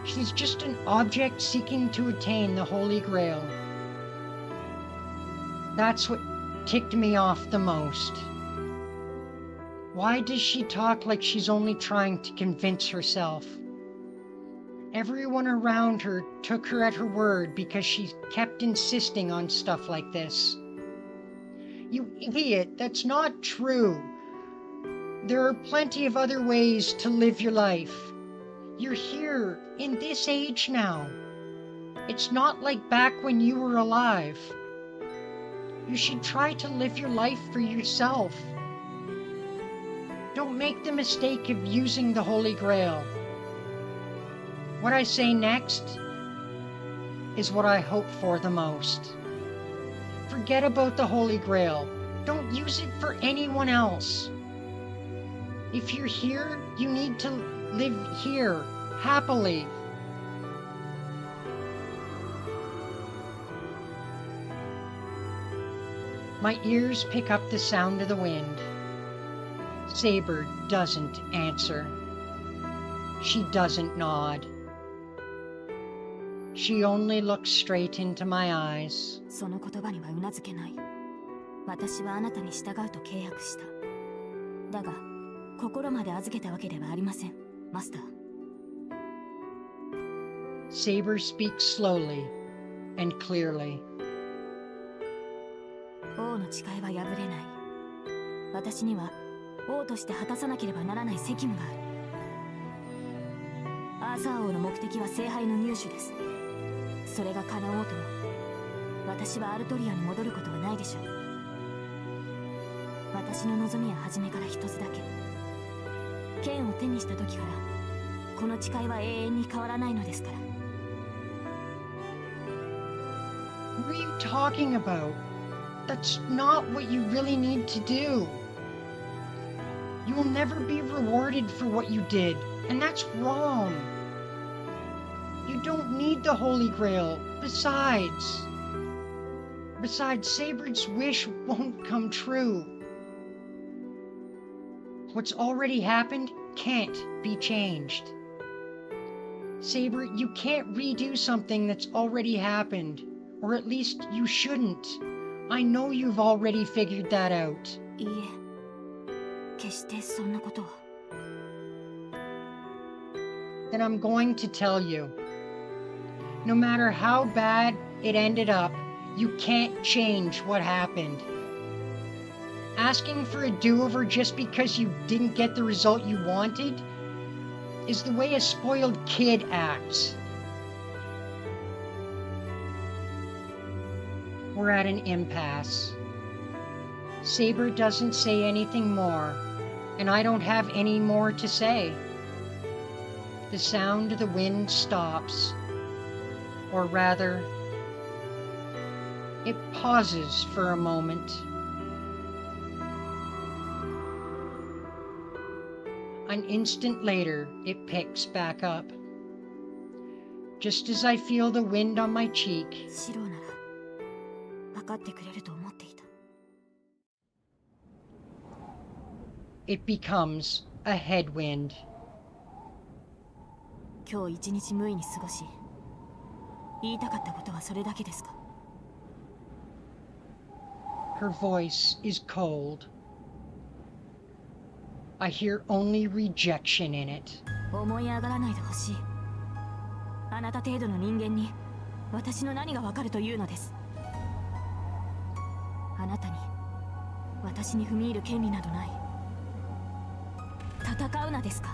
She's just an object seeking to attain the Holy Grail. That's what ticked me off the most. Why does she talk like she's only trying to convince herself? Everyone around her took her at her word because she kept insisting on stuff like this. You idiot, that's not true. There are plenty of other ways to live your life. You're here, in this age now. It's not like back when you were alive. You should try to live your life for yourself. Don't make the mistake of using the Holy Grail. What I say next is what I hope for the most. Forget about the Holy Grail. Don't use it for anyone else. If you're here, you need to live here, happily. My ears pick up the sound of the wind. Saber doesn't answer. She doesn't nod. She only looks straight into my eyes. その言葉にはうなずけない。私はあなたに従うと契約した。だが、心まで預けたわけではありません、マスター。Saber speaks slowly and clearly. 王の誓いは破れない。私には王として果たさなければならない責務がある。アーサー王の目的は聖杯の入手です。それが叶おうとも、私はアルトリアに戻ることはないでしょう。私の望みは初めから一つだけ。剣を手にした時から、この誓いは永遠に変わらないのですから。What are you talking about? That's not what you really need to do. You will never be rewarded for what you did, and that's wrong. You don't need the Holy Grail. Besides, Saber's wish won't come true. What's already happened can't be changed. Saber, you can't redo something that's already happened. Or at least you shouldn't. I know you've already figured that out. いいえ、決してそんなことは。Then I'm going to tell you. No matter how bad it ended up, you can't change what happened. Asking for a do-over just because you didn't get the result you wanted is the way a spoiled kid acts. We're at an impasse. Saber doesn't say anything more, and I don't have any more to say. The sound of the wind stops, or rather, it pauses for a moment. An instant later, it picks back up. Just as I feel the wind on my cheek, シローなら分かってくれると思っていた。it becomes a headwind. 今日一日無意に過ごし、言いたかったことはそれだけですか？ Her voice is cold. I hear only rejection in it. 思い上がらないでほしい。あなた程度の人間に私の何がわかるというのです。あなたに私に踏み入る権利などない。戦うなですか？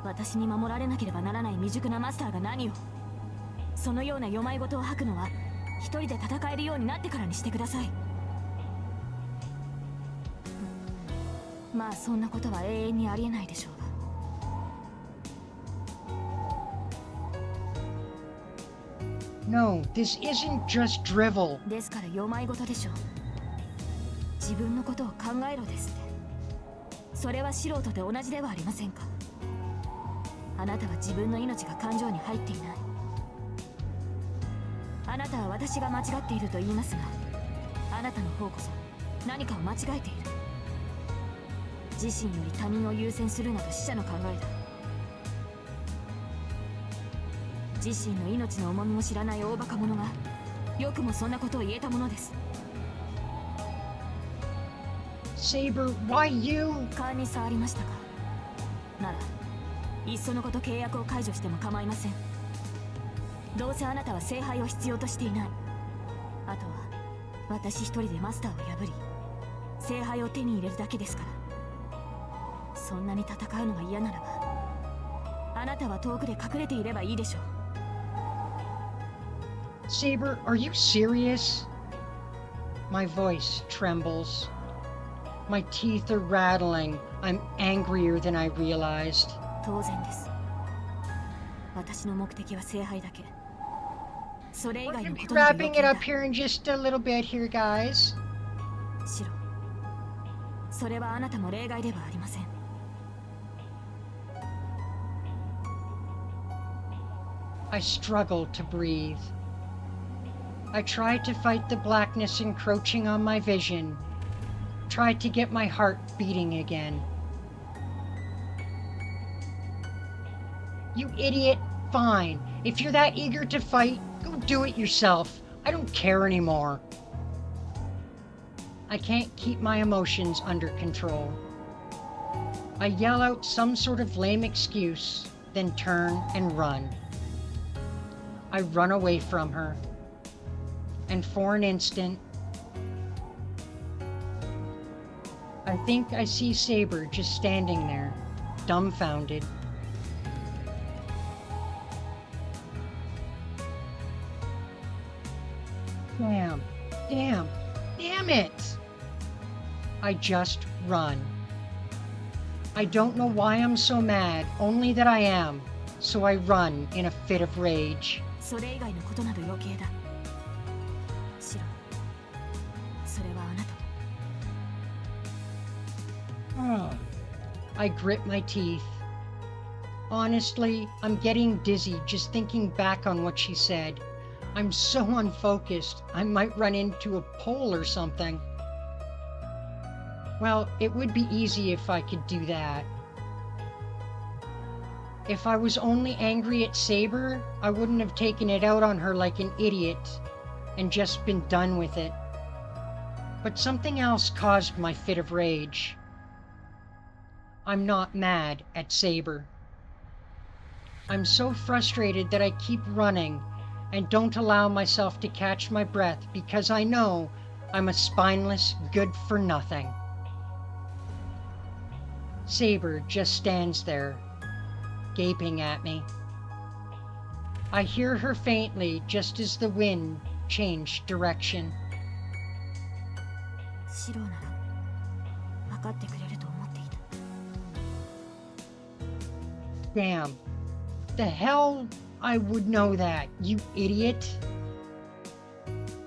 私に守られなければならない未熟なマスターが何を。そのような世まい事を吐くのは一人で戦えるようになってからにしてください。まあそんなことは永遠にありえないでしょうが。No, this isn't just drivel. ですから世まい事でしょう。自分のことを考えろですって。それは素人で同じではありませんか。あなたは自分の命が感情に入っていない。あなたは私が間違っていると言いますが、あなたの方こそ何かを間違えている。自身より他人を優先するなど死者の考えだ。自身の命の重みも知らない大バカ者がよくもそんなことを言えたものです。Saber, why you? 勘に触りましたか。ならいっそのこと契約を解除しても構いません。どうせあなたは聖杯を必要としていない。あとは私一人でマスターを破り聖杯を手に入れるだけですから。そんなに戦うのが嫌ならばあなたは遠くで隠れていればいいでしょう。 Saber, are you serious? My voice trembles. My teeth are rattling. I'm angrier than I realized. 当然です。私の目的は聖杯だけ。それ以 We're 外 gonna の be ことなど wrapping 余 it 計だ。 up here in just a little bit here, guys. シロ、それはあなたも例外ではありません。I struggle to breathe. I try to fight the blackness encroaching on my vision. Try to get my heart beating again. You idiot. Fine. If you're that eager to fight, go do it yourself. I don't care anymore. I can't keep my emotions under control. I yell out some sort of lame excuse, then turn and run. I run away from her. And for an instant, I think I see Saber just standing there, dumbfounded. Damn it! I just run. I don't know why I'm so mad, only that I am, so I run in a fit of rage. それ以外のことなど余計だ。シロ、それはあなたも。I grit my teeth. Honestly, I'm getting dizzy just thinking back on what she said. I'm so unfocused, I might run into a pole or something. Well, it would be easy if I could do that. If I was only angry at Saber, I wouldn't have taken it out on her like an idiot and just been done with it. But something else caused my fit of rage. I'm not mad at Saber. I'm so frustrated that I keep running and don't allow myself to catch my breath because I know I'm a spineless good-for-nothing. Saber just stands there, gaping at me. I hear her faintly just as the wind changed direction. シロなら分かってくれると思っていた。Damn. The hell I would know that, you idiot.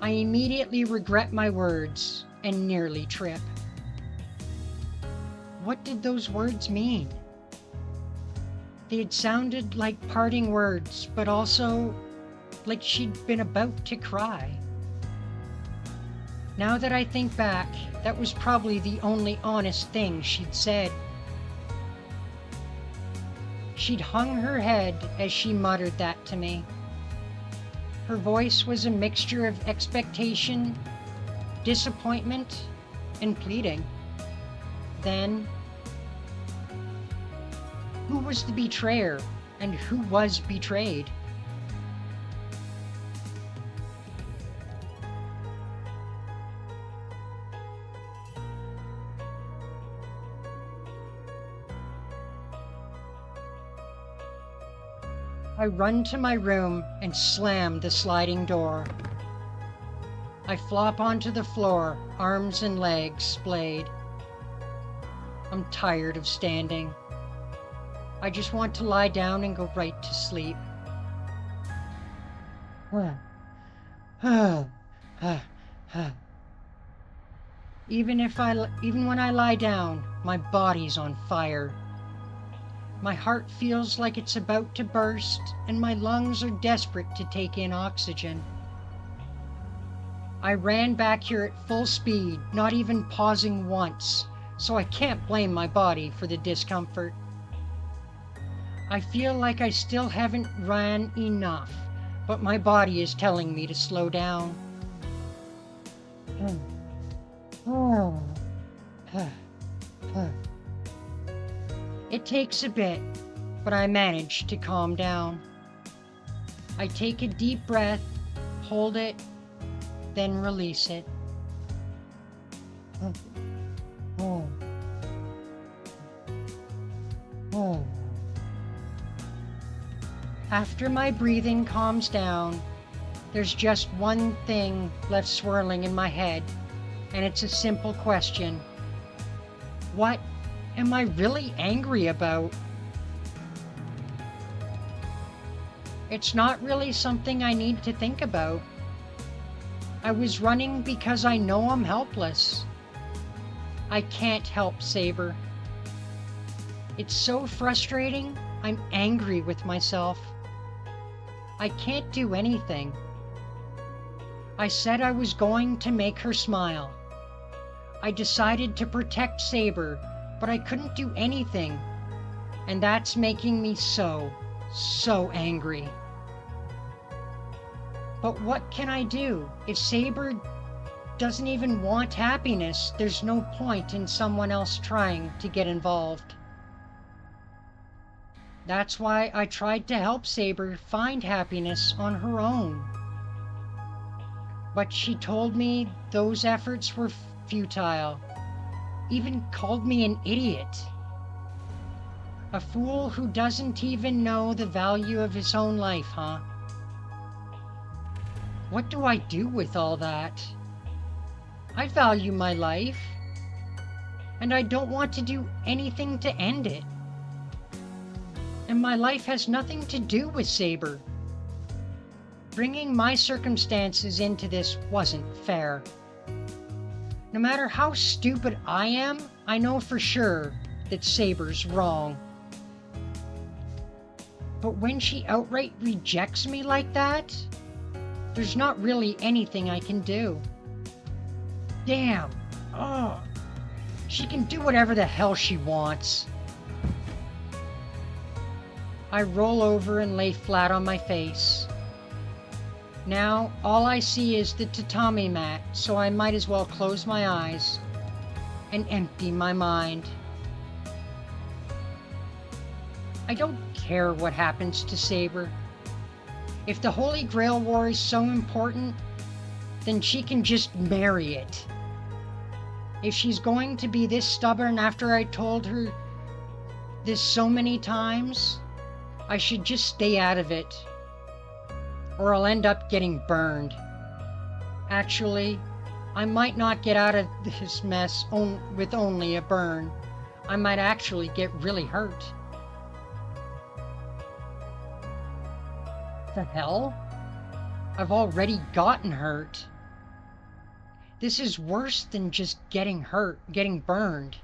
I immediately regret my words and nearly trip. What did those words mean? They had sounded like parting words, but also like she'd been about to cry. Now that I think back, that was probably the only honest thing she'd said. She'd hung her head as she muttered that to me. Her voice was a mixture of expectation, disappointment, and pleading. Then, who was the betrayer, and who was betrayed? I run to my room and slam the sliding door. I flop onto the floor, arms and legs splayed. I'm tired of standing. I just want to lie down and go right to sleep. Even when I lie down, my body's on fire. My heart feels like it's about to burst, and my lungs are desperate to take in oxygen. I ran back here at full speed, not even pausing once, so I can't blame my body for the discomfort. I feel like I still haven't ran enough, but my body is telling me to slow down. It takes a bit, but I manage to calm down. I take a deep breath, hold it, then release it. Oh. Oh. After my breathing calms down, there's just one thing left swirling in my head, and it's a simple question. What am I really angry about? It's not really something I need to think about. I was running because I know I'm helpless. I can't help Saber. It's so frustrating, I'm angry with myself. I can't do anything. I said I was going to make her smile. I decided to protect Saber, but I couldn't do anything. And that's making me so angry. But what can I do? If Saber doesn't even want happiness, there's no point in someone else trying to get involved. That's why I tried to help Saber find happiness on her own. But she told me those efforts were futile, even called me an idiot. A fool who doesn't even know the value of his own life, huh? What do I do with all that? I value my life, and I don't want to do anything to end it. And my life has nothing to do with Saber. Bringing my circumstances into this wasn't fair. No matter how stupid I am, I know for sure that Saber's wrong. But when she outright rejects me like that, there's not really anything I can do. Damn. Oh. She can do whatever the hell she wants. I roll over and lay flat on my face. Now, all I see is the tatami mat, so I might as well close my eyes and empty my mind. I don't care what happens to Saber. If the Holy Grail War is so important, then she can just marry it. If she's going to be this stubborn after I told her this so many times, I should just stay out of it, or I'll end up getting burned. Actually, I might not get out of this mess with only a burn. I might actually get really hurt. The hell? I've already gotten hurt. This is worse than just getting hurt, getting burned.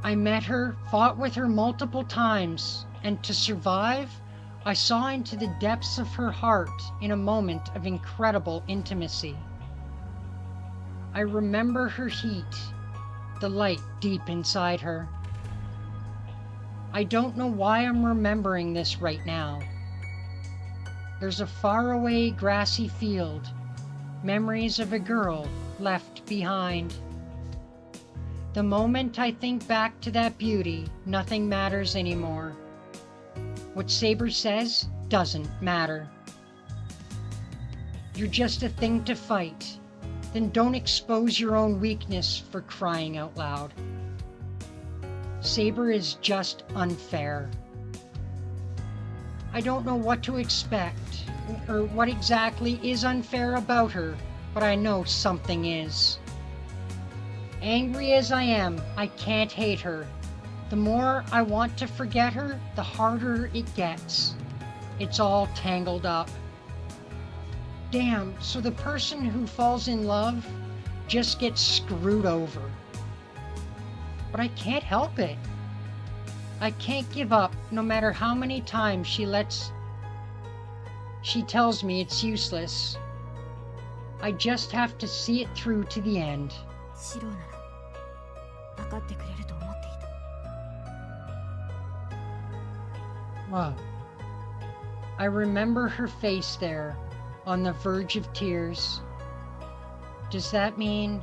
I met her, fought with her multiple times, and to survive, I saw into the depths of her heart in a moment of incredible intimacy. I remember her heat, the light deep inside her. I don't know why I'm remembering this right now. There's a faraway grassy field, memories of a girl left behind. The moment I think back to that beauty, nothing matters anymore. What Saber says doesn't matter. You're just a thing to fight. Then don't expose your own weakness, for crying out loud. Saber is just unfair. I don't know what to expect, or what exactly is unfair about her, but I know something is. Angry as I am, I can't hate her. The more I want to forget her, the harder it gets. It's all tangled up. Damn, so the person who falls in love just gets screwed over. But I can't help it. I can't give up no matter how many times she tells me it's useless. I just have to see it through to the end. シロなら分かってくれると思っていた。 Wow. I remember her face there, on the verge of tears. Does that mean...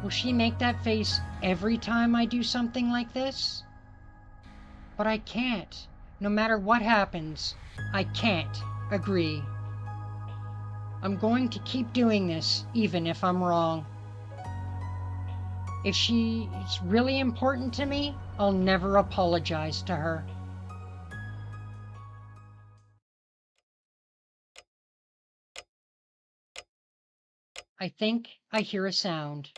Will she make that face every time I do something like this? But I can't. No matter what happens, I can't agree. I'm going to keep doing this, even if I'm wrong. If she's really important to me, I'll never apologize to her. I think I hear a sound.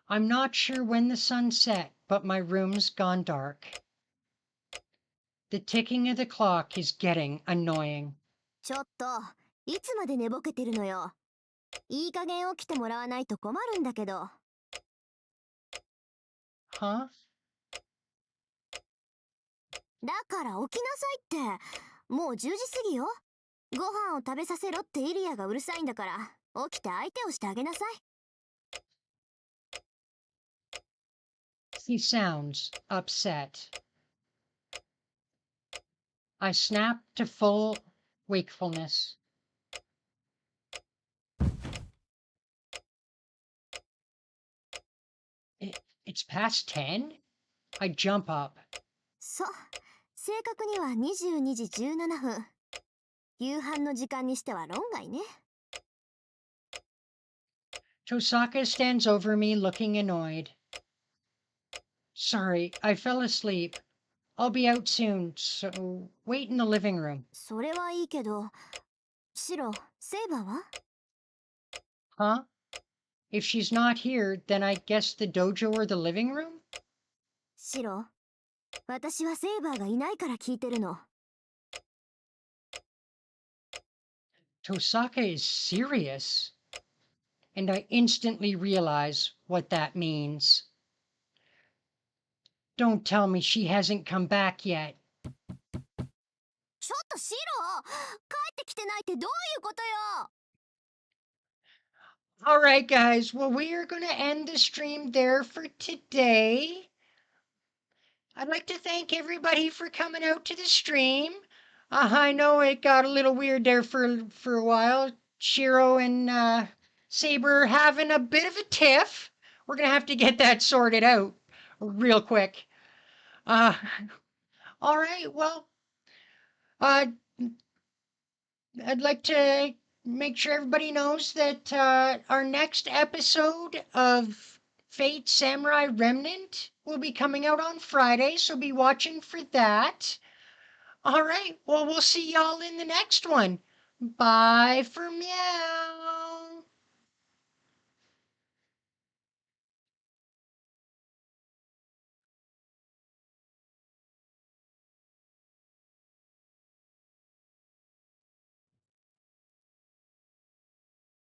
I'm not sure when the sun set, but my room's gone dark. The ticking of the clock is getting annoying. ちょっと、いつまで寝ぼけてるのよ。いい加減起きてもらわないと困るんだけど。Huh? だから起きなさいって。もう10時過ぎよ。ご飯を食べさせろってイリアがうるさいんだから、起きて相手をしてあげなさい。He sounds upset. I snap to full wakefulness. It's past 10? I jump up. そう。正確には22時17分。夕飯の時間にしては論外ね。Tosaka stands over me looking annoyed. Sorry, I fell asleep. I'll be out soon, so wait in the living room. それはいいけど、シロ、セイバーは？ Huh? If she's not here, then I guess the dojo or the living room? シロ、私はセイバーがいないから聞いてるの。Tosaka is serious. And I instantly realize what that means. Don't tell me she hasn't come back yet. ちょっとシロ、帰ってきてないってどういうことよ。 All right, guys. Well, we are going to end the stream there for today. I'd like to thank everybody for coming out to the stream. I know it got a little weird there for a while. Shiro and Saber having a bit of a tiff. We're going to have to get that sorted out real quick. All right. Well, I'd like to make sure everybody knows that our next episode of Fate Samurai Remnant will be coming out on Friday, so be watching for that. All right, well, we'll see y'all in the next one. Bye for meow.